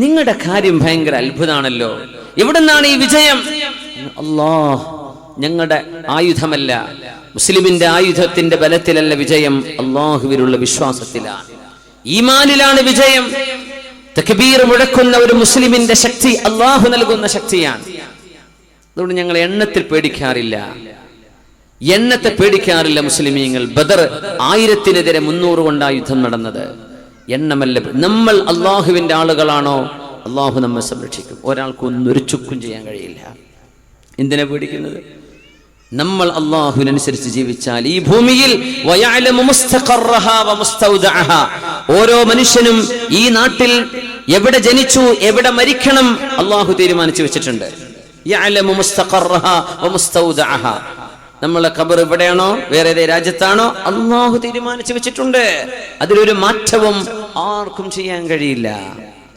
നിങ്ങളുടെ കാര്യം ഭയങ്കര അത്ഭുതമാണല്ലോ, എവിടുന്നാണ് ഈ വിജയം? അല്ലാഹ്, ഞങ്ങളുടെ ആയുധമല്ല, മുസ്ലിമിന്റെ ആയുധത്തിന്റെ ബലത്തിലല്ല വിജയം, അല്ലാഹുവിലുള്ള വിശ്വാസത്തിലാണ്, ഈമാനിലാണ് വിജയം. തക്ബീർ മുഴക്കുന്ന ഒരു മുസ്ലിമിന്റെ ശക്തി അല്ലാഹു നൽകുന്ന ശക്തിയാണ്. അതുകൊണ്ട് ഞങ്ങൾ എണ്ണത്തിൽ പേടിക്കാറില്ല, എണ്ണത്തെ പേടിക്കാറില്ല മുസ്ലിമീങ്ങൾ. ബദർ 1000-നെതിരെ 300 കൊണ്ടാ യുദ്ധം നടന്നത്. എണ്ണമല്ല, നമ്മൾ അള്ളാഹുവിന്റെ ആളുകളാണോ, അള്ളാഹു നമ്മെ സംരക്ഷിക്കും. ഒരാൾക്ക് ഒന്നൊരു ചുക്കും ചെയ്യാൻ കഴിയില്ല. എന്തിനാ പേടിക്കുന്നത്? നമ്മൾ അള്ളാഹുവിനനുസരിച്ച് ജീവിച്ചാൽ ഈ ഭൂമിയിൽ ഓരോ മനുഷ്യനും ഈ നാട്ടിൽ എവിടെ ജനിച്ചു എവിടെ മരിക്കണം അള്ളാഹു തീരുമാനിച്ചു വെച്ചിട്ടുണ്ട്. നമ്മളെ ഖബർ എവിടെയാണോ, വേറെ ഏതേ രാജ്യത്താണോ, അള്ളാഹു തീരുമാനിച്ചു വെച്ചിട്ടുണ്ട്. അതിലൊരു മാറ്റവും ആർക്കും ചെയ്യാൻ കഴിയില്ല.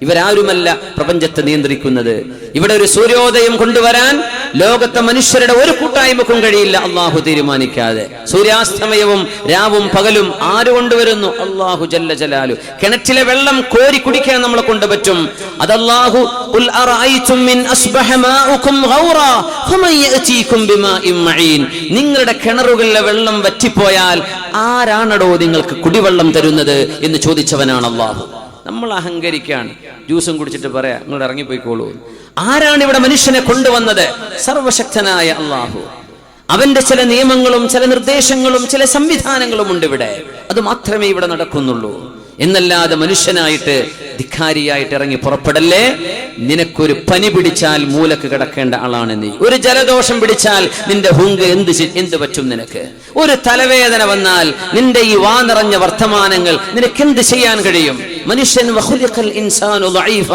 ഇവരാരുമല്ല പ്രപഞ്ചത്തെ നിയന്ത്രിക്കുന്നത്. ഇവിടെ ഒരു സൂര്യോദയം കൊണ്ടുവരാൻ ലോകത്തെ മനുഷ്യരുടെ ഒരു കൂട്ടായ്മക്കും കഴിയില്ല അള്ളാഹു തീരുമാനിക്കാതെ. സൂര്യാസ്തമയവും രാവും പകലും ആര് കൊണ്ടുവരുന്നു? അള്ളാഹു ജല്ല ജലാലു. കിണറ്റിലെ വെള്ളം കോരി കുടിക്കാൻ നമ്മളെ കൊണ്ട് പറ്റും. അത് അള്ളാഹു നിങ്ങളുടെ കിണറുകളിലെ വെള്ളം വറ്റിപ്പോയാൽ ആരാണടോ നിങ്ങൾക്ക് കുടിവെള്ളം തരുന്നത് എന്ന് ചോദിച്ചവനാണ് അള്ളാഹു. നമ്മൾ അഹങ്കരിക്കാണ്, ജ്യൂസും കുടിച്ചിട്ട് പറയാ നിങ്ങൾ ഇറങ്ങിപ്പോയിക്കോളൂ. ആരാണ് ഇവിടെ മനുഷ്യനെ കൊണ്ടുവന്നത്? സർവശക്തനായ അള്ളാഹു. അവന്റെ ചില നിയമങ്ങളും ചില നിർദ്ദേശങ്ങളും ചില സംവിധാനങ്ങളും ഉണ്ട് ഇവിടെ. അത് മാത്രമേ ഇവിടെ നടക്കുന്നുള്ളൂ. എന്നല്ലാതെ മനുഷ്യനായിട്ട് ധിക്കാരിയായിട്ട് ഇറങ്ങി പുറപ്പെടല്ലേ. നിനക്കൊരു പനി പിടിച്ചാൽ മൂലക്ക് കിടക്കേണ്ട ആളാണ് നീ. ഒരു ജലദോഷം പിടിച്ചാൽ നിന്റെ ഹുങ്ക് എന്ത് പറ്റും നിനക്ക്? ഒരു തലവേദന വന്നാൽ നിന്റെ ഈ വാ നിറഞ്ഞ വർത്തമാനങ്ങൾ നിനക്ക് എന്ത് ചെയ്യാൻ കഴിയും? മനുഷ്യൻ വഖുലിഖൽ ഇൻസാനു ദഈഫ,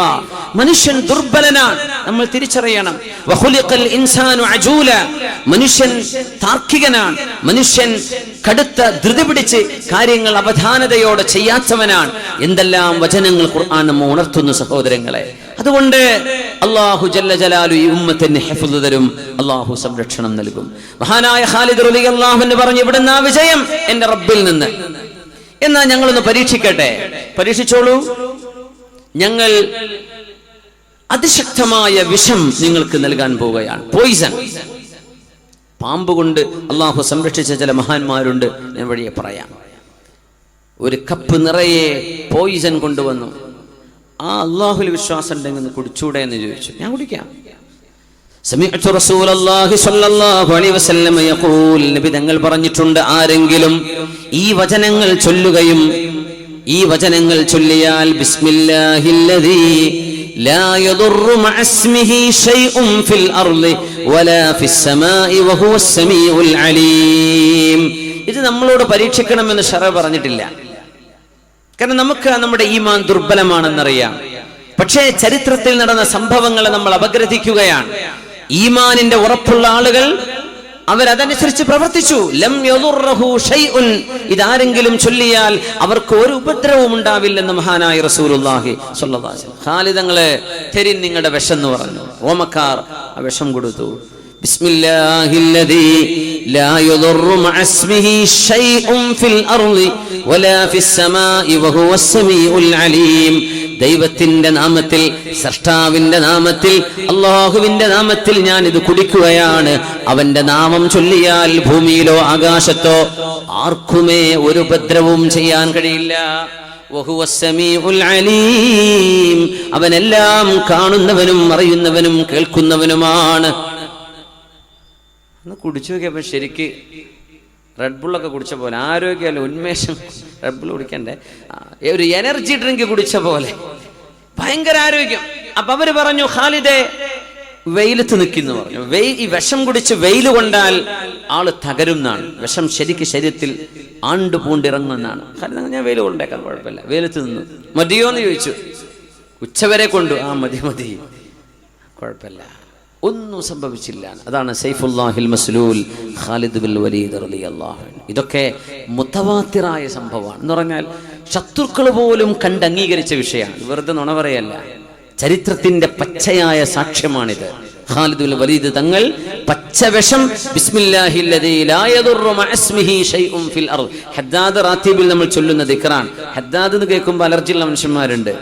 മനുഷ്യൻ ദുർബലനാണ്. നമ്മൾ തിരിച്ചറിയണം. വഖുലിഖൽ ഇൻസാനു അജൂല, മനുഷ്യൻ താർക്കികനാണ്. മനുഷ്യൻ കടുത്ത ധൃതി പിടിച്ച് കാര്യങ്ങൾ അവധാനതയോടെ ചെയ്യാത്തവനാണ്. എന്തെല്ലാം വചനങ്ങൾ ഖുർആൻ നമ്മെ ഉണർത്തുന്നു സഹോദരങ്ങളെ. അതുകൊണ്ട് അല്ലാഹു ജല്ല ജലാലു ഈ ഉമ്മത്തിന് ഹിഫ്ള് തരും, അല്ലാഹു സംരക്ഷണം നൽകും. മഹാനായ ഖാലിദ് റളിയല്ലാഹു അൻഹു പറഞ്ഞു, ഇവിടുന്ന് ആ വിജയം എന്റെ റബ്ബിൽ നിന്ന്. എന്നാ ഞങ്ങളൊന്ന് പരീക്ഷിക്കട്ടെ. പരീക്ഷിച്ചോളൂ. ഞങ്ങൾ അതിശക്തമായ വിഷം നിങ്ങൾക്ക് നൽകാൻ പോവുകയാണ്. പോയിസൺ. പാമ്പ് കൊണ്ട് അള്ളാഹു സംരക്ഷിച്ച ചില മഹാന്മാരുണ്ട്, ഞാൻ വഴിയെ പറയാം. ഒരു കപ്പ് നിറയെ പോയിസൺ കൊണ്ടുവന്നു. ആ അള്ളാഹുൽ വിശ്വാസം ഉണ്ടെങ്കിൽ കുടിച്ചൂടെ എന്ന് ചോദിച്ചു. ഞാൻ കുടിക്കാം. സമിഅ്തു റസൂലല്ലാഹി സ്വല്ലല്ലാഹു അലൈഹി വസല്ലം യഖൂൽ, നബി തങ്ങൾ പറഞ്ഞിട്ടുണ്ട്, ആരെങ്കിലും ഈ വചനങ്ങൾ ചൊല്ലുകയും ഈ വചനങ്ങൾ ചൊല്ലിയാൽ ബിസ്മില്ലാഹില്ലദീ ലാ യദുറു മഅസ്മിഹി ശൈഉൻ ഫിൽ അർളി വലാ ഫിസ് സമാഇ വഹുവസ് സമീഉൽ അലീം. ഇത് നമ്മളോട് പരീക്ഷിക്കണമെന്ന് ശറഅ പറഞ്ഞിട്ടില്ല. കാരണം നമുക്ക് നമ്മുടെ ഈമാൻ ദുർബലമാണെന്നറിയാം. പക്ഷേ ചരിത്രത്തിൽ നടന്ന സംഭവങ്ങളെ നമ്മൾ അപഗ്രഥിക്കുകയാണ്. ഈമാനിന്റെ ഉറപ്പുള്ള ആളുകൾ അവരതനുസരിച്ച് പ്രവർത്തിച്ചു. ലം യദുറഹു ശൈഉൻ, ഇതാരെങ്കിലും ചൊല്ലിയാൽ അവർക്ക് ഒരു ഉപദ്രവവും ഉണ്ടാവില്ലെന്ന് മഹാനായ റസൂലുള്ളാഹി സ്വല്ലല്ലാഹു അലൈഹി വസല്ലം. ഖാലിദ് തങ്ങളെ തരിൻ നിങ്ങളുടെ വിഷം എന്ന് പറഞ്ഞു. റോമക്കാർ ആ വിഷം കൊടുത്തു. ബിസ്മില്ലാഹില്ലദീ ലാ യദുറു മഅസ്മിഹി ശൈഉൻ ഫിൽ അർളി വലാ ഫിസ് സമാഇ വഹുവസ് സമീഉൽ അലീം. ദൈവത്തിന്റെ നാമത്തിൽ, സ്രഷ്ടാവിന്റെ നാമത്തിൽ, അല്ലാഹുവിന്റെ നാമത്തിൽ ഞാൻ ഇത് കുടിക്കുകയാണ്. അവന്റെ നാമം ചൊല്ലിയാൽ ഭൂമിയിലോ ആകാശത്തോ ആർക്കുമേ ഒരു ഉപദ്രവവും ചെയ്യാൻ കഴിയില്ല. വഹുവസ് സമീഉൽ അലീം, അവനെല്ലാം കാണുന്നവനും അറിയുന്നവനും കേൾക്കുന്നവനുമാണ്. ഒന്ന് കുടിച്ചു നോക്കിയപ്പോ ശരിക്ക് റെഡ് ബുള്ളൊക്കെ കുടിച്ച പോലെ, ആരോഗ്യമല്ല ഉന്മേഷം. റെഡ് ബുൾ കുടിക്കണ്ടേ, ഒരു എനർജി ഡ്രിങ്ക് കുടിച്ച പോലെ ഭയങ്കര ആരോഗ്യം. അപ്പൊ അവര് പറഞ്ഞു, ഖാലിദേ വെയിലത്ത് നിൽക്കുന്നു പറഞ്ഞു. ഈ വിഷം കുടിച്ച് വെയിൽ കൊണ്ടാൽ ആള് തകരും എന്നാണ്. വിഷം ശരിക്ക് ശരീരത്തിൽ ആണ്ട് പൂണ്ടിറങ്ങുമെന്നാണ്. ഖാലിദ് ഞാൻ വെയിൽ കൊണ്ടേക്കാൻ കുഴപ്പമില്ല, വെയിലത്ത് നിന്നു. മതിയോ എന്ന് ചോദിച്ചു. ഉച്ചവരെ കൊണ്ടു. ആ മതി മതി, കുഴപ്പമില്ല, ഒന്നും സംഭവിച്ചില്ല. അതാണ് സൈഫുല്ലാഹിൽ മസ്ലൂൽ ഖാലിദ് ബിൻ വലീദ് റളിയല്ലാഹു അൻഹു. ഇതൊക്കെ മുതവാത്തിറായ സംഭവമാണ്. എന്ന് പറഞ്ഞാൽ ശത്രുക്കൾ പോലും കണ്ടംഗീകരിച്ച വിഷയമാണ്. വെറുതെ നുണ പറയല്ല, ചരിത്രത്തിന്റെ പച്ചയായ സാക്ഷ്യമാണിത്. ഖാലിദ് ബിൻ വലീദ് തങ്ങൾ പച്ചവിഷം ബിസ്മില്ലാഹില്ലദീ ലാ യദുറു മഅസ്മിഹി ശൈഉൻ ഫിൽ അർദ്. ഹദ്ദാദ് റാത്തീബിൽ നമ്മൾ ചൊല്ലുന്ന ദിക്റാണ്. ഹദ്ദാദ് എന്ന് കേൾക്കുമ്പോൾ അലർജിയുള്ള മനുഷ്യന്മാരുണ്ട്.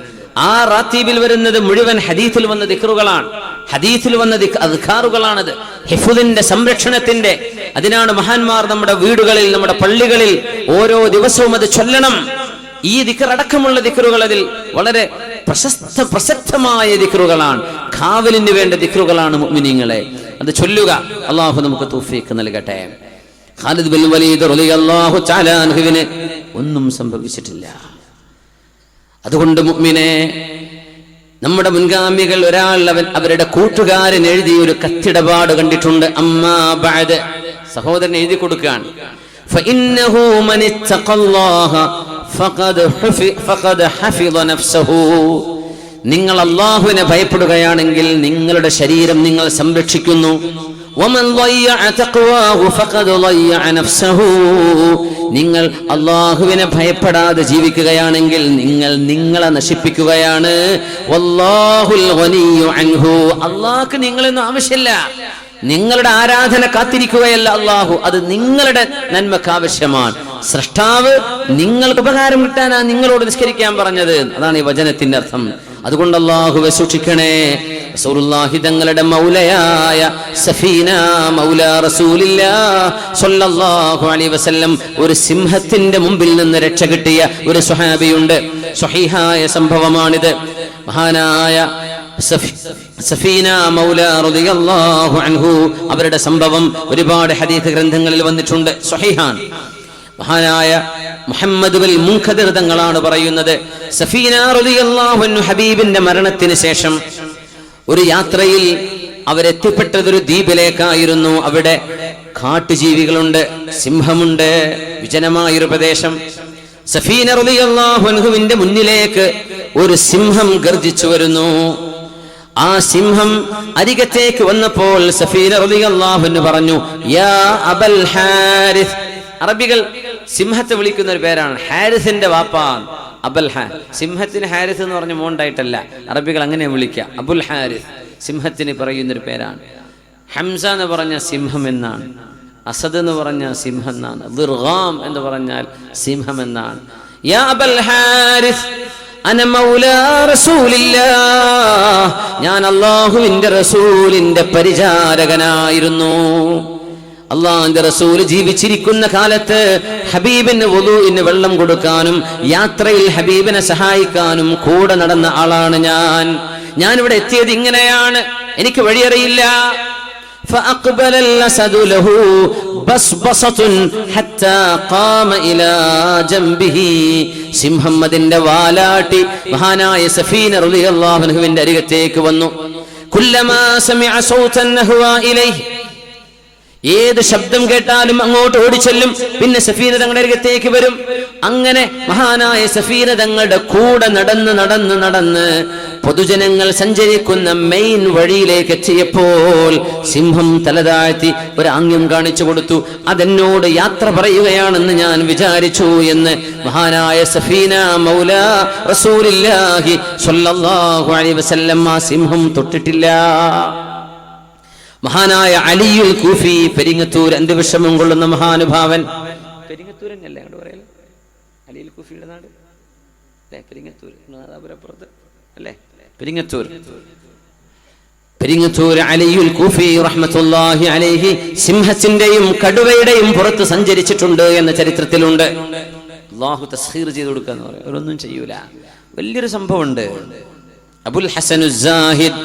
ആ റാത്തീബിൽ വരുന്നത് മുഴുവൻ ഹദീസിൽ വന്ന ദിക്റുകളാണ്, ഹദീസിൽ വന്ന അദ്കാറുകളാണത്, ഹിഫ്ദിന്റെ സംരക്ഷണത്തിന്റെ. അതിനാണ് മഹാന്മാർ നമ്മുടെ വീടുകളിൽ, നമ്മുടെ പള്ളികളിൽ ഓരോ ദിവസവും അത് ചൊല്ലണം. ഈ ദിക്ർ അടക്കമുള്ള ദിക്റുകൾ അതിൽ വളരെ പ്രസക്തമായ ദിക്റുകളാണ്. കാവലിന് വേണ്ട ദിക്റുകളാണ് മുഅ്മിനീങ്ങളെ. അത് ചൊല്ലുക. അല്ലാഹു നമുക്ക് തൗഫീഖ് നൽകട്ടെ. ഖാലിദ് ബിൻ വലീദ് റളിയല്ലാഹു തആല അൻഹുവിന് ഒന്നും സംഭവിച്ചിട്ടില്ല. അതുകൊണ്ട് മുഅ്മിനെ, നമ്മുടെ മുൻഗാമികൾ ഒരാൾ അവരുടെ കൂട്ടുകാരൻ എഴുതിയ ഒരു കത്തിടപാട് കണ്ടിട്ടുണ്ട്. അമ്മാ ബഅദ്, സഹോദരൻ എഴുതി കൊടുക്കുകയാണ്. ഫഇന്നഹു മൻ ഇത്തഖല്ലാഹ ഫഖദ് ഹഫിള നഫ്സഹു. നിങ്ങൾ അല്ലാഹുവിനെ ഭയപ്പെടുകയാണെങ്കിൽ നിങ്ങളുടെ ശരീരം നിങ്ങൾ സംരക്ഷിക്കുന്നു. വമൻ ളയ്യഅ തഖ്വാഹു ഫഖദ് ളയ്യഅ നഫ്സഹു. നിങ്ങൾ അല്ലാഹുവിനെ ഭയപ്പെടാതെ ജീവിക്കുകയാണെങ്കിൽ നിങ്ങൾ നിങ്ങളെ നശിപ്പിക്കുകയാണ്. വല്ലാഹുൽ ഗനിയ്യു അൻഹു. അല്ലാഹുക്ക് നിങ്ങളൊന്നും ആവശ്യമില്ല. നിങ്ങളുടെ ആരാധന കാത്തിരിക്കുകയല്ല അല്ലാഹു, അത് നിങ്ങളുടെ നന്മക്ക് ആവശ്യമാണ്. സ്രഷ്ടാവ് നിങ്ങൾക്ക് ഉപകാരം കിട്ടാനാ നിങ്ങളോട് നിസ്കരിക്കാൻ പറഞ്ഞത്. അതാണ് ഈ വചനത്തിന്റെ അർത്ഥം. അതുകൊണ്ട് അല്ലാഹുവെ സൂക്ഷിക്കണേ. റസൂലുള്ളാഹി തങ്ങളുടെ മൗലയായ സഫീന മൗല റസൂലില്ലാഹ് സ്വല്ലല്ലാഹു അലൈഹി വസല്ലം ഒരു സിംഹത്തിന്റെ മുമ്പിൽ നിന്ന് രക്ഷ കിട്ടിയ ഒരു സ്വഹാബിയുണ്ട്. സ്വഹീഹായ സംഭവമാണിത്. മഹാനായ സഫീന മൗല റളിയല്ലാഹു അൻഹു അവരുടെ സംഭവം ഒരുപാട് ഹദീസ് ഗ്രന്ഥങ്ങളിൽ വന്നിട്ടുണ്ട്, സ്വഹീഹാൻ. മഹാനായ മുഹമ്മദ് ബിൻ മുൻഖദിർ തങ്ങളാണ് പറയുന്നത്, സഫീന റളിയല്ലാഹു അൻഹു ഹബീബിന്റെ മരണത്തിന് ശേഷം ഒരു യാത്രയിൽ അവരെത്തിപ്പെട്ടതൊരു ദ്വീപിലേക്കായിരുന്നു. അവിടെ കാട്ടുജീവികളുണ്ട്, സിംഹമുണ്ട്, വിജനമായൊരു പ്രദേശം. സഫീന റളിയല്ലാഹു അൻഹുവിന്റെ മുന്നിലേക്ക് ഒരു സിംഹം ഗർജിച്ചു വരുന്നു. ആ സിംഹം അരികത്തേക്ക് വന്നപ്പോൾ സഫീന റളിയല്ലാഹു അൻഹു പറഞ്ഞു, യാ അബൽ ഹാരിസ്. അറബികൾ സിംഹത്തെ വിളിക്കുന്ന ഒരു പേരാണ്, ഹാരിസിന്റെ വാപ്പാൻ അബൽ ഹാരിസ്. സിംഹത്തിന് ഹാരിസ് എന്ന് പറഞ്ഞ മോണ്ടായിട്ടല്ല, അറബികൾ അങ്ങനെ വിളിക്കുക, അബുൽ ഹാരിസ്. സിംഹത്തിന് പറയുന്നൊരു പേരാണ്. ഹംസ എന്ന് പറഞ്ഞ സിംഹം എന്നാണ്, അസദ് എന്ന് പറഞ്ഞ സിംഹം എന്നാണ്, ദിർഗാം എന്ന് പറഞ്ഞാൽ സിംഹം എന്നാണ്. യാ അബൽ ഹാരിസ് അന മൗലാ റസൂലില്ലാഹ്, ഞാൻ അല്ലാഹുവിന്റെ റസൂലിന്റെ പരിചാരകനായിരുന്നു. അള്ളാഹുവിന്റെ റസൂൽ ജീവിച്ചിരിക്കുന്ന കാലത്ത് ഹബീബിന് വുളൂഇന് വെള്ളം കൊടുക്കാനും യാത്രയിൽ ഹബീബിനെ സഹായിക്കാനും കൂടെ നടന്ന ആളാണ് ഞാൻ ഇവിടെ എത്തിയത് ഇങ്ങനെയാണ്, എനിക്ക് വഴിയറിയില്ല. فأقبل الأسد له ബസ്ബസതുൻ ഹത്താ ഖാമ ഇലാ ജംബിഹി. സിംഹം അതിന്റെ വാലാട്ടി മഹാനായ സഫീന റളിയല്ലാഹു അൻഹുവിന്റെ അരികത്തേക്ക് വന്നു. കുല്ലമാ സമിഅ സൗതൻ നഹ്വാ ഇലൈഹി, ഏത് ശബ്ദം കേട്ടാലും അങ്ങോട്ട് ഓടിച്ചെല്ലും. പിന്നെ സഫീന തങ്ങളുടെ അരികത്തേക്ക് വരും. അങ്ങനെ മഹാനായ സഫീന തങ്ങളുടെ കൂടെ നടന്ന് നടന്ന് നടന്ന് പൊതുജനങ്ങൾ സഞ്ചരിക്കുന്ന മെയിൻ വഴിയിലേക്ക് എത്തിയപ്പോൾ സിംഹം തലതാഴ്ത്തി ഒരു ആംഗ്യം കാണിച്ചു കൊടുത്തു. അതെന്നോട് യാത്ര പറയുകയാണെന്ന് ഞാൻ വിചാരിച്ചു എന്ന് മഹാനായ സഫീന മൗല റസൂലുള്ളാഹി സ്വല്ലല്ലാഹു അലൈഹി വസല്ലം ആ സിംഹം തൊട്ടിട്ടില്ല. മഹാനായ അലിയുൽ കൂഫി, പെരിങ്ങത്തൂർ അന്ത്യവിഷമം കൊള്ളുന്ന മഹാനുഭാവൻ. പെരിങ്ങത്തൂർ തന്നെയല്ലേ അങ്ങോട്ട് പറയല്? അലിയുൽ കൂഫിയുടെ നാട് അല്ലേ? പെരിങ്ങത്തൂർ നാദാപുരപ്പുറത്ത് അല്ലേ? പെരിങ്ങത്തൂർ അലിയുൽ കൂഫി റഹ്മത്തുള്ളാഹി അലൈഹി സിംഹത്തിന്റെയും കടുവയുടെയും പുറത്ത് സഞ്ചരിച്ചിട്ടുണ്ട് എന്ന ചരിത്രത്തിലുണ്ട്. അല്ലാഹു തസ്ഖീർ ചെയ്തു കൊടുക്കാന്ന് പറയും, അവരൊന്നും ചെയ്യൂല. വലിയൊരു സംഭവമുണ്ട്. അബുൽ ഹസൻ സാഹിദ്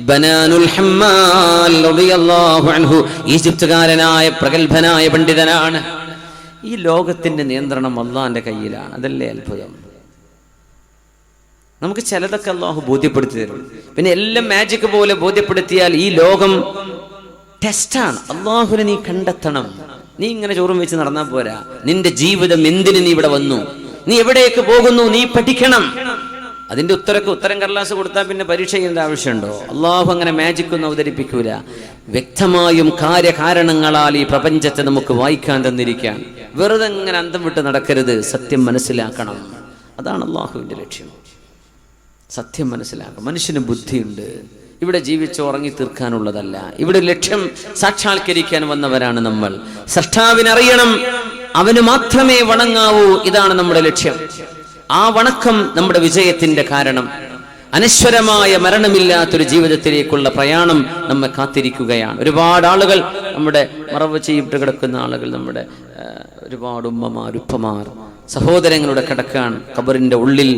ബനാനുൽ ഹമ്മാൽ റളിയല്ലാഹു അൻഹു ഈജിപ്തുകാരനായ പ്രഗൽഭനായ പണ്ഡിതനാണ്. ഈ ലോകത്തിന്റെ നിയന്ത്രണം അള്ളാന്റെ കയ്യിലാണ്. അതല്ലേ അത്ഭുതം. നമുക്ക് ചിലതൊക്കെ അള്ളാഹു ബോധ്യപ്പെടുത്തി തരും. പിന്നെ എല്ലാം മാജിക് പോലെ ബോധ്യപ്പെടുത്തിയാൽ ഈ ലോകം ടെസ്റ്റാണ്. അള്ളാഹുവിനെ നീ കണ്ടെത്തണം. നീ ഇങ്ങനെ ചോറും വെച്ച് നടന്നാൽ പോരാ. നിന്റെ ജീവിതം എന്തിന് നീ ഇവിടെ വന്നു, നീ എവിടേക്ക് പോകുന്നു, നീ പഠിക്കണം. അതിന്റെ ഉത്തരം കടലാസ് കൊടുത്താൽ പിന്നെ പരീക്ഷ ചെയ്യേണ്ട ആവശ്യമുണ്ടോ? അള്ളാഹു അങ്ങനെ മാജിക് ഒന്നും അവതരിപ്പിക്കൂല. വ്യക്തമായും കാര്യകാരണങ്ങളാൽ ഈ പ്രപഞ്ചത്തെ നമുക്ക് വായിക്കാൻ തന്നിരിക്കാൻ. വെറുതെ ഇങ്ങനെ അന്തം വിട്ട് നടക്കരുത്. സത്യം മനസ്സിലാക്കണം. അതാണ് അള്ളാഹുവിന്റെ ലക്ഷ്യം. സത്യം മനസ്സിലാക്കണം. മനുഷ്യന് ബുദ്ധിയുണ്ട്. ഇവിടെ ജീവിച്ച് ഉറങ്ങി തീർക്കാനുള്ളതല്ല. ഇവിടെ ലക്ഷ്യം സാക്ഷാത്കരിക്കാൻ വന്നവരാണ് നമ്മൾ. സൃഷ്ടാവിനറിയണം, അവന് മാത്രമേ വണങ്ങാവൂ. ഇതാണ് നമ്മുടെ ലക്ഷ്യം. ആ വണക്കം നമ്മുടെ വിജയത്തിന്റെ കാരണം. അനശ്വരമായ മരണമില്ലാത്തൊരു ജീവിതത്തിലേക്കുള്ള പ്രയാണം നമ്മെ കാത്തിരിക്കുകയാണ്. ഒരുപാട് ആളുകൾ, നമ്മുടെ മറവ് ചെയ്യപ്പെട്ട് കിടക്കുന്ന ആളുകൾ, നമ്മുടെ ഒരുപാട് ഉമ്മമാർ, ഉപ്പമാർ, സഹോദരങ്ങളുടെ കിടക്കാൻ ഖബറിന്റെ ഉള്ളിൽ.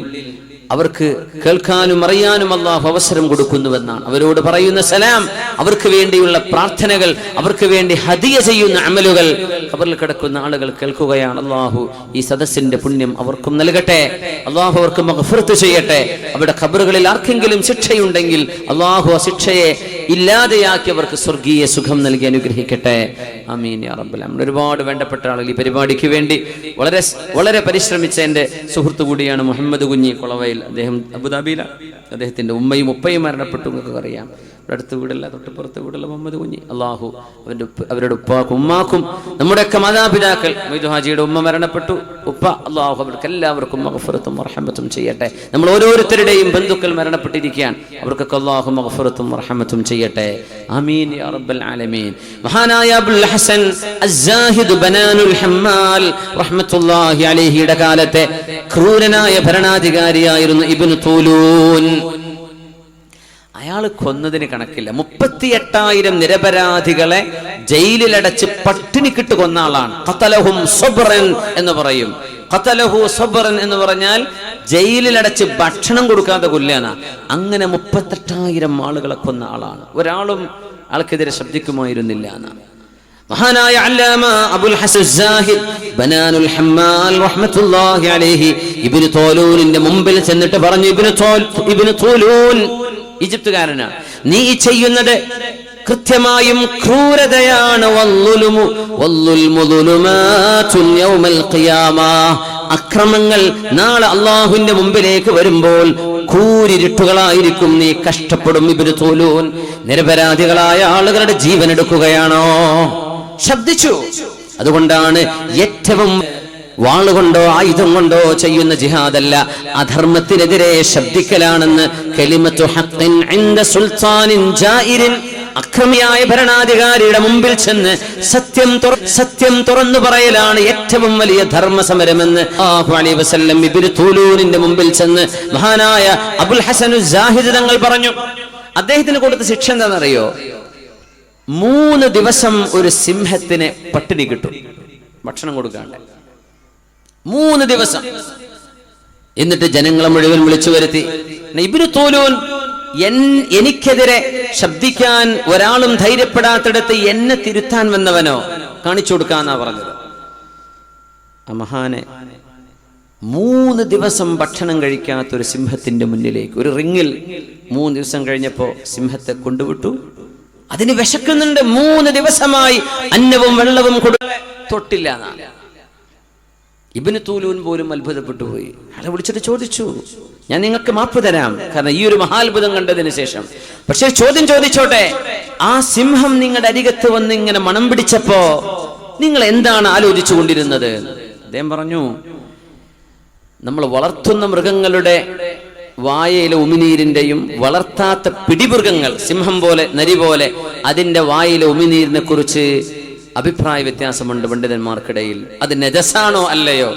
അവർക്ക് കേൾക്കാനും അറിയാനും അല്ലാഹു അവസരം കൊടുക്കുന്നുവെന്നാണ്. അവരോട് പറയുന്ന സലാം, അവർക്ക് വേണ്ടിയുള്ള പ്രാർത്ഥനകൾ, അവർക്ക് വേണ്ടി ഹദിയ ചെയ്യുന്ന അമലുകൾ ഖബറിൽ കിടക്കുന്ന ആളുകൾ കേൾക്കുകയാണ്. അല്ലാഹു ഈ സദസ്സിന്റെ പുണ്യം അവർക്കും നൽകട്ടെ. അല്ലാഹു അവർക്ക് മഗ്ഫിറത്ത് ചെയ്യട്ടെ. അവരുടെ ഖബറുകളിൽ ആർക്കെങ്കിലും ശിക്ഷയുണ്ടെങ്കിൽ അല്ലാഹു ആ ശിക്ഷയെ ഇല്ലാതെയാക്കി അവർക്ക് സ്വർഗീയ സുഖം നൽകി അനുഗ്രഹിക്കട്ടെ. ആമീൻ യാ റബ്ബൽ ആലമീൻ. ഒരുപാട് വേണ്ടപ്പെട്ട ആളുകൾ ഈ പരിപാടിക്ക് വേണ്ടി വളരെ വളരെ പരിശ്രമിച്ച എൻ്റെ സുഹൃത്തു കൂടിയാണ് മുഹമ്മദ് കുഞ്ഞി കൊളവയിൽ. അദ്ദേഹം അബുദാബിയിലാണ്. അദ്ദേഹത്തിന്റെ ഉമ്മയും ഉപ്പയും മരണപ്പെട്ടു, നിങ്ങൾക്ക് അറിയാം. ഇവിടെ അടുത്ത വീടല്ല, തൊട്ടുപുറത്ത് വീടുള്ള മുഹമ്മദ് കുഞ്ഞി. അള്ളാഹു അവരുടെ ഉപ്പാക്കും ഉമ്മാക്കും, നമ്മുടെയൊക്കെ മാതാപിതാക്കൾ, മൊയ്തു ഹാജിയുടെ ഉമ്മ മരണപ്പെട്ടു, ഉപ്പ, അള്ളാഹു അവർക്ക് എല്ലാവർക്കും മഗ്ഫിറത്തും റഹ്മത്തും ചെയ്യട്ടെ. നമ്മൾ ഓരോരുത്തരുടെയും ബന്ധുക്കൾ മരണപ്പെട്ടിരിക്കുകയാണ്. അവർക്കൊക്കെ അള്ളാഹു മഗ്ഫിറത്തും റഹ്മത്തും ചെയ്യട്ടെ. ആമീൻ യാ റബ്ബൽ ആലമീൻ. മഹാനായ അബുൽ ഹസൻ അസ്സാഹിദ് ബനാനുൽ ഹമ്മാൽ റഹ്മത്തുള്ളാഹി അലൈഹിയുടെ കാലത്തെ ക്രൂരനായ ഭരണാധികാരിയായിരുന്നു ഇബ്നു തൂലൂൻ. അയാൾ കൊന്നതിന് കണക്കില്ല. 38,000 നിരപരാധികളെ ജയിലിലടച്ച് പട്ടിണിക്കിട്ട് കൊന്ന ആളാണ്. ഖതലഹും സബ്റൻ എന്ന് പറയും. ഖതലഹു സബ്റൻ എന്ന് പറഞ്ഞാൽ ജയിലിലടച്ച് ഭക്ഷണം കൊടുക്കാതെ കൊല്ലുക. അങ്ങനെ 38,000 ആളുകളെ കൊന്ന ആളാണ്. ഒരാളും ആൾക്കെതിരെ ശബ്ദിക്കുമായിരുന്നില്ല എന്നാണ്. മഹാനായ അല്ലാമ അബുൽ ഹസൻ സാഹിദ് ബനാനുൽ ഹമ്മാൽ റഹ്മത്തുള്ളാഹി അലൈഹി ഇബ്നു തൂലൂനിന്റെ മുമ്പിൽ ചെന്നിട്ട് പറഞ്ഞു, ഇബ്നു തൂലൂൻ, ഈജിപ്തുകാരനാണ്, നീ ചെയ്യുന്നത് കൃത്യമായും ക്രൂരതയാണ്. അക്രമങ്ങൾ നാളെ അള്ളാഹുവിന്റെ മുമ്പിലേക്ക് വരുമ്പോൾ കൂരിരുട്ടുകളായിരിക്കും. നീ കഷ്ടപ്പെടും ഇബ്നു തൂലൂൻ. നിരപരാധികളായ ആളുകളുടെ ജീവൻ എടുക്കുകയാണോ? ശബ്ദിച്ചു. അതുകൊണ്ടാണ് ഏറ്റവും വാളുകൊണ്ടോ ആയുധം കൊണ്ടോ ചെയ്യുന്ന ജിഹാദല്ല, അധർമ്മത്തിനെതിരെ ശബ്ദിക്കലാണെന്ന് കലിമത്തു ഹഖ്ഖിൻ ഇൻദ സുൽത്താനിൻ ജായിരിൻ. അക്രമിയായ ഭരണാധികാരിയുടെ മുമ്പിൽ ചെന്ന് സത്യം തുറന്നു പറയലാണ് ഏറ്റവും വലിയ ധർമ്മസമരമെന്ന് സല്ലല്ലാഹു അലൈഹി വസല്ലം ഇബ്നു തൂലൂനിന്റെ മുമ്പിൽ ചെന്ന് മഹാനായ അബുൽ ഹസൻ സാഹിദ് തങ്ങൾ പറഞ്ഞു. അദ്ദേഹത്തിന് കൊടുത്ത ശിക്ഷ എന്താണെന്നറിയോ? 3 ദിവസം ഒരു സിംഹത്തിന് പട്ടിണി കിട്ടും, ഭക്ഷണം കൊടുക്കാണ്ട്. 3 ദിവസം. എന്നിട്ട് ജനങ്ങളെ മുഴുവൻ വിളിച്ചു വരുത്തി, ഇബ്നു തൂലൂൻ, എനിക്കെതിരെ ശബ്ദിക്കാൻ ഒരാളും ധൈര്യപ്പെടാത്തിടത്ത് എന്നെ തിരുത്താൻ വന്നവനോ, കാണിച്ചു കൊടുക്കാന്നാ പറഞ്ഞത്. ആ മഹാനെ 3 ദിവസം ഭക്ഷണം കഴിക്കാത്തൊരു സിംഹത്തിന്റെ മുന്നിലേക്ക് ഒരു റിങ്ങിൽ 3 ദിവസം കഴിഞ്ഞപ്പോ സിംഹത്തെ കൊണ്ടുവിട്ടു. അതിന് വിശക്കുന്നുണ്ട്. 3 ദിവസമായി അന്നവും വെള്ളവും തൊട്ടില്ല എന്നാണ്. ഇബ്നു തൂലൂൻ പോലും അത്ഭുതപ്പെട്ടു പോയി. അയാളെ വിളിച്ചിട്ട് ചോദിച്ചു, ഞാൻ നിങ്ങൾക്ക് മാപ്പ് തരാം, കാരണം ഈ ഒരു മഹാത്ഭുതം കണ്ടതിന് ശേഷം. പക്ഷെ ചോദ്യം ചോദിച്ചോട്ടെ, ആ സിംഹം നിങ്ങളുടെ അരികത്ത് വന്ന് ഇങ്ങനെ മണം പിടിച്ചപ്പോ നിങ്ങൾ എന്താണ് ആലോചിച്ചു കൊണ്ടിരുന്നത്? അദ്ദേഹം പറഞ്ഞു, നമ്മൾ വളർത്തുന്ന മൃഗങ്ങളുടെ വായയിലെ ഉമിനീരിന്റെയും വളർത്താത്ത പിടിമൃഗങ്ങൾ സിംഹം പോലെ നരി പോലെ അതിന്റെ വായിലെ ഉമിനീരിനെ കുറിച്ച് അഭിപ്രായ വ്യത്യാസമുണ്ട് പണ്ഡിതന്മാർക്കിടയിൽ. അത് നജസാണോ അല്ലയോ?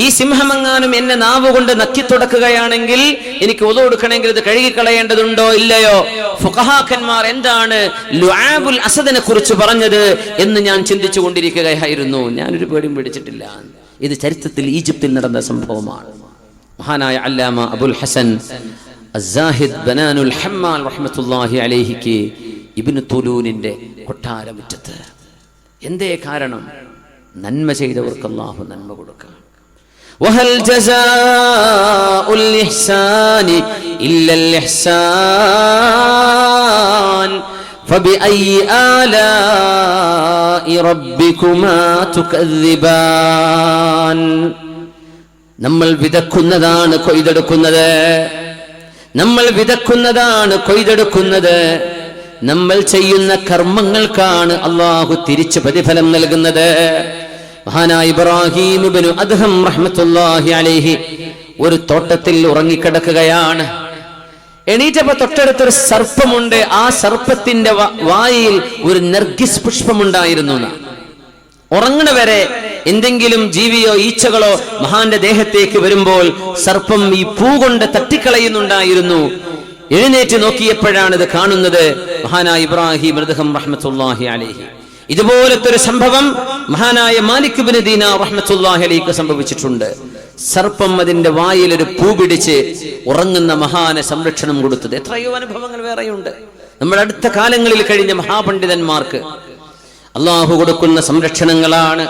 ഈ സിംഹമെങ്ങാനും എന്നെ നാവ് കൊണ്ട് നക്കി തുടക്കുകയാണെങ്കിൽ എനിക്ക് ഒതു കൊടുക്കണമെങ്കിൽ ഇത് കഴുകിക്കളയേണ്ടതുണ്ടോ ഇല്ലയോ? ഫുഖഹാക്കന്മാർ എന്താണ് ലുആബുൽ അസദിനെ കുറിച്ച് പറഞ്ഞത് എന്ന് ഞാൻ ചിന്തിച്ചു കൊണ്ടിരിക്കുകയായിരുന്നു. ഞാനൊരു പേടിയും പിടിച്ചിട്ടില്ല. ഇത് ചരിത്രത്തിൽ ഈജിപ്തിൽ നടന്ന സംഭവമാണ്. മഹാനായ അല്ലാമ അബുൽ ഹസൻ അസ്സാഹിദ് ബനാനുൽ ഹമ്മാൽ റഹ്മത്തുള്ളാഹി അലൈഹിക്ക് ഇബ്നു തുലൂനിന്റെ കൊട്ടാരമുറ്റത്ത്. എന്തേ കാരണം? നന്മ ചെയ്തവർക്ക് അല്ലാഹു നന്മ കൊടുക്കുക. വഹൽ ജസാഉൽ ഇഹ്സാനി ഇല്ലൽ ഇഹ്സാൻ ഫബിഅയ്യി ആലാഇ റബ്ബികുമാ തുകദ്ദിബാൻ. നമ്മൾ വിതക്കുന്നതാണ് കൊയ്തെടുക്കുന്നത്. നമ്മൾ വിതക്കുന്നതാണ് കൊയ്തെടുക്കുന്നത്. നമ്മൾ ചെയ്യുന്ന കർമ്മങ്ങൾക്കാണ് അല്ലാഹു തിരിച്ചു പ്രതിഫലം നൽകുന്നത്. മഹാനായ ഇബ്രാഹിം ഇബ്നു അദ്ഹം റഹ്മത്തുള്ളാഹി അലൈഹി ഒരു തോട്ടത്തിൽ ഉറങ്ങിക്കിടക്കുകയാണ്. എണീറ്റപ്പോ തൊട്ടടുത്തൊരു സർപ്പമുണ്ട്. ആ സർപ്പത്തിന്റെ വായിൽ ഒരു നർഗിസ് പുഷ്പമുണ്ടായിരുന്നു. ഉറങ്ങണവരെ എന്തെങ്കിലും ജീവിയോ ഈച്ചകളോ മഹാന്റെ ദേഹത്തേക്ക് വരുമ്പോൾ സർപ്പം ഈ പൂ കൊണ്ട് തട്ടിക്കളയുന്നുണ്ടായിരുന്നു. എഴുന്നേറ്റ് നോക്കിയപ്പോഴാണ് ഇത് കാണുന്നത്. മഹാനായ ഇബ്രാഹിം അദ്ഹം റഹ്മത്തുള്ളാഹി അലൈഹി ഇതുപോലത്തെ ഒരു സംഭവം മഹാനായ മാലിക് ഇബ്നു ദീനാർ റഹ്മത്തുള്ളാഹി അലൈഹി സംഭവിച്ചിട്ടുണ്ട്. സർപ്പം അതിന്റെ വായിൽ ഒരു പൂ പിടിച്ച് ഉറങ്ങുന്ന മഹാനെ സംരക്ഷണം കൊടുത്തത്. എത്രയോ അനുഭവങ്ങൾ വേറെയുണ്ട്. നമ്മുടെ അടുത്ത കാലങ്ങളിൽ കഴിഞ്ഞ മഹാപണ്ഡിതന്മാർക്ക് അള്ളാഹു കൊടുക്കുന്ന സംരക്ഷണങ്ങളാണ്.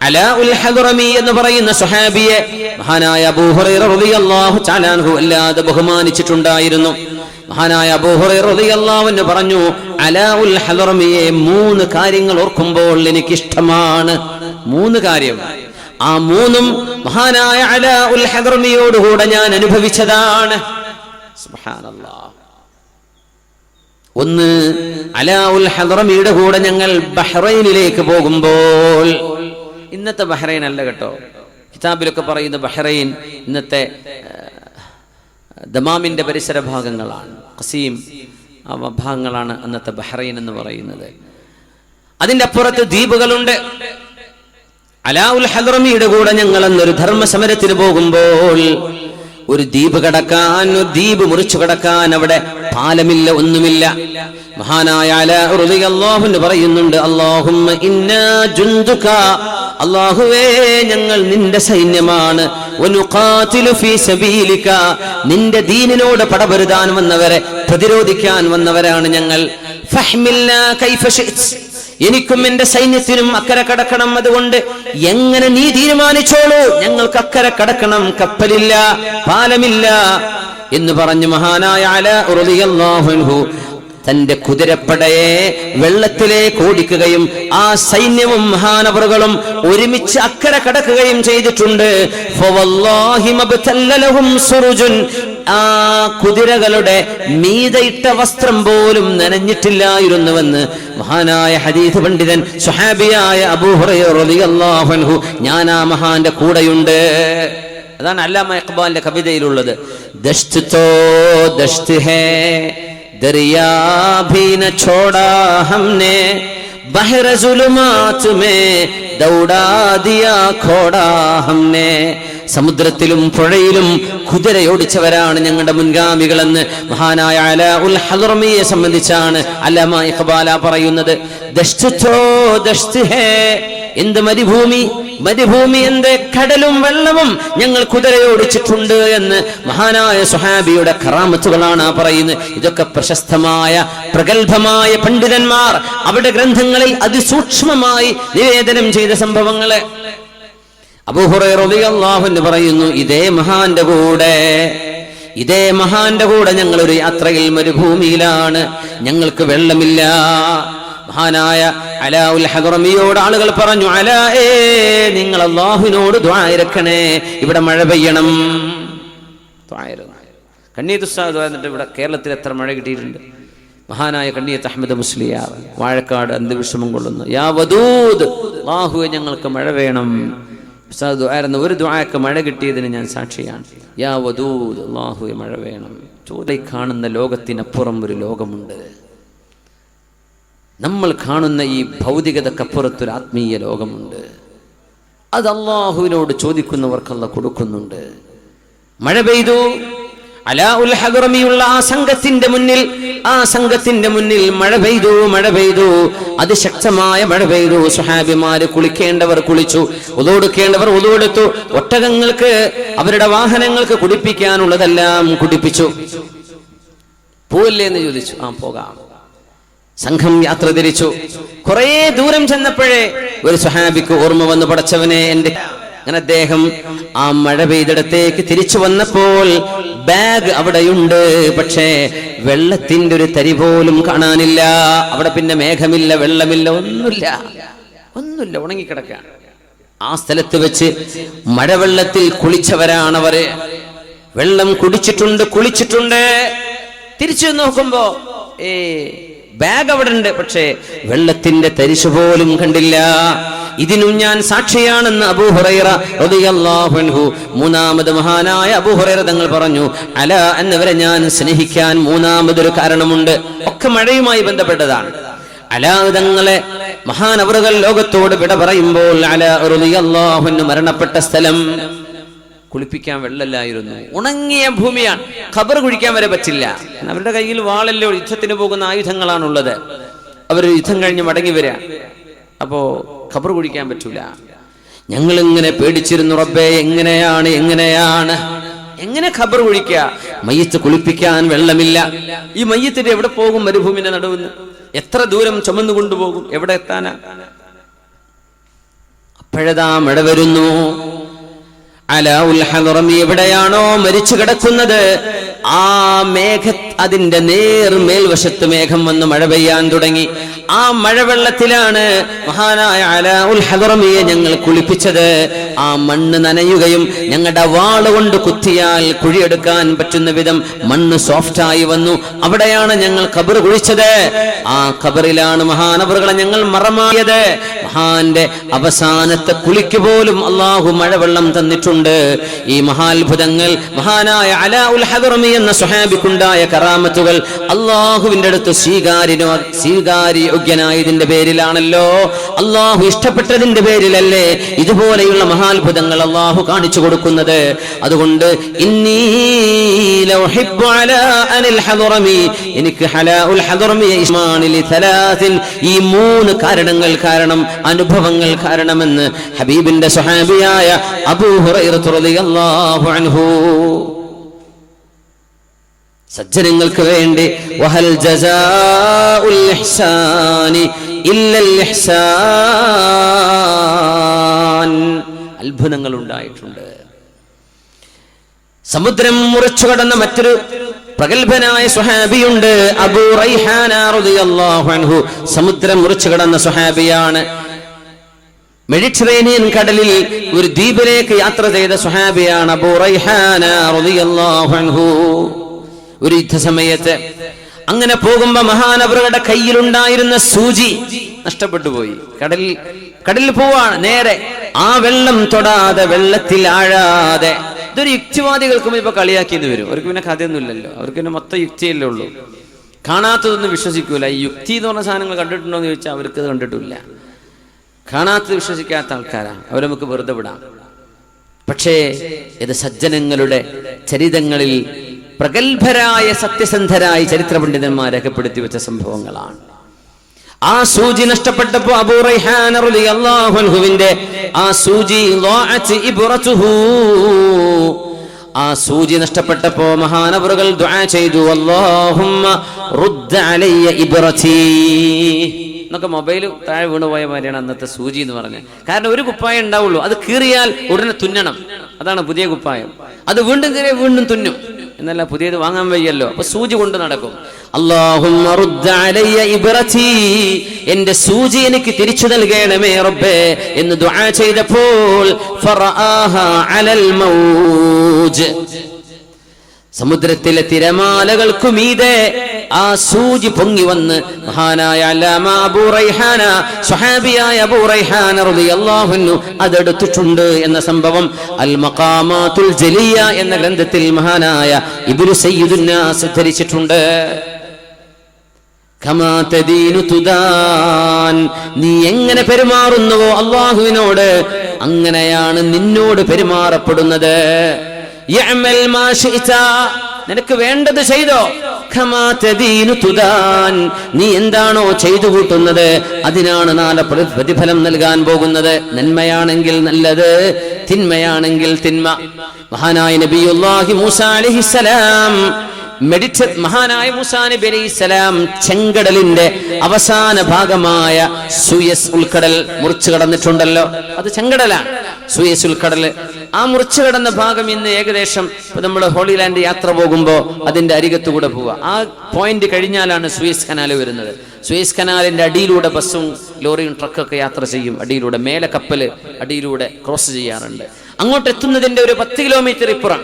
അലാഉൽ ഹദ്റമി എന്ന് പറയുന്ന സ്വഹാബിയെ മഹാനായ അബൂ ഹുറൈറ റളിയല്ലാഹു തആല അൻഹു അല്ലാതെ ബഹുമാനിച്ചിട്ടുണ്ടായിരുന്നു. മഹാനായ അബൂ ഹുറൈറ റളിയല്ലാഹു അൻഹു പറഞ്ഞു, അലാഉൽ ഹദ്റമിയെ 3 കാര്യങ്ങൾ ഓർക്കുമ്പോൾ എനിക്കിഷ്ടമാണ്. 3 കാര്യം. ആ 3ഉം മഹാനായ അലാഉൽ ഹദ്റമിയോടുകൂടെ ഞാൻ അനുഭവിച്ചതാണ്. സുബ്ഹാനല്ലാഹ്. ഒന്ന്, അലാഉൽ ഹദ്റമിയുടെ കൂടെ ഞങ്ങൾ ബഹ്റൈനിലേക്ക് പോകുമ്പോൾ, ഇന്നത്തെ ബഹ്റൈൻ അല്ല കേട്ടോ, കിതാബിലൊക്കെ പറയുന്ന ബഹ്റൈൻ ഇന്നത്തെ ദമാമിന്റെ പരിസര ഭാഗങ്ങളാണ്. ഖസീം ആ ഭാഗങ്ങളാണ് അന്നത്തെ ബഹ്റൈൻ എന്ന് പറയുന്നത്. അതിന്റെ അപ്പുറത്ത് ദ്വീപുകളുണ്ട്. അലാഉൽ ഹദ്റമിയുടെ കൂടെ ഞങ്ങൾ അന്നൊരു ധർമ്മസമരത്തിന് പോകുമ്പോൾ ഒരു ദ്വീപ് കടക്കാൻ, ഒരു ദ്വീപ് മുറിച്ചു കടക്കാൻ അവിടെ പാലമില്ല, ഒന്നുമില്ല. മഹാനായ അലാ റളിയല്ലാഹു അൻഹു പറയുന്നുണ്ട്, അല്ലാഹുമ്മ ഇന്നാ ജുന്ദുക, അല്ലാഹുവേ ഞങ്ങൾ നിന്റെ സൈന്യമാണ്, വനുഖാതിലു ഫീ സബീലിക, നിന്റെ ദീനിനോട് പടപൊരുതാൻ വന്നവരെ പ്രതിരോധിക്കാൻ വന്നവരാണ് ഞങ്ങൾ. ഫഹ്മിൽനാ കൈഫ ശിഅ്ത, എനിക്കും എന്റെ സൈന്യത്തിനും അക്കരെ കടക്കണം, അതുകൊണ്ട് എങ്ങനെ നീ തീരുമാനിച്ചോളൂ, ഞങ്ങൾക്ക് അക്കരെ കടക്കണം, കപ്പലില്ല, പാലമില്ല എന്ന് പറഞ്ഞു മഹാനായ അലാ റളിയല്ലാഹു അൻഹു തന്റെ കുതിരപ്പടയെ വെള്ളത്തിലേക്ക് ഓടിക്കുകയും ആ സൈന്യവും മഹാനവറുകളും ഒരുമിച്ച് അക്കരെ കടക്കുകയും ചെയ്തിട്ടുണ്ട്. ഫവല്ലാഹി മബ്തല്ല ലഹും സുറുജുൻ, ആ കുതിരകളുടെ മീതയിട്ട വസ്ത്രം പോലും നനഞ്ഞിട്ടില്ലായിരുന്നുവെന്ന് മഹാനായ ഹദീസ് പണ്ഡിതൻ സ്വഹാബിയായ അബൂ ഹുറൈറ റളിയല്ലാഹു അൻഹു ഞാൻ ആ മഹാന്റെ കൂടെയുണ്ട്. അതാണ് അല്ലാമ ഇഖ്ബാലിന്റെ കവിതയിലുള്ളത്. ദശ്ത് തോ ദശ്ത് ഹേ दरिया भी न छोड़ा हमने, बहर जुल्मात में दौड़ा दिया खोड़ा हमने. സമുദ്രത്തിലും പുഴയിലും കുതിരയോടിച്ചവരാണ് ഞങ്ങളുടെ മുൻഗാമികളെന്ന് മഹാനായ അലാഉൽ ഹദ്റമിയെ സംബന്ധിച്ചാണ് അല്ലാമ ഇഖ്ബാല പറയുന്നത്. ദശ്ത് തോ ദശ്ത് ഹേ, എന്ത് മരുഭൂമി, മരുഭൂമി എന്ത്, കടലും വെള്ളവും ഞങ്ങൾ കുതിരയോടിച്ചിട്ടുണ്ട് എന്ന് മഹാനായ സ്വഹാബിയുടെ കറാമത്തുകളാണ് പറയുന്നത്. ഇതൊക്കെ പ്രശസ്തമായ പ്രഗത്ഭമായ പണ്ഡിതന്മാർ അവരുടെ ഗ്രന്ഥങ്ങളിൽ അതിസൂക്ഷ്മമായി നിവേദനം ചെയ്ത സംഭവങ്ങളെ. അബൂ ഹുറൈറ റളിയല്ലാഹു അൻഹു പറയുന്നു, ഇതേ മഹാന്റെ കൂടെ ഞങ്ങൾ ഒരു യാത്രയിൽ മരുഭൂമിയിലാണ്, ഞങ്ങൾക്ക് വെള്ളമില്ല. മഹാനായ അലാഉൽ ഹദ്റമിയോട് ആളുകൾ പറഞ്ഞു, അലാഏ, നിങ്ങൾ അല്ലാഹുവിനോട് ദുആ ഇരക്കണേ, ഇവിടെ മഴ പെയ്യണം. കണ്ണീത്ത് ഉസ്താദ് എന്നിട്ട് ഇവിടെ കേരളത്തിൽ എത്ര മഴ കിട്ടിയിട്ടുണ്ട്. മഹാനായ കണ്ണിയത്ത് അഹമ്മദ് മുസ്ലിയാർ വാഴക്കാട് അന്ത്യവിഷമം കൊള്ളുന്നു, യാ വദൂദ്, അല്ലാഹുവേ ഞങ്ങൾക്ക് മഴ വേണം. ഉസ്താദ് ദുആയിരുന്നു, ഒരു ദുആക്ക് മഴ കിട്ടിയതിന് ഞാൻ സാക്ഷിയാണ്. യാ വദൂദ്, അല്ലാഹുവേ മഴ വേണം. ചോദി കാണുന്ന ലോകത്തിനപ്പുറം ഒരു ലോകമുണ്ട്. നമ്മൾ കാണുന്ന ഈ ഭൗതികതക്കപ്പുറത്തൊരു ആത്മീയ ലോകമുണ്ട്. അത് അല്ലാഹുവിനോട് ചോദിക്കുന്നവർക്ക് അല്ലാഹു കൊടുക്കുന്നുണ്ട്. മഴ പെയ്തു. അലാഉൽ ഹദ്റമിയുള്ള ആ സംഘത്തിന്റെ മുന്നിൽ മഴ പെയ്തു. അതിശക്തമായ മഴ പെയ്തു. സ്വഹാബിമാര് കുളിക്കേണ്ടവർ കുളിച്ചു, ഉളൂടുക്കേണ്ടവർ ഉളൂടെടുത്തു. ഒട്ടകങ്ങൾക്ക് അവരുടെ വാഹനങ്ങൾക്ക് കുടിപ്പിക്കാനുള്ളതെല്ലാം കുടിപ്പിച്ചു. പോവില്ലേ എന്ന് ചോദിച്ചു. പോകാം. സംഘം യാത്ര തിരിച്ചു. കുറെ ദൂരം ചെന്നപ്പോഴേ ഒരു സ്വഹാബിക്ക് ഓർമ്മ വന്നു, പടച്ചവനെ എന്റെ. അങ്ങനെ അദ്ദേഹം ആ മഴ പെയ്തിടത്തേക്ക് തിരിച്ചു വന്നപ്പോൾ ബാഗ് അവിടെയുണ്ട്, പക്ഷേ വെള്ളത്തിന്റെ ഒരു തരി പോലും കാണാനില്ല. അവിടെ പിന്നെ മേഘമില്ല, വെള്ളമില്ല, ഒന്നുമില്ല, ഉണങ്ങിക്കിടക്കാണ്. ആ സ്ഥലത്ത് വെച്ച് മഴവെള്ളത്തിൽ കുളിച്ചവരാണവര്. വെള്ളം കുളിച്ചിട്ടുണ്ട്. തിരിച്ചു നോക്കുമ്പോ ബാഗ് അവിടെ ഉണ്ട്, പക്ഷേ വെള്ളത്തിന്റെ തരിശു പോലും കണ്ടില്ല. ഇതിനും ഞാൻ സാക്ഷിയാണെന്ന് അബൂ ഹുറൈറ റളിയല്ലാഹു അൻഹു, മൂന്നാമത് മഹാനായ അബൂ ഹുറൈറ തങ്ങൾ പറഞ്ഞു, അല എന്നവരെ ഞാൻ സ്നേഹിക്കാൻ മൂന്നാമതൊരു കാരണമുണ്ട്. ഒക്കെ മഴയുമായി ബന്ധപ്പെട്ടതാണ്. അല തങ്ങളെ മഹാനവറുകൾ ലോകത്തോട് വിട പറയുമ്പോൾ അല റളിയല്ലാഹു അൻഹു മരണപ്പെട്ട സ്ഥലം കുളിപ്പിക്കാൻ വെള്ളമില്ലായിരുന്നു. ഉണങ്ങിയ ഭൂമിയാണ്. ഖബർ കുഴിക്കാൻ വരെ പറ്റില്ല. അവരുടെ കയ്യിൽ വാളല്ലോ, യുദ്ധത്തിന് പോകുന്ന ആയുധങ്ങളാണുള്ളത്. അവർ യുദ്ധം കഴിഞ്ഞ് മടങ്ങി വരിക. അപ്പോ ഖബർ കുഴിക്കാൻ പറ്റൂല. ഞങ്ങൾ ഇങ്ങനെ പേടിച്ചിരുന്നു, റബ്ബേ എങ്ങനെ ഖബർ കുഴിക്കുക? മയ്യത്ത് കുളിപ്പിക്കാൻ വെള്ളമില്ല. ഈ മയ്യത്തിന്റെ എവിടെ പോകും? മരുഭൂമിന്റെ നടുവിന് എത്ര ദൂരം ചുമന്നു കൊണ്ടുപോകും? എവിടെ എത്താനാ? അപ്പോഴതാ മഴ വരുന്നു. അലാഉൽ ഹദ്റമി എവിടെയാണോ മരിച്ചു കിടക്കുന്നത്, ആ അതിന്റെ മേൽവശത്ത് മേഘം വന്ന് മഴ പെയ്യാൻ തുടങ്ങി. ആ മഴവെള്ളത്തിലാണ് മഹാനായ അലാഉൽ ഹദ്റമിയെ ഞങ്ങൾ കുളിപ്പിച്ചത്. ആ മണ്ണ് നനയുകയും ഞങ്ങളുടെ വാള് കൊണ്ട് കുത്തിയാൽ കുഴിയെടുക്കാൻ പറ്റുന്ന വിധം മണ്ണ് സോഫ്റ്റായി വന്നു. അവിടെയാണ് ഞങ്ങൾ ഖബർ കുഴിച്ചത്. ആ ഖബറിലാണ് മഹാനവറുകളെ ഞങ്ങൾ മറമായത്. മഹാന്റെ അവസാനത്തെ കുളിക്ക് പോലും അല്ലാഹു മഴവെള്ളം തന്നിട്ടുണ്ട്. ഈ മഹാത്ഭുതങ്ങൾ മഹാനായ അലാഉൽ ഹദ്റമി എന്ന സ്വഹാബിക്കുണ്ടായ കറാമത്തുകൾ അല്ലാഹുവിന്റെ അടുത്ത് സ്വീകാര്യോഗ്യനായതിന്റെ പേരിലാണല്ലോ, അല്ലാഹു ഇഷ്ടപ്പെട്ടതിന്റെ പേരിലല്ലേ ഇതുപോലെയുള്ള മഹാത്ഭുതങ്ങൾ അല്ലാഹു കാണിച്ചു കൊടുക്കുന്നത്. അതുകൊണ്ട് എനിക്ക് അലാഉൽ ഹദ്റമിയെ ഇസ്മാനിൽ ഈ 3 കാരണങ്ങൾ കാരണം, അനുഭവങ്ങൾ കാരണമെന്ന് ഹബീബിന്റെ സ്വഹാബിയായ അബൂ ഹുറൈറ റളിയല്ലാഹു അൻഹു. സജ്ജനങ്ങൾക്ക് വേണ്ടി വഹൽ ജസാഉൽ ഇഹ്സാനി ഇല്ലൽ ഇഹ്സാൻ, അത്ഭുതങ്ങൾ ഉണ്ടായിട്ടുണ്ട്. സമുദ്രം മുറിച്ചു കടന്ന മറ്റൊരു പ്രഗത്ഭനായ സ്വഹാബിയുണ്ട്, അബൂ റൈഹാന റളിയല്ലാഹു അൻഹു. സമുദ്രം മുറിച്ചു കടന്ന സ്വഹാബിയാണ്. മെഡിറ്ററേനിയൻ കടലിൽ ഒരു ദ്വീപിലേക്ക് യാത്ര ചെയ്ത സ്വഹാബിയാണ് അബൂ റൈഹാന റളിയല്ലാഹു അൻഹു. ഒരു യുദ്ധസമയത്ത് അങ്ങനെ പോകുമ്പോ മഹാനവറുകളുടെ കയ്യിലുണ്ടായിരുന്ന സൂചി നഷ്ടപ്പെട്ടു പോയി. കടലിൽ പോവാണ് നേരെ. ആ വെള്ളം തൊടാതെ, വെള്ളത്തിൽ ആഴാതെ. ഇതൊരു യുക്തിവാദികൾക്കും ഇപ്പൊ കളിയാക്കിയെന്ന് വരും. അവർക്ക് പിന്നെ കഥയൊന്നുമില്ലല്ലോ, അവർക്ക് പിന്നെ മൊത്തം യുക്തിയല്ലേ ഉള്ളൂ. കാണാത്തതൊന്നും വിശ്വസിക്കൂല. ഈ യുക്തി എന്ന് പറഞ്ഞ സാധനങ്ങൾ കണ്ടിട്ടുണ്ടോ എന്ന് ചോദിച്ചാൽ അവർക്ക് അത് കണ്ടിട്ടില്ല. കാണാത്തത് വിശ്വസിക്കാത്ത ആൾക്കാരാണ്. അവരെ നമുക്ക് വെറുതെ വിടാം. പക്ഷേ ഇത് സജ്ജനങ്ങളുടെ ചരിതങ്ങളിൽ പ്രഗത്ഭരായ സത്യസന്ധരായ ചരിത്ര പണ്ഡിതന്മാർ രേഖപ്പെടുത്തി വെച്ച സംഭവങ്ങളാണ്. ആ സൂചി നഷ്ടപ്പെട്ടപ്പോ അബൂ റൈഹാന റളിയല്ലാഹു അൻഹുവിന്റെ ആ സൂചി ഇബ്റതുഹു, ആ സൂചി നഷ്ടപ്പെട്ടപ്പോ മഹാനവറുകൾ ദുആ ചെയ്തു, അല്ലാഹുമ്മ റുദ്ദ അലയ്യ ഇബ്റതി എന്നൊക്കെ. മൊബൈൽ താഴെ വീണുപോയ മാതിരിയാണ് അന്നത്തെ സൂചി എന്ന് പറഞ്ഞത്. കാരണം ഒരു കുപ്പായം ഉണ്ടാവുള്ളൂ, അത് കീറിയാൽ ഉടനെ തുന്നണം. അതാണ് പുതിയ കുപ്പായം. അത് വീണ്ടും കീറിയ വീണ്ടും തുന്നും, എന്നല്ല പുതിയത് വാങ്ങാൻ വയ്യല്ലോ. അപ്പൊ സൂചി കൊണ്ട് നടക്കും. അല്ലാഹുമ്മ റുദ്ദ അലയ്യ ഇബ്റതി, എന്റെ സൂചി എനിക്ക് തിരിച്ചു നൽകണമേ റബ്ബേ എന്ന് ദുആ ചെയ്തപ്പോൾ ഫറആഹ അലൽ മൗജ്, സമുദ്രത്തിലെ തിരമാലകൾക്കു മീതെ ആ സൂചി പൊങ്ങി വന്ന് മഹാനായ അല്ലാമ അബൂ റൈഹാന, സ്വഹാബിയായ അബൂ റൈഹാന റളിയല്ലാഹു അൻഹു അതെടുത്തിട്ടുണ്ട് എന്ന സംഭവം അൽ മഖാമാത്തുൽ ജലിയ എന്ന ഗ്രന്ഥത്തിൽ മഹാനായ ഇബ്നു സയ്യിദുന്നാസ് ഉദ്ധരിച്ചിട്ടുണ്ട്. കമാ തദീനു തുദാൻ, നീ എങ്ങനെ പെരുമാറുന്നുവോ അല്ലാഹുവിനോട് അങ്ങനെയാണ് നിന്നോട് പെരുമാറപ്പെടുന്നത്. യഅമൽ മാ ശിഅത, നിനക്ക് വേണ്ടത് ചെയ്തോ. കമാ തദീനു തുദാൻ, നീ എന്താണോ ചെയ്തു കൂട്ടുന്നത് അതിനാണ് നാളെ പ്രതിഫലം നൽകാൻ പോകുന്നത്. നന്മയാണെങ്കിൽ നല്ലത്, തിന്മയാണെങ്കിൽ തിന്മ. മഹാനായ നബിയുല്ലാഹി മൂസ അലൈഹിസ്സലാം മഹാനായ മൂസാ നബി അലൈഹിസ്സലാം ചെങ്കടലിന്റെ അവസാന ഭാഗമായ സൂയസ് ഉൾക്കടൽ മുറിച്ചു കടന്നിട്ടുണ്ടല്ലോ. അത് ചെങ്കടലാണ്, സൂയസ് ഉൾക്കടൽ. ആ മുറിച്ചു കടന്ന ഭാഗം ഇന്ന് ഏകദേശം നമ്മൾ ഹോളി ലാൻഡ് യാത്ര പോകുമ്പോൾ അതിന്റെ അരികത്തുകൂടെ പോവുക. ആ പോയിന്റ് കഴിഞ്ഞാലാണ് സൂയസ് കനാൽ വരുന്നത്. സൂയസ് കനാലിന്റെ അടിയിലൂടെ ബസ്സും ലോറിയും ട്രക്കൊക്കെ യാത്ര ചെയ്യും. അടിയിലൂടെ മേലെ കപ്പല് അടിയിലൂടെ ക്രോസ് ചെയ്യാറുണ്ട്. അങ്ങോട്ട് എത്തുന്നതിന്റെ ഒരു 10 കിലോമീറ്റർ ഇപ്പുറം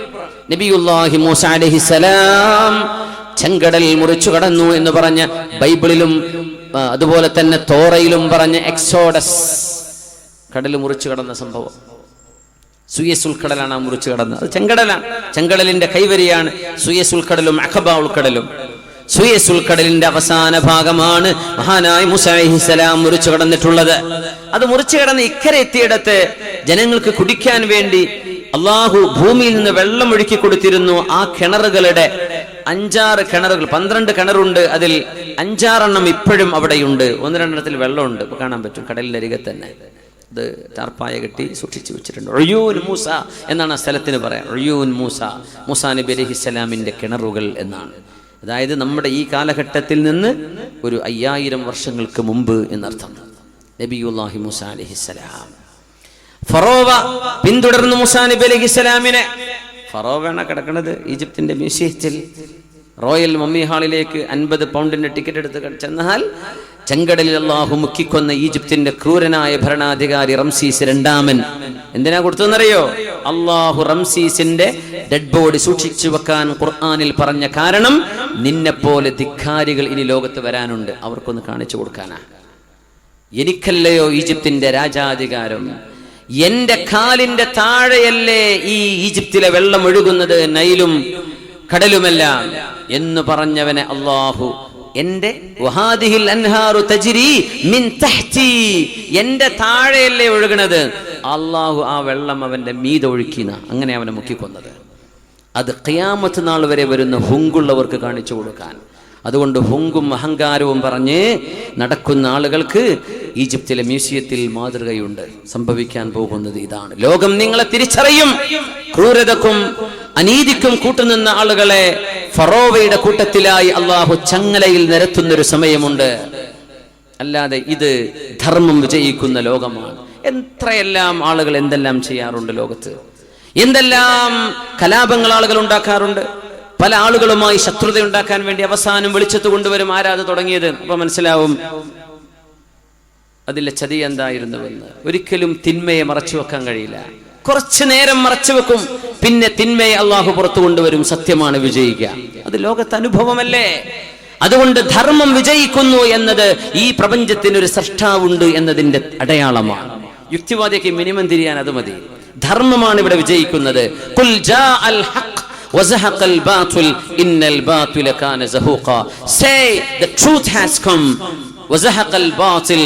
നബിയുല്ലാഹി മൂസ അലൈഹിസ്സലാം ചെങ്കടൽ മുറിച്ചു കടന്നു എന്ന് പറഞ്ഞ ബൈബിളിലും അതുപോലെ തന്നെ തോറയിലും പറഞ്ഞ എക്സോഡസ്, കടൽ മുറിച്ചു കടന്ന സംഭവം. സൂയസ് ഉൾക്കടലാണ് ആ മുറിച്ചു കടന്നത്. അത് ചെങ്കടലാണ്, ചെങ്കടലിന്റെ കൈവരിയാണ് സൂയസ് ഉൾക്കടലും അഖബ ഉൾക്കടലും. സൂയസ് ഉൾക്കടലിന്റെ അവസാന ഭാഗമാണ് മഹാനായ മൂസ അലൈഹിസ്സലാം മുറിച്ചു കടന്നിട്ടുള്ളത്. അത് മുറിച്ചു കടന്ന് ഇക്കരെ എത്തിയിടത്ത് ജനങ്ങൾക്ക് കുടിക്കാൻ വേണ്ടി അള്ളാഹു ഭൂമിയിൽ നിന്ന് വെള്ളം ഒഴുക്കി കൊടുത്തിരുന്നു. ആ കിണറുകളുടെ 5-6 കിണറുകൾ, 12 കിണറുണ്ട്. അതിൽ 5-6 എണ്ണം ഇപ്പോഴും അവിടെയുണ്ട്. 1-2 വെള്ളമുണ്ട്. ഇപ്പൊ കാണാൻ പറ്റും, കടലിന്റെ അരികെ തന്നെ. ഇത് ടാർപ്പായ കെട്ടി സൂക്ഷിച്ചു വെച്ചിട്ടുണ്ട്. ഉയ്യൂൻ മൂസ എന്നാണ് ആ സ്ഥലത്തിന് പറയാം. ഉയ്യൂൻ മൂസ, മൂസാ നബി അലൈഹിസ്സലാമിന്റെ കിണറുകൾ എന്നാണ്. അതായത് നമ്മുടെ ഈ കാലഘട്ടത്തിൽ നിന്ന് ഒരു 5000 വർഷങ്ങൾക്ക് മുമ്പ് എന്നർത്ഥം. നബിയുല്ലാഹി മൂസ അലൈഹിസ്സലാം ഫറോവ പിന്തുടർന്ന് മൂസാ നബി അലൈഹിസ്സലാമിനെ. ഫറോവയാണ് കിടക്കുന്നത് ഈജിപ്തിന്റെ മ്യൂസിയത്തിൽ. റോയൽ മമ്മി ഹാളിലേക്ക് 50 പൗണ്ടിന്റെ ടിക്കറ്റ് എടുത്ത് ചെന്നാൽ ചെങ്കടലിൽ അള്ളാഹു മുക്കിക്കൊന്ന ഈജിപ്തിന്റെ ക്രൂരനായ ഭരണാധികാരി റംസീസ് രണ്ടാമൻ എന്തിനാ കൊടുത്തതെന്നറിയോ? അള്ളാഹു റംസീസിന്റെ ഡെഡ് ബോഡി സൂക്ഷിച്ചു വെക്കാൻ ഖുർആനിൽ പറഞ്ഞ കാരണം നിന്നെപ്പോലെ ധിക്കാരികൾ ഇനി ലോകത്ത് വരാനുണ്ട്, അവർക്കൊന്ന് കാണിച്ചു കൊടുക്കാനാ. എനിക്കല്ലയോ ഈജിപ്തിന്റെ രാജാധികാരം, എന്റെ കാലിന്റെ താഴെയല്ലേ ഈ ഈജിപ്തിലെ വെള്ളം ഒഴുകുന്നത്, നൈലും കടലുമെല്ലാം എന്ന് പറഞ്ഞവനെ അള്ളാഹു എന്റെ വഹാദിഹിൽ അൻഹാറു തജ്രി മിൻ തഹ്തി, എന്റെ താഴെയല്ലേ ഒഴുകണത്, അള്ളാഹു ആ വെള്ളം അവന്റെ മീതെ ഒഴുക്കിന, അങ്ങനെ അവനെ മുക്കിക്കൊന്നത്. അത് ഖിയാമത്ത് നാൾ വരെ വരുന്ന ഹുങ്കുള്ളവർക്ക് കാണിച്ചു കൊടുക്കാൻ. അതുകൊണ്ട് ഹുങ്കും അഹങ്കാരവും പറഞ്ഞ് നടക്കുന്ന ആളുകൾക്ക് ഈജിപ്തിലെ മ്യൂസിയത്തിൽ മാതൃകയുണ്ട്. സംഭവിക്കാൻ പോകുന്നത് ഇതാണ്. ലോകം നിങ്ങളെ തിരിച്ചറിയും. ക്രൂരതക്കും അനീതിക്കും കൂട്ടുനിന്ന ആളുകളെ ഫറോവയുടെ കൂട്ടത്തിലായി അള്ളാഹു ചങ്ങലയിൽ നിരത്തുന്നൊരു സമയമുണ്ട്. അല്ലാതെ ഇത് ധർമ്മം വിജയിക്കുന്ന ലോകമാണ്. എത്രയെല്ലാം ആളുകൾ എന്തെല്ലാം ചെയ്യാറുണ്ട് ലോകത്ത്, എന്തെല്ലാം കലാപങ്ങൾ ആളുകൾ ഉണ്ടാക്കാറുണ്ട്. പല ആളുകളുമായി ശത്രുത ഉണ്ടാക്കാൻ വേണ്ടി അവസാനം വെളിച്ചത്ത് കൊണ്ടുവരും. ആരാത് തുടങ്ങിയത്? അപ്പൊ മനസ്സിലാവും അതിലെ ചതി എന്തായിരുന്നുവെന്ന്. ഒരിക്കലും തിന്മയെ മറച്ചു വെക്കാൻ കഴിയില്ല. കുറച്ചു നേരം മറച്ചു വെക്കും, പിന്നെ തിന്മയെ അള്ളാഹു പുറത്തു കൊണ്ടുവരും. സത്യമാണ് വിജയിക്കുക. അത് ലോകത്ത് അനുഭവമല്ലേ. അതുകൊണ്ട് ധർമ്മം വിജയിക്കുന്നു എന്നത് ഈ പ്രപഞ്ചത്തിന് ഒരു സൃഷ്ടാവുണ്ട് എന്നതിന്റെ അടയാളമാണ്. യുക്തിവാദിക്ക് മിനിമം തിരിയാൻ അത് മതി. ധർമ്മമാണ് ഇവിടെ വിജയിക്കുന്നത്. ഖുൽ ജാ അൽ ഹഖ് وَزَهَقَ الْبَاطِلُ إِنَّ الْبَاطِلَ كَانَ زَهُوقًا. Say the truth has come. وَزَهَقَ الْبَاطِلُ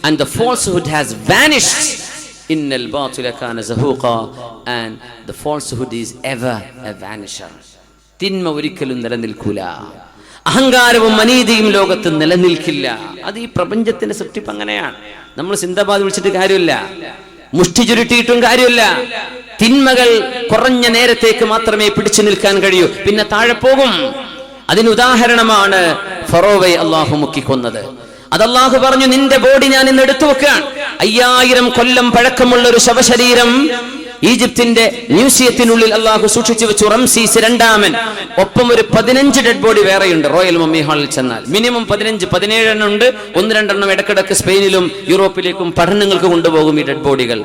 and the falsehood has vanished. إِنَّ الْبَاطِلَ كَانَ زَهُوقًا and the falsehood is ever a vanisher. തിന്മ ഒരിക്കലും നിലനിൽക്കൂല. അഹങ്കാരവും അനീതിയും ലോകത്ത് നിലനിൽക്കില്ല. അത് ഈ പ്രപഞ്ചത്തിന്റെ സൃഷ്ടിപ്പ് അങ്ങനെയാണ്. നമ്മൾ സിന്ദാബാദ് വിളിച്ചിട്ട് കാര്യമില്ല, മുഷ്ടി ചുരുട്ടിയിട്ടും കാര്യമില്ല. തിന്മകൾ കുറഞ്ഞ നേരത്തേക്ക് മാത്രമേ പിടിച്ചു നിൽക്കാൻ കഴിയൂ, പിന്നെ താഴെ പോകും. അതിനുദാഹരണമാണ് ഫറോവയെ അള്ളാഹു മുക്കിക്കൊന്നത്. അത് അള്ളാഹു പറഞ്ഞു, നിന്റെ ബോഡി ഞാൻ ഇന്ന് എടുത്തു വെക്കുകയാണ്. 5000 കൊല്ലം പഴക്കമുള്ള ഒരു ശവശരീരം ഈജിപ്തിന്റെ മ്യൂസിയത്തിനുള്ളിൽ അള്ളാഹു സൂക്ഷിച്ചു വെച്ചു. റംസീസ് രണ്ടാമൻ. ഒപ്പം ഒരു 15 ഡെഡ് ബോഡി വേറെയുണ്ട് റോയൽ മമ്മി ഹാളിൽ ചെന്നാൽ. മിനിമം 15-17 എണ്ണം ഉണ്ട്. 1-2 ഇടക്കിടക്ക് സ്പെയിനിലും യൂറോപ്പിലേക്കും പഠനങ്ങൾക്ക് കൊണ്ടുപോകും ഈ ഡെഡ് ബോഡികൾ.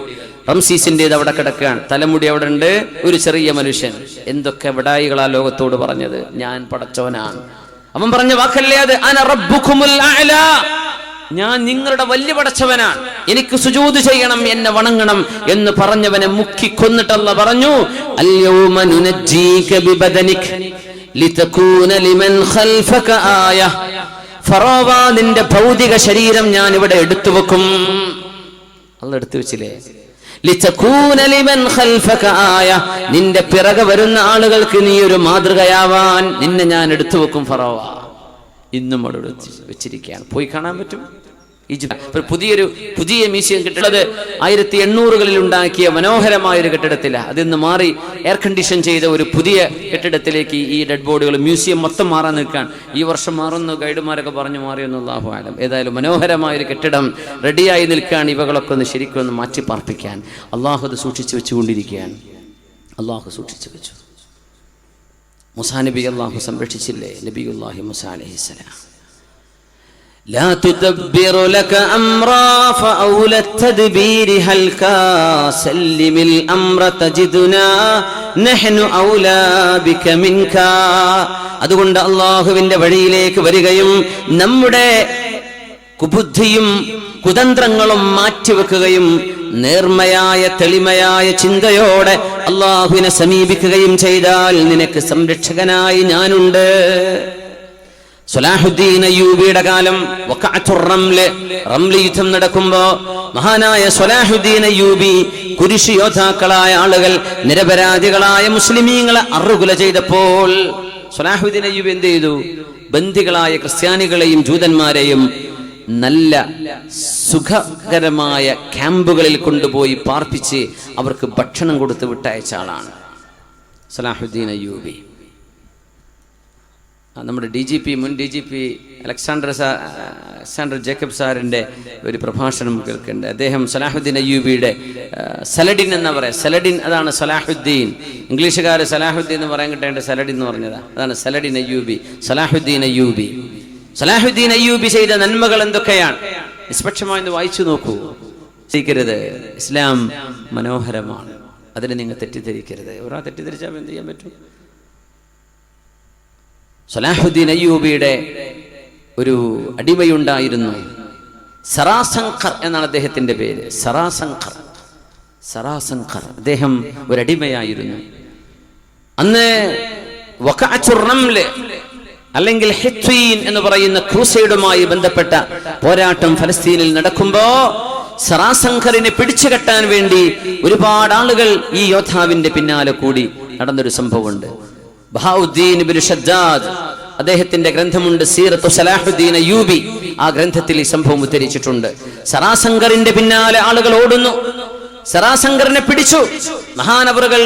റംസീസിന്റേത് അവിടെ കിടക്കുകയാണ്. തലമുടി അവിടെ ഉണ്ട്. ഒരു ചെറിയ മനുഷ്യൻ. എന്തൊക്കെ വിടായികളാ ലോകത്തോട് പറഞ്ഞത്, ഞാൻ പടച്ചവനാണ്. അവൻ പറഞ്ഞ വാക്കല്ലേ അത്, അന റബ്ബുകുമുൽ അഅ്ലാ, ഞാൻ നിങ്ങളുടെ വലിയ പടച്ചവനാണ്, എനിക്ക് സുജൂദ് ചെയ്യണം, എന്നെ വണങ്ങണം എന്ന് പറഞ്ഞവനെ മുക്കി കൊന്നിട്ട് അല്ലാഹു പറഞ്ഞു, അൽയൗമ നുനജ്ജീക ബിബദനിക ലിതകൂന ലിമൻ ഖൽഫക ആയ. ഫറോവ, നിന്റെ ഭൗതിക ശരീരം ഞാൻ ഇവിടെ എടുത്തു വെക്കും. അല്ലാഹു എടുത്തു വെച്ചില്ലേ? ലിതകൂന ലിമൻ ഖൽഫക ആയ, നിന്റെ പിറകെ വരുന്ന ആളുകൾക്ക് നീ ഒരു മാതൃകയാവാൻ നിന്നെ ഞാൻ എടുത്തു വെക്കും. ഫറോവ ഇന്നും അവിടെ വെച്ചിരിക്കുകയാണ്. പോയി കാണാൻ പറ്റും. ഈജിപ്ത് പുതിയ മ്യൂസിയം കെട്ടിടത് 1800-കളിൽ ഉണ്ടാക്കിയ മനോഹരമായ ഒരു കെട്ടിടത്തില്ല. അതിന്ന് മാറി എയർ കണ്ടീഷൻ ചെയ്ത ഒരു പുതിയ കെട്ടിടത്തിലേക്ക് ഈ ഡെഡ് ബോഡികൾ മ്യൂസിയം മൊത്തം മാറാൻ നിൽക്കാൻ. ഈ വർഷം മാറുന്നു ഗൈഡുമാരൊക്കെ പറഞ്ഞു, മാറിയൊന്നും അല്ലാഹു ആലം. ഏതായാലും മനോഹരമായൊരു കെട്ടിടം റെഡിയായി നിൽക്കാൻ. ഇവകളൊക്കെ ഒന്ന് ശരിക്കും ഒന്ന് മാറ്റി പാർപ്പിക്കാൻ അള്ളാഹു അത് സൂക്ഷിച്ചു വെച്ചുകൊണ്ടിരിക്കുകയാണ്. അള്ളാഹു സൂക്ഷിച്ചു വെച്ചു. മൂസാ നബി അള്ളാഹു സംരക്ഷിച്ചില്ലേ? നബിയുല്ലാഹി മൂസാ അലൈഹിസ്സലാം. لا تدبر لك أمرا فأولى التدبير هلكا سلم الأمر تجدنا نحن أولى بك منك. അതുകൊണ്ട് അള്ളാഹുവിന്റെ വഴിയിലേക്ക് വരികയും നമ്മുടെ കുബുദ്ധിയും കുതന്ത്രങ്ങളും മാറ്റിവെക്കുകയും നേർമയായ തെളിമയായ ചിന്തയോടെ അള്ളാഹുവിനെ സമീപിക്കുകയും ചെയ്താൽ നിനക്ക് സംരക്ഷകനായി ഞാനുണ്ട്. സലാഹുദ്ദീൻ അയ്യൂബിയുടെ കാലം റംലി യുദ്ധം നടക്കുമ്പോ മഹാനായ സലാഹുദ്ദീൻ അയ്യൂബി കുരിശ് യോദ്ധാക്കളായ ആളുകൾ നിരപരാധികളായ മുസ്ലിമീങ്ങളെ അറുകുല ചെയ്തപ്പോൾ സലാഹുദ്ദീൻ അയ്യൂബി എന്ത് ചെയ്തു? ബന്ദികളായ ക്രിസ്ത്യാനികളെയും ജൂതന്മാരെയും നല്ല സുഖകരമായ ക്യാമ്പുകളിൽ കൊണ്ടുപോയി പാർപ്പിച്ച് അവർക്ക് ഭക്ഷണം കൊടുത്ത് വിട്ടയച്ച ആളാണ് സലാഹുദ്ദീൻ അയ്യൂബി. നമ്മുടെ മുൻ D G P Alexander Jacob സാറിൻ്റെ ഒരു പ്രഭാഷണം കേൾക്കുന്നുണ്ട്. അദ്ദേഹം സലാഹുദ്ദീൻ അയ്യൂബിയുടെ സലഡിൻ എന്നാ പറയാം. സലഡിൻ അതാണ് സലാഹുദ്ദീൻ. ഇംഗ്ലീഷുകാർ സലാഹുദ്ദീൻ എന്ന് പറയാൻ കിട്ടേണ്ട സലഡിൻ എന്ന് പറഞ്ഞതാ. അതാണ് സലഡിൻ അയ്യൂബി, സലാഹുദ്ദീൻ അയ്യൂബി. സലാഹുദ്ദീൻ അയ്യൂബി ചെയ്ത നന്മകൾ എന്തൊക്കെയാണ്? നിഷ്പക്ഷമായി വായിച്ചു നോക്കൂ. തെറ്റിദ്ധരിക്കരുത്. ഇസ്ലാം മനോഹരമാണ്, അതിനെ നിങ്ങൾ തെറ്റിദ്ധരിക്കരുത്. ഒരാൾ തെറ്റിദ്ധരിച്ചാൽ എന്ത് ചെയ്യാൻ പറ്റും? സലാഹുദ്ദീൻ അയ്യൂബിയുടെ ഒരു അടിമയുണ്ടായിരുന്നു, സറാസങ്കർ എന്നാണ് അദ്ദേഹത്തിന്റെ പേര്. സറാസങ്കർ അദ്ദേഹം ഒരു അടിമയായിരുന്നു. അന്ന് അല്ലെങ്കിൽ ഹിത്വീൻ എന്ന് പറയുന്ന ക്രൂസൈഡുമായി ബന്ധപ്പെട്ട പോരാട്ടം ഫലസ്തീനിൽ നടക്കുമ്പോ സറാസങ്കറിനെ പിടിച്ചുകെട്ടാൻ വേണ്ടി ഒരുപാട് ആളുകൾ ഈ യോദ്ധാവിന്റെ പിന്നാലെ കൂടി നടന്നൊരു സംഭവമുണ്ട്. ബഹാഉദ്ദീൻ ഇബ്നു ഷദ്ദാദ് അദ്ദേഹത്തിന്റെ ഗ്രന്ഥമുണ്ട് സീറത്തു സലാഹുദ്ദീൻ അയ്യൂബി. ആ ഗ്രന്ഥത്തിൽ ഈ സംഭവം ഉദ്ധരിച്ചിട്ടുണ്ട്. സറാസങ്കറിന്റെ പിന്നാലെ ആളുകൾ ഓടുന്നു. സറാസങ്കറിനെ പിടിച്ചു. മഹാനവറുകൾ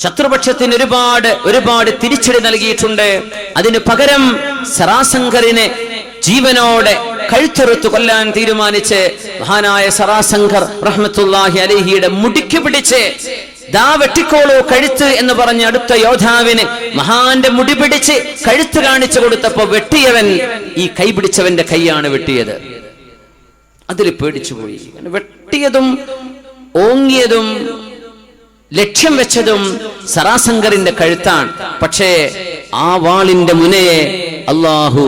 ശത്രുപക്ഷത്തിന് ഒരുപാട് തിരിച്ചടി നൽകിയിട്ടുണ്ട്. അതിനു പകരം സറാസങ്കറിനെ ജീവനോടെ കഴുത്തെറുത്തു കൊല്ലാൻ തീരുമാനിച്ച് മഹാനായ സറാസങ്കർ റഹ്മത്തുള്ളാഹി അലൈഹിയുടെ മുടിക്ക് പിടിച്ച് ദാ വെട്ടിക്കോളൂ കഴുത്ത് എന്ന് പറഞ്ഞ് അടുത്ത യോദ്ധാവിന് മഹാന്റെ മുടി പിടിച്ച് കഴുത്ത് കാണിച്ചു കൊടുത്തപ്പോ വെട്ടിയവൻ ഈ കൈ പിടിച്ചവന്റെ കൈയാണ് വെട്ടിയത്. അതിൽ പേടിച്ചുപോയി. വെട്ടിയതും ഓങ്ങിയതും ലക്ഷ്യം വെച്ചതും സറാസങ്കറിന്റെ കഴുത്താണ്. പക്ഷേ ആ വാളിന്റെ മുനയെ അള്ളാഹു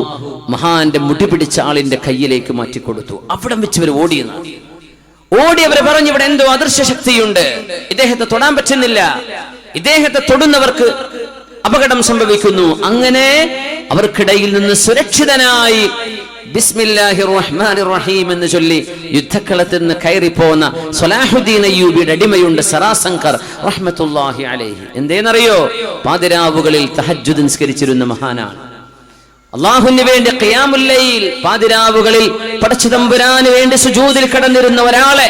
മഹാന്റെ മുടി പിടിച്ച ആളിന്റെ കയ്യിലേക്ക് മാറ്റിക്കൊടുത്തു. അവിടം വെച്ച് ഇവർ ഓടിയവരെ പറഞ്ഞു, ഇവിടെ എന്തോ അദൃശ്യ ശക്തിയുണ്ട്, ഇദ്ദേഹത്തെ തൊടാൻ പറ്റുന്നില്ല, ഇദ്ദേഹത്തെ തൊടുന്നവർക്ക് അപകടം സംഭവിക്കുന്നു. അങ്ങനെ അവർക്കിടയിൽ നിന്ന് സുരക്ഷിതനായി ബിസ്മില്ലാഹിർ റഹ്മാനിർ റഹീം എന്ന് ചൊല്ലി യുദ്ധക്കളത്തിൽ നിന്ന് കയറിപ്പോന്ന സലാഹുദ്ദീൻ അയ്യൂബിയുടെ അടിമയുണ്ട് സറാസങ്കർ റഹ്മത്തുള്ളാഹി അലൈഹി. എന്തേന്നറിയോ? പാതിരാവുകളിൽ തഹജ്ജുദ് നിസ്കരിച്ചിരുന്ന മഹാനാണ്. അല്ലാഹുവിന് വേണ്ടി ഖിയാമുൽ ലൈൽ പാതിരാവുകളിൽ പടച്ച തമ്പുരാന് വേണ്ടി സുജൂദിൽ കിടന്നിരുന്ന ഒരാളെ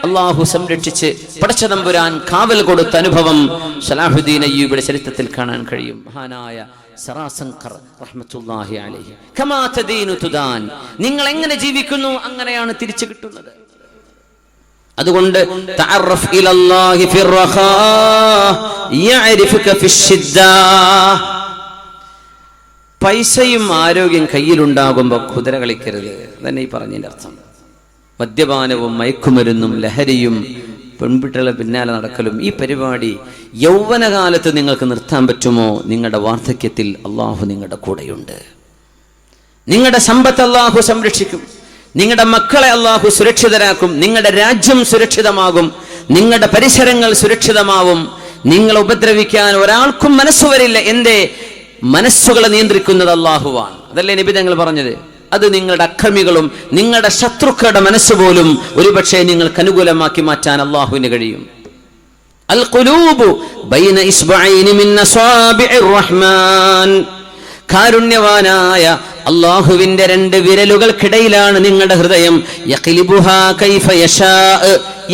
അല്ലാഹു സംരക്ഷിച്ച് പടച്ച തമ്പുരാൻ കാവൽ കൊടുത്ത അനുഭവം സലാഹുദ്ദീൻ അയ്യൂബിയുടെ ചരിത്രത്തിൽ കാണാൻ കഴിയും. മഹാനായ സറാസങ്കർ റഹ്മത്തുള്ളാഹി അലൈഹി കമാ തദീനു തുദാൻ, നിങ്ങൾ എങ്ങനെ ജീവിക്കുന്നു അങ്ങനെയാണ് തിരിച്ചു കിട്ടുന്നത്. അതുകൊണ്ട് തഅറഫ് ഇലല്ലാഹി ഫിർറഖാ യഅരിഫുക ഫിശ്ശിദ്ദാ. പൈസയും ആരോഗ്യം കയ്യിലുണ്ടാകുമ്പോൾ കുതിര കളിക്കരുത്, അതന്നെ ഈ പറഞ്ഞതിന്റെ അർത്ഥം. മദ്യപാനവും മയക്കുമരുന്നും ലഹരിയും പെൺകുട്ടികളെ പിന്നാലെ നടക്കലും ഈ പരിപാടി യൗവനകാലത്ത് നിങ്ങൾക്ക് നിർത്താൻ പറ്റുമോ? നിങ്ങളുടെ വാർദ്ധക്യത്തിൽ അള്ളാഹു നിങ്ങളുടെ കൂടെയുണ്ട്. നിങ്ങളുടെ സമ്പത്ത് അള്ളാഹു സംരക്ഷിക്കും, നിങ്ങളുടെ മക്കളെ അള്ളാഹു സുരക്ഷിതരാക്കും, നിങ്ങളുടെ രാജ്യം സുരക്ഷിതമാകും, നിങ്ങളുടെ പരിസരങ്ങൾ സുരക്ഷിതമാവും. നിങ്ങളെ ഉപദ്രവിക്കാൻ ഒരാൾക്കും മനസ്സു വരില്ല. എന്തേ? മനസ്സുകളെ നിയന്ത്രിക്കുന്നത് അള്ളാഹുവാണ്. അതല്ലേ നബി തങ്ങൾ പറഞ്ഞത്? അത് നിങ്ങളുടെ അക്രമികളും നിങ്ങളുടെ ശത്രുക്കളുടെ മനസ്സുപോലും ഒരുപക്ഷെ നിങ്ങൾക്ക് അനുകൂലമാക്കി മാറ്റാൻ അള്ളാഹുവിന് കഴിയും. അൽ ഖുലൂബു ബൈന ഇസ്ബഅൈനി മിൻ അസാബിഇർ റഹ്മാൻ. കാരുണ്യവാനായ അള്ളാഹുവിന്റെ രണ്ട് വിരലുകൾക്കിടയിലാണ് നിങ്ങളുടെ ഹൃദയം. യഖ്ലിബുഹാ കൈഫ യശാ,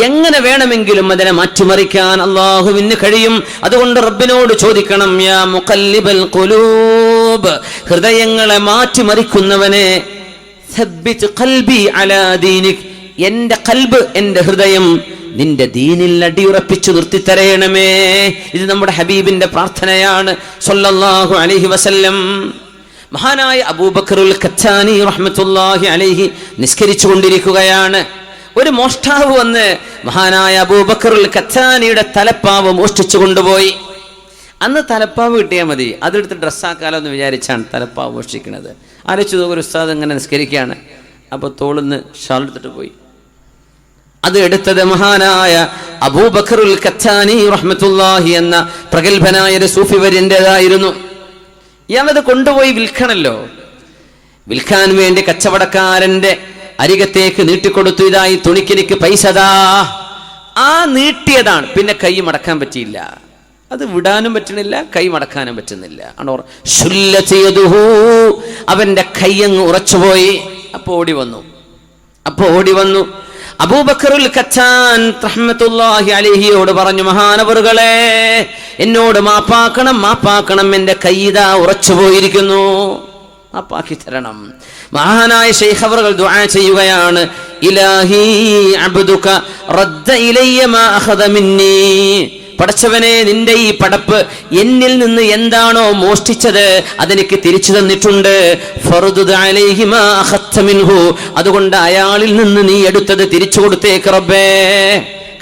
എങ്ങനെ വേണമെങ്കിലും അതിനെ മാറ്റിമറിക്കാൻ അള്ളാഹുവിന് കഴിയും. അതുകൊണ്ട് റബ്ബിനോട് ചോദിക്കണം, യാ മുഖല്ലിബൽ ഖുലൂബ്, ഹൃദയങ്ങളെ മാറ്റിമറിക്കുന്നവനെ, സബ്ബിത് ഖൽബി അലാ ദീനിക്, എന്റെ ഖൽബ്, എന്റെ ഹൃദയം നിന്റെ ദീനിൽ അടിയുറപ്പിച്ചു നിർത്തിത്തരയണമേ. ഇത് നമ്മുടെ ഹബീബിന്റെ പ്രാർത്ഥനയാണ് സ്വല്ലല്ലാഹു അലൈഹി വസല്ലം. മഹാനായ അബൂബക്കറുൽ ഖത്താനി റഹ്മത്തുള്ളാഹി അലൈഹി നിസ്കരിച്ചു കൊണ്ടിരിക്കുകയാണ്. ഒരു മോഷ്ടാവ് വന്ന് മഹാനായ അബൂബക്കറുൽ ഖത്താനിയുടെ തലപ്പാവ് മോഷ്ടിച്ചു കൊണ്ടുപോയി. അന്ന് തലപ്പാവ് കിട്ടിയാൽ മതി, അതെടുത്ത് ഡ്രസ്സാക്കാലോ എന്ന് വിചാരിച്ചാണ് തലപ്പാവ് മോഷ്ടിക്കുന്നത്. ആലോചിച്ചു നോക്കൊരു ഉസ്താദ് ഇങ്ങനെ നിസ്കരിക്കുകയാണ്, അപ്പോൾ തോളിന്ന് ഷാൾ എടുത്തിട്ട് പോയി. അത് എടുത്തത് മഹാനായ അബൂബക്കറുൽ ഖത്താനി റഹ്മത്തുള്ളാഹി എന്ന പ്രഗത്ഭനായ ഒരു സൂഫി വര്യൻ്റെതായിരുന്നു. ഇയാളത് കൊണ്ടുപോയി വിൽക്കണല്ലോ. വിൽക്കാൻ വേണ്ടി കച്ചവടക്കാരന്റെ അരികത്തേക്ക് നീട്ടിക്കൊടുത്തു. ഇതായി തുണിക്കെനിക്ക് പൈസതാ. ആ നീട്ടിയതാണ്, പിന്നെ കൈ മടക്കാൻ പറ്റിയില്ല. അത് വിടാനും പറ്റണില്ല, കൈ മടക്കാനും പറ്റുന്നില്ല. അവന്റെ കൈയങ്ങ് ഉറച്ചുപോയി. അപ്പോ ഓടി വന്നു അബൂബക്കറുൽ ഖത്താൻ റഹ്മത്തുള്ളാഹി അലൈഹിയോട് പറഞ്ഞു, മഹാനവറുകളെ, എന്നോട് മാപ്പാക്കണം, എന്റെ കൈദാ ഉറച്ചുപോയിരിക്കുന്നു, മാപ്പാക്കി തരണം. മഹാനായ ശൈഖ് അവറുകൾ ദുആ ചെയ്യുകയാണ്, ഇലാഹി അബ്ദുക റദ്ദ ഇലയ്യ മാ അഖദ മിന്നി, പടച്ചവനെ, നിന്റെ ഈ പടപ്പ് എന്നിൽ നിന്ന് എന്താണോ മോഷ്ടിച്ചത് അതെനിക്ക് തിരിച്ചു തന്നിട്ടുണ്ട്. ഫർദുദ് അലൈഹി മാ അഖദ്ത മിൻഹു, അതുകൊണ്ട് അയാളിൽ നിന്ന് നീ എടുത്തത് തിരിച്ചു കൊടുത്തേക്ക് റബ്ബേ.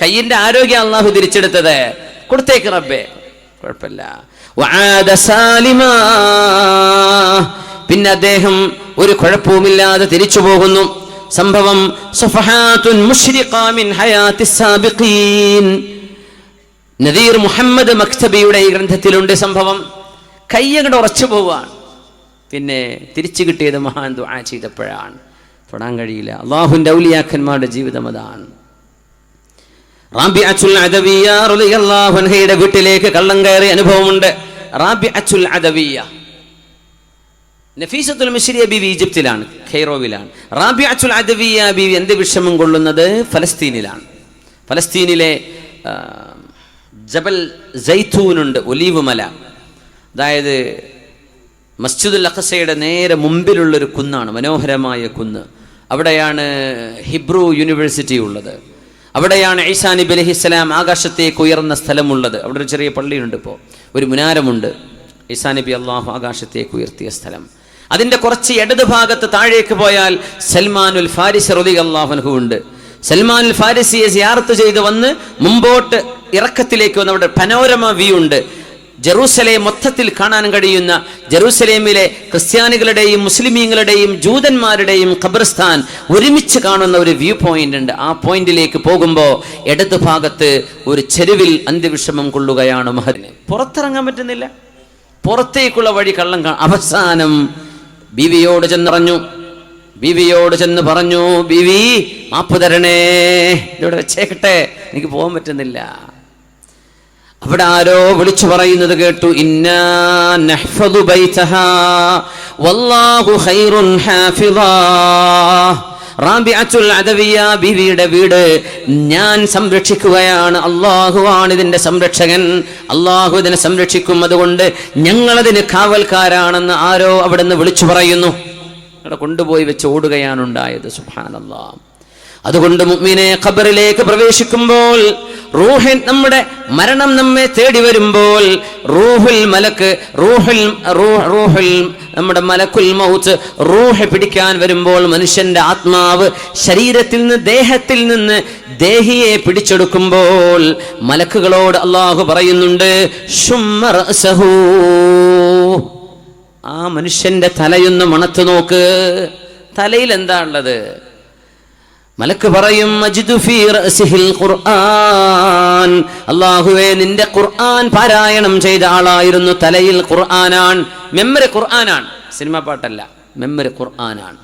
കയ്യിന്റെ ആരോഗ്യം അല്ലാഹു തിരിച്ചെടുത്തത്, കൊടുത്തേക്ക് റബ്ബേ, കുഴപ്പമില്ല. വആദ സാലിമാ, പിന്നെ അദ്ദേഹം ഒരു കുഴപ്പവുമില്ലാതെ തിരിച്ചു പോകുന്നു. സംഭവം സഫഹാത്തുൻ മുശ്രിഖാ മിൻ ഹയാത്തിസ് സാബിഖീൻ. നദീർ മുഹമ്മദ് മക്തബിയുടെ ഈ ഗ്രന്ഥത്തിലുണ്ട് സംഭവം. കയ്യങ്ങട് ഉറച്ചു പോവാണ്. പിന്നെ തിരിച്ചു കിട്ടിയത് മഹാൻ ദുആ ചെയ്തപ്പോഴാണ്. തൊടാൻ കഴിയില്ല. അള്ളാഹുവിന്റെ ഔലിയാക്കന്മാരുടെ ജീവിതം അതാണ്. റാബിഅത്തുൽ അദവിയ്യ റളിയല്ലാഹു അൻഹയുടെ വീട്ടിലേക്ക് കള്ളം കയറിയ അനുഭവമുണ്ട്. റാബിഅത്തുൽ അദവിയ്യ, നഫീസത്തുൽ മിസ്രിയ ബീവി ഈജിപ്തിലാണ്, ഖൈറോവിലാണ്. റാബിഅത്തുൽ അദവിയ്യ ബീവി എന്ത് വിഷമം കൊള്ളുന്നത് ഫലസ്തീനിലാണ്. ഫലസ്തീനിലെ ജബൽ സൈത്തൂനുണ്ട്, ഒലീവ് മല. അതായത് മസ്ജിദുൽ അഖ്സയുടെ നേരെ മുമ്പിലുള്ളൊരു കുന്നാണ്, മനോഹരമായ കുന്ന്. അവിടെയാണ് ഹിബ്രു യൂണിവേഴ്സിറ്റി ഉള്ളത്. അവിടെയാണ് ഈസാ നബി അലൈഹിസ്സലാം ആകാശത്തേക്ക് ഉയർന്ന സ്ഥലമുള്ളത്. അവിടെ ഒരു ചെറിയ പള്ളിയുണ്ട്, ഇപ്പോൾ ഒരു മുനാരമുണ്ട്. ഈസാ നബി അള്ളാഹു ആകാശത്തേക്ക് ഉയർത്തിയ സ്ഥലം. അതിൻ്റെ കുറച്ച് ഇടത് ഭാഗത്ത് താഴേക്ക് പോയാൽ സൽമാനുൽ ഫാരിസി റളിയല്ലാഹു അൻഹു ഉണ്ട്. സൽമാനുൽ ഫാരിസിയെ സിയാറത്ത് ചെയ്ത് വന്ന് മുമ്പോട്ട് ഇറക്കത്തിലേക്ക് വന്ന് അവിടെ പനോരമ വ്യൂ ഉണ്ട്. ജെറൂസലേം മൊത്തത്തിൽ കാണാൻ കഴിയുന്ന, ജെറൂസലേമിലെ ക്രിസ്ത്യാനികളുടെയും മുസ്ലിമീങ്ങളുടെയും ജൂതന്മാരുടെയും ഖബർസ്ഥാൻ ഒരുമിച്ച് കാണുന്ന ഒരു വ്യൂ പോയിന്റ് ഉണ്ട്. ആ പോയിന്റിലേക്ക് പോകുമ്പോൾ ഇടത് ഭാഗത്ത് ഒരു ചെരുവിൽ അന്ത്യവിഷമം കൊള്ളുകയാണ് മഹദിന്. പുറത്തിറങ്ങാൻ പറ്റുന്നില്ല, പുറത്തേക്കുള്ള വഴി കള്ളം അവസാനം ബീവിയോട് ചെന്ന് പറഞ്ഞു, ബീവി മാപ്പ് തരണേ, ഇവിടെ വെച്ചേക്കട്ടെ, എനിക്ക് പോകാൻ പറ്റുന്നില്ല. അവിടെ ആരോ വിളിച്ചു പറയുന്നത് കേട്ടു, ഇന്നാ നഹ്ഫദു ബൈതഹാ വല്ലാഹു ഖൈറുൻ ഹാഫിളാ. റാബിഅത്തുൽ അദവിയ ബീവിയുടെ വീട് ഞാൻ സംരക്ഷിക്കുകയാണ്, അള്ളാഹുവാണ് ഇതിന്റെ സംരക്ഷകൻ, അള്ളാഹു ഇതിനെ സംരക്ഷിക്കും, അതുകൊണ്ട് ഞങ്ങളതിന് കാവൽക്കാരാണെന്ന് ആരോ അവിടെ നിന്ന് വിളിച്ചു പറയുന്നു. അവിടെ കൊണ്ടുപോയി വെച്ച് ഓടുകയാണ് ഉണ്ടായത്. സുബ്ഹാനല്ലാഹ്. അതുകൊണ്ട് മുഅ്മിനെ ഖബറിലേക്ക് പ്രവേശിക്കുമ്പോൾ, റൂഹിൻ നമ്മുടെ മരണം നമ്മെ തേടി വരുമ്പോൾ, റൂഹുൽ മലക്ക് റൂഹുൽ നമ്മുടെ മലക്കുൽ മൗത്ത് റൂഹ് പിടിക്കാൻ വരുമ്പോൾ, മനുഷ്യന്റെ ആത്മാവ് ശരീരത്തിൽ നിന്ന് ദേഹത്തിൽ നിന്ന് ദേഹിയെ പിടിച്ചെടുക്കുമ്പോൾ മലക്കുകളോട് അള്ളാഹു പറയുന്നുണ്ട്, ശുമ്മ റഅസഹു, ആ മനുഷ്യന്റെ തലയൊന്ന് മണത്ത് നോക്ക്, തലയിൽ എന്താ ഉള്ളത്? മലക്ക് പറയും, അജിദു ഫീ റഅസിഹിൽ ഖുർആൻ, അല്ലാഹുവേ നിന്റെ ഖുർആൻ പാരായണം ചെയ്ത ആളായിരുന്നു, തലയിൽ ഖുർആനാണ്, മെമ്മറി ഖുർആനാണ്, സിനിമ പാട്ടല്ല, മെമ്മറി ഖുർആനാണ്.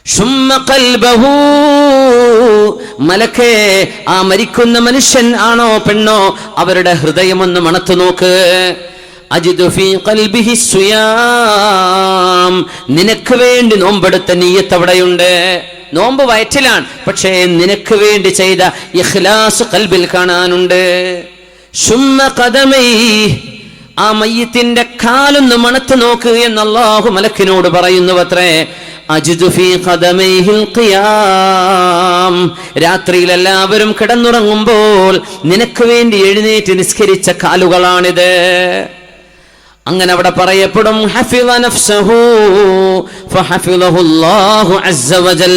ശുമ്മ ഖൽബഹു, മലക്കേ ആ മരിക്കുന്ന മനുഷ്യൻ ആണോ പെണ്ണോ അവരുടെ ഹൃദയമൊന്ന് മണത്തു നോക്ക്. അജിദു ഫീ ഖൽബിഹി സിയാം, നിനക്ക് വേണ്ടി നോമ്പെടുത്ത നിയ്യത്ത് അവിടെയുണ്ട്. നോമ്പ് വയറ്റിലാണ്, പക്ഷേ നിനക്ക് വേണ്ടി ചെയ്ത ഇഖ്ലാസ് ഖൽബിൽ കാണാനുണ്ട്. ശുമ്മ ഖദമൈ, ആ മയ്യിത്തിന്റെ കാലൊന്ന് മണത്ത് നോക്ക് എന്ന് അല്ലാഹു മലക്കിനോട് പറയുന്നുവത്രേ. അജിദു ഫീ ഖദമൈഹിൽ ഖിയാം, രാത്രിയിൽ എല്ലാവരും കിടന്നുറങ്ങുമ്പോൾ നിനക്ക് വേണ്ടി എഴുന്നേറ്റ് നിസ്കരിച്ച കാലുകളാണിത്. അങ്ങനെ അവിടെ പറയപ്പെടും, ഹഫിള നഫ്സഹു ഫഹഫിളഹുല്ലാഹു അസ്സ വജൽ,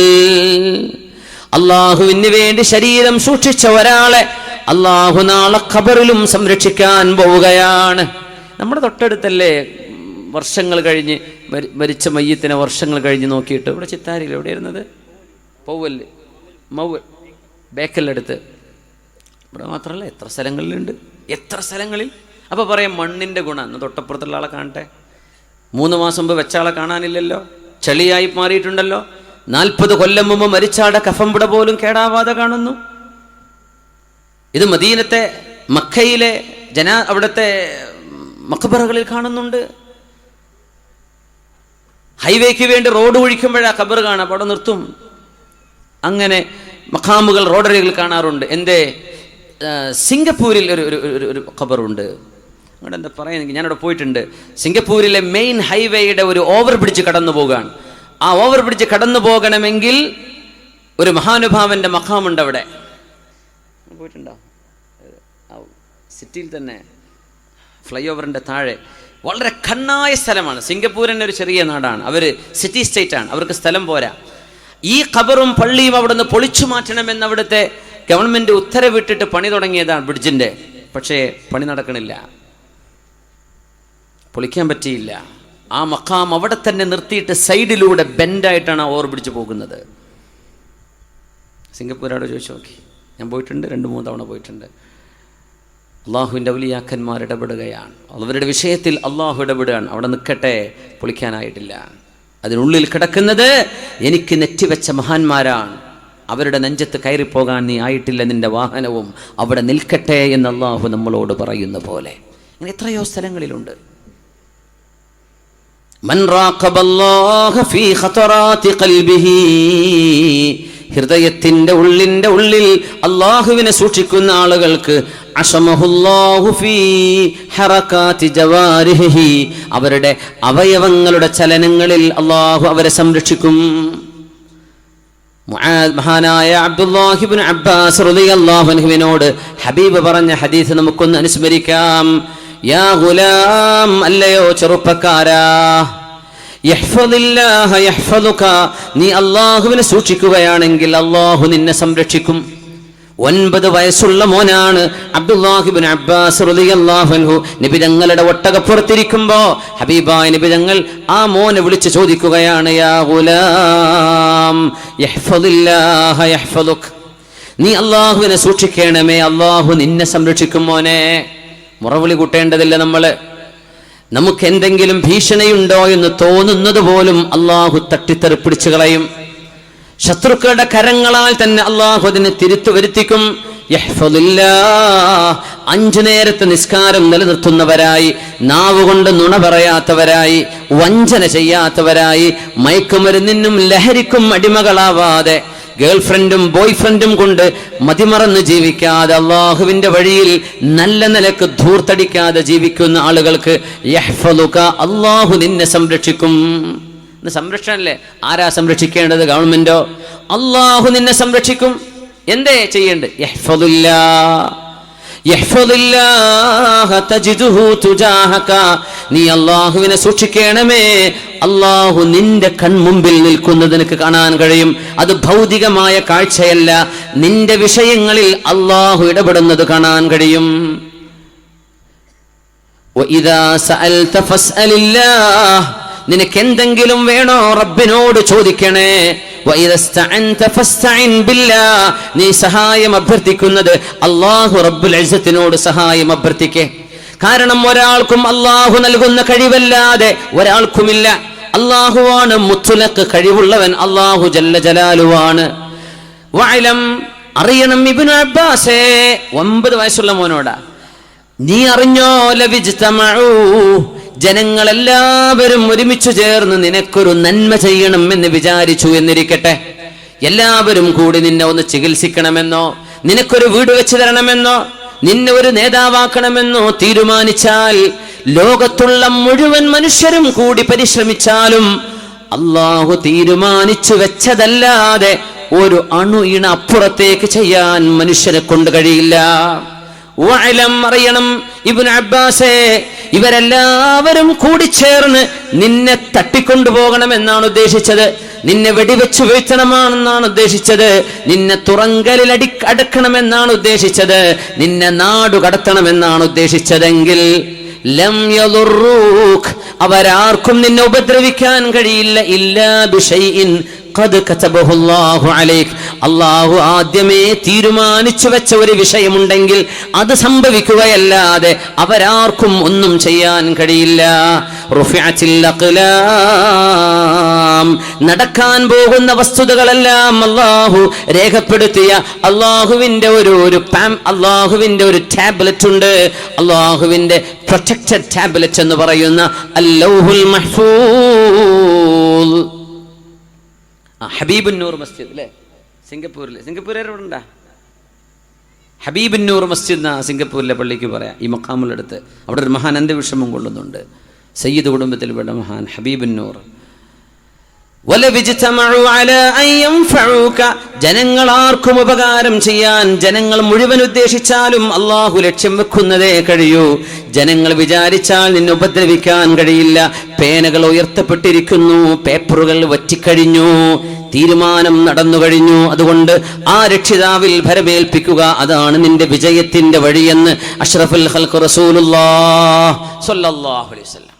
അല്ലാഹുവിന് വേണ്ടി ശരീരം സൂക്ഷിച്ച ഒരാളെ അല്ലാഹു നാളെ ഖബറിലും സംരക്ഷിക്കാൻ പോവുകയാണ്. നമ്മുടെ തൊട്ടടുത്തല്ലേ വർഷങ്ങൾ കഴിഞ്ഞ് മരിച്ച മയ്യത്തിനെ വർഷങ്ങൾ കഴിഞ്ഞ് നോക്കിയിട്ട്, ഇവിടെ ചിത്താരിയിൽ എവിടെ ഇരുന്നത്, പൗവല് മൗവൽ ബേക്കലിനടുത്ത്, ഇവിടെ മാത്രമല്ല എത്ര സ്ഥലങ്ങളിലുണ്ട്, എത്ര സ്ഥലങ്ങളിൽ. അപ്പോൾ പറയാം മണ്ണിൻ്റെ ഗുണം, എന്ന് തൊട്ടപ്പുറത്തുള്ള ആളെ കാണട്ടെ, 3 മാസം മുമ്പ് വെച്ച ആളെ കാണാനില്ലല്ലോ, ചെളിയായി മാറിയിട്ടുണ്ടല്ലോ, 40 കൊല്ലം മുമ്പ് മരിച്ചാടെ കഫംപുട പോലും കേടാവാതെ കാണുന്നു. ഇത് മദീനത്തെ മക്കയിലെ അവിടുത്തെ മഖബറകളിൽ കാണുന്നുണ്ട്. ഹൈവേക്ക് വേണ്ടി റോഡ് ഒഴിക്കുമ്പോഴാണ് ഖബർ കാണാം, അവിടെ നിർത്തും. അങ്ങനെ മഖാമുകൾ റോഡരികൾ കാണാറുണ്ട്. എൻ്റെ സിംഗപ്പൂരിൽ ഒരു ഖബറുണ്ട്, അവിടെ എന്താ പറയുന്നത്, ഞാനവിടെ പോയിട്ടുണ്ട്. സിംഗപ്പൂരിലെ മെയിൻ ഹൈവേയുടെ ഒരു ഓവർ ബ്രിഡ്ജ് കടന്നു പോവുകയാണ്. ആ ഓവർ ബ്രിഡ്ജ് കടന്നു പോകണമെങ്കിൽ ഒരു മഹാനുഭാവന്റെ മഖാമുണ്ട് അവിടെ. പോയിട്ടുണ്ടോ? സിറ്റിയിൽ തന്നെ ഫ്ലൈ ഓവറിൻ്റെ താഴെ വളരെ കണ്ണായ സ്ഥലമാണ്. സിംഗപ്പൂരിൻ്റെ ഒരു ചെറിയ നാടാണ്, അവർ സിറ്റി സ്റ്റേറ്റ് ആണ്, അവർക്ക് സ്ഥലം പോരാ. ഈ ഖബറും പള്ളിയും അവിടെ നിന്ന് പൊളിച്ചു മാറ്റണമെന്ന് അവിടുത്തെ ഗവൺമെൻറ് ഉത്തരവിട്ടിട്ട് പണി തുടങ്ങിയതാണ് ബ്രിഡ്ജിൻ്റെ. പക്ഷേ പണി നടക്കണില്ല, പൊളിക്കാൻ പറ്റിയില്ല. ആ മഖാം അവിടെ തന്നെ നിർത്തിയിട്ട് സൈഡിലൂടെ ബെൻഡായിട്ടാണ് ഓവർ ബ്രിഡ്ജ് പോകുന്നത്. സിംഗപ്പൂരോട് ചോദിച്ചു നോക്കി, ഞാൻ പോയിട്ടുണ്ട്, 2-3 തവണ പോയിട്ടുണ്ട്. അള്ളാഹുവിൻ്റെ ഔലിയാക്കന്മാർ ഇടപെടുകയാണ്, അവരുടെ വിഷയത്തിൽ അള്ളാഹു ഇടപെടുകയാണ്. അവിടെ നിൽക്കട്ടെ, പൊളിക്കാനായിട്ടില്ല. അതിനുള്ളിൽ കിടക്കുന്നത് എനിക്ക് നെറ്റിവെച്ച മഹാന്മാരാണ്, അവരുടെ നെഞ്ചത്ത് കയറിപ്പോകാൻ നീ ആയിട്ടില്ല, നിന്റെ വാഹനവും അവിടെ നിൽക്കട്ടെ എന്ന് അള്ളാഹു നമ്മളോട് പറയുന്ന പോലെ. ഇങ്ങനെ എത്രയോ സ്ഥലങ്ങളിലുണ്ട്. മൻ റാഖബല്ലാഹ ഫീ ഖതറാത്തി ഖൽബിഹി, ഹൃദയത്തിന്റെ ഉള്ളിൽ അള്ളാഹുവിനെ സൂക്ഷിക്കുന്ന ആളുകൾക്ക് അശമഹുല്ലാഹു ഫീ ഹറകാതി ജവാരിഹി, അവരുടെ അവയവങ്ങളുടെ ചലനങ്ങളിൽ അള്ളാഹു അവരെ സംരക്ഷിക്കും. മഹാനായ അബ്ദുല്ലാഹി ഇബ്നു അബ്ബാസ് റളിയല്ലാഹു അൻഹുവിനോട് ഹബീബ് പറഞ്ഞ ഹദീസ് നമുക്കൊന്ന് അനുസ്മരിക്കാം. യാ ഗുലാം, അല്ലയോ ചെറുപ്പക്കാരാ, യഹ്ഫദില്ലാഹ യഹ്ഫദുക, നീ അല്ലാഹുവിനെ സൂക്ഷിക്കുകയാണെങ്കിൽ അല്ലാഹു നിന്നെ സംരക്ഷിക്കും. 9 വയസ്സുള്ള മോനാണ് അബ്ദുല്ലാഹി ഇബ്നു അബ്ബാസ് റളിയല്ലാഹു അൻഹു. നബി തങ്ങളുടെ ഒട്ടകപ്പുറത്തിരിക്കുമ്പോ ഹബീബായ നബി തങ്ങൾ ആ മോനെ വിളിച്ച് ചോദിക്കുകയാണ്, യാ ഗുലാം യഹ്ഫദില്ലാഹ യഹ്ഫദുക, നീ അല്ലാഹുവിനെ സൂക്ഷിക്കണമേ, അല്ലാഹു നിന്നെ സംരക്ഷിക്കും മോനെ. മുറവിളി കൂട്ടേണ്ടതില്ല നമ്മൾ. നമുക്ക് എന്തെങ്കിലും ഭീഷണിയുണ്ടോ എന്ന് തോന്നുന്നത് പോലും അള്ളാഹു തട്ടിത്തെറിപ്പിടിച്ചു കളയും. ശത്രുക്കളുടെ കരങ്ങളാൽ തന്നെ അള്ളാഹു അതിനെ തിരുത്തു വരുത്തിക്കും. യഹ്ഫദില്ലാഹ്, 5 നേരത്തെ നിസ്കാരം നിലനിർത്തുന്നവരായി, നാവുകൊണ്ട് നുണ പറയാത്തവരായി, വഞ്ചന ചെയ്യാത്തവരായി, മയക്കുമരുന്നിനും ലഹരിക്കും അടിമകളാവാതെ, ഗേൾഫ്രണ്ടും ബോയ്ഫ്രണ്ടും കൊണ്ട് മതിമറന്ന് ജീവിക്കാതെ, അള്ളാഹുവിന്റെ വഴിയിൽ നല്ല നിലക്ക് ധൂർത്തടിക്കാതെ ജീവിക്കുന്ന ആളുകൾക്ക് യഹ്ഫദുക, അള്ളാഹു നിന്നെ സംരക്ഷിക്കും. സംരക്ഷണല്ലേ? ആരാ സംരക്ഷിക്കേണ്ടത്? ഗവൺമെന്റോ? അള്ളാഹു നിന്നെ സംരക്ഷിക്കും. എന്തേ ചെയ്യേണ്ടത്? നീ അള്ളാഹുവിനെ സൂക്ഷിക്കണമേ. അള്ളാഹു നിന്റെ കൺമുമ്പിൽ നിൽക്കുന്നത് നിനക്ക് കാണാൻ കഴിയും. അത് ഭൗതികമായ കാഴ്ചയല്ല, നിന്റെ വിഷയങ്ങളിൽ അള്ളാഹു ഇടപെടുന്നത് കാണാൻ കഴിയും. നിനക്ക് എന്തെങ്കിലും വേണോ റബ്ബിനോട് ചോദിക്കണേ. നീ സഹായം അഭ്യർത്ഥിക്കുന്നത് അല്ലാഹു റബ്ബുൽ ഇസ്സത്തിനോട് സഹായം അഭ്യർത്ഥിക്കേ. കാരണം ഒരാൾക്കും അല്ലാഹു നൽകുന്ന കഴിവല്ലാതെ ഒരാൾക്കുമില്ല. അല്ലാഹുവാണ് മുത്ലഖ് കഴിവുള്ളവൻ, അല്ലാഹു ജല്ല ജലാലുവാണ്. വഅലം, അറിയണം ഇബ്നു അബ്ബാസേ, 9 വയസ്സുള്ള മോനോടാ, നീ അറിഞ്ഞോ, ലവിജ്തമഉ, ജനങ്ങളെല്ലാവരും ഒരുമിച്ചു ചേർന്ന് നിനക്കൊരു നന്മ ചെയ്യണം എന്ന് വിചാരിച്ചു എന്നിരിക്കട്ടെ. എല്ലാവരും കൂടി നിന്നെ ഒന്ന് ചികിത്സിക്കണമെന്നോ, നിനക്കൊരു വീട് വെച്ച് തരണമെന്നോ, നിന്നെ ഒരു നേതാവാക്കണമെന്നോ തീരുമാനിച്ചാൽ, ലോകത്തുള്ള മുഴുവൻ മനുഷ്യരും കൂടി പരിശ്രമിച്ചാലും അള്ളാഹു തീരുമാനിച്ചു വെച്ചതല്ലാതെ ഒരു അണു ഇണ അപ്പുറത്തേക്ക് ചെയ്യാൻ മനുഷ്യരെ കൊണ്ട് കഴിയില്ല. വഅലം, അറിയണം ഇബ്നു അബ്ബാസേ, ഇവരെല്ലാവരും കൂടി ചേർന്ന് നിന്നെ തട്ടിക്കൊണ്ടുപോകണമെന്നാണ് ഉദ്ദേശിച്ചത്. നിന്നെ വെടിവെച്ച് വീഴ്ത്തണമെന്നാണ് ഉദ്ദേശിച്ചത്. നിന്നെ തുറങ്കലിൽ അടക്കണമെന്നാണ് ഉദ്ദേശിച്ചത്. നിന്നെ നാടു കടത്തണമെന്നാണ് ഉദ്ദേശിച്ചതെങ്കിൽ ലം യദുറൂക്, അവരാർക്കും നിന്നെ ഉപദ്രവിക്കാൻ കഴിയില്ല. ഇല്ലാ ബിശൈഇൻ ഖദ് കതബഹു അല്ലാഹു അലൈക്, അല്ലാഹു ആദ്യമേ തീരുമാനിച്ചു വെച്ച ഒരു വിഷയമുണ്ടെങ്കിൽ അത് സംഭവിക്കുകയല്ലാതെ അവരാർക്കും ഒന്നും ചെയ്യാൻ കഴിയില്ല. റുഫിഅത്തിൽ അഖ്ലാം, നടക്കാൻ പോകുന്ന വസ്തുതകളെല്ലാം അല്ലാഹു രേഖപ്പെടുത്തിയ അല്ലാഹുവിന്റെ അല്ലാഹുവിന്റെ ഒരു ടാബ്ലറ്റ് ഉണ്ട്. അല്ലാഹുവിന്റെ പ്രൊട്ടക്റ്റഡ് ടാബ്ലറ്റ് എന്ന് പറയുന്ന അൽ-ലൗഹുൽ മഹ്ഫൂസ്. ഹബീബുന്നൂർ മസ്ജിദ് അല്ലേ, സിംഗപ്പൂരിൽ എവിടെയുണ്ടാ? ഹബീബുന്നൂർ മസ്ജിദ് സിംഗപ്പൂരിലെ പള്ളിക്ക് പറയാം. ഈ മഖാമുള്ളടുത്ത് അവിടെ ഒരു മഹാൻ അന്ത്യവിഷമം കൊള്ളുന്നുണ്ട്. സയ്യിദ് കുടുംബത്തിൽപ്പെട്ട മഹാൻ ഹബീബുന്നൂർ. ജനങ്ങൾ ആർക്കും ഉപകാരം ചെയ്യാൻ ജനങ്ങൾ മുഴുവൻ ഉദ്ദേശിച്ചാലും അള്ളാഹു ലക്ഷ്യം വെക്കുന്നതേ കഴിയൂ. ജനങ്ങൾ വിചാരിച്ചാൽ നിന്നെ ഉപദ്രവിക്കാൻ കഴിയില്ല. പേനകൾ ഉയർത്തപ്പെട്ടിരിക്കുന്നു, പേപ്പറുകൾ വറ്റിക്കഴിഞ്ഞു, തീരുമാനം നടന്നു കഴിഞ്ഞു. അതുകൊണ്ട് ആ രക്ഷിതാവിൽ ഭരമേൽപ്പിക്കുക, അതാണ് നിന്റെ വിജയത്തിന്റെ വഴിയെന്ന് അഷ്റഫുൽ ഖൽഖ് റസൂലുള്ളാഹി സ്വല്ലല്ലാഹു അലൈഹി വസല്ലം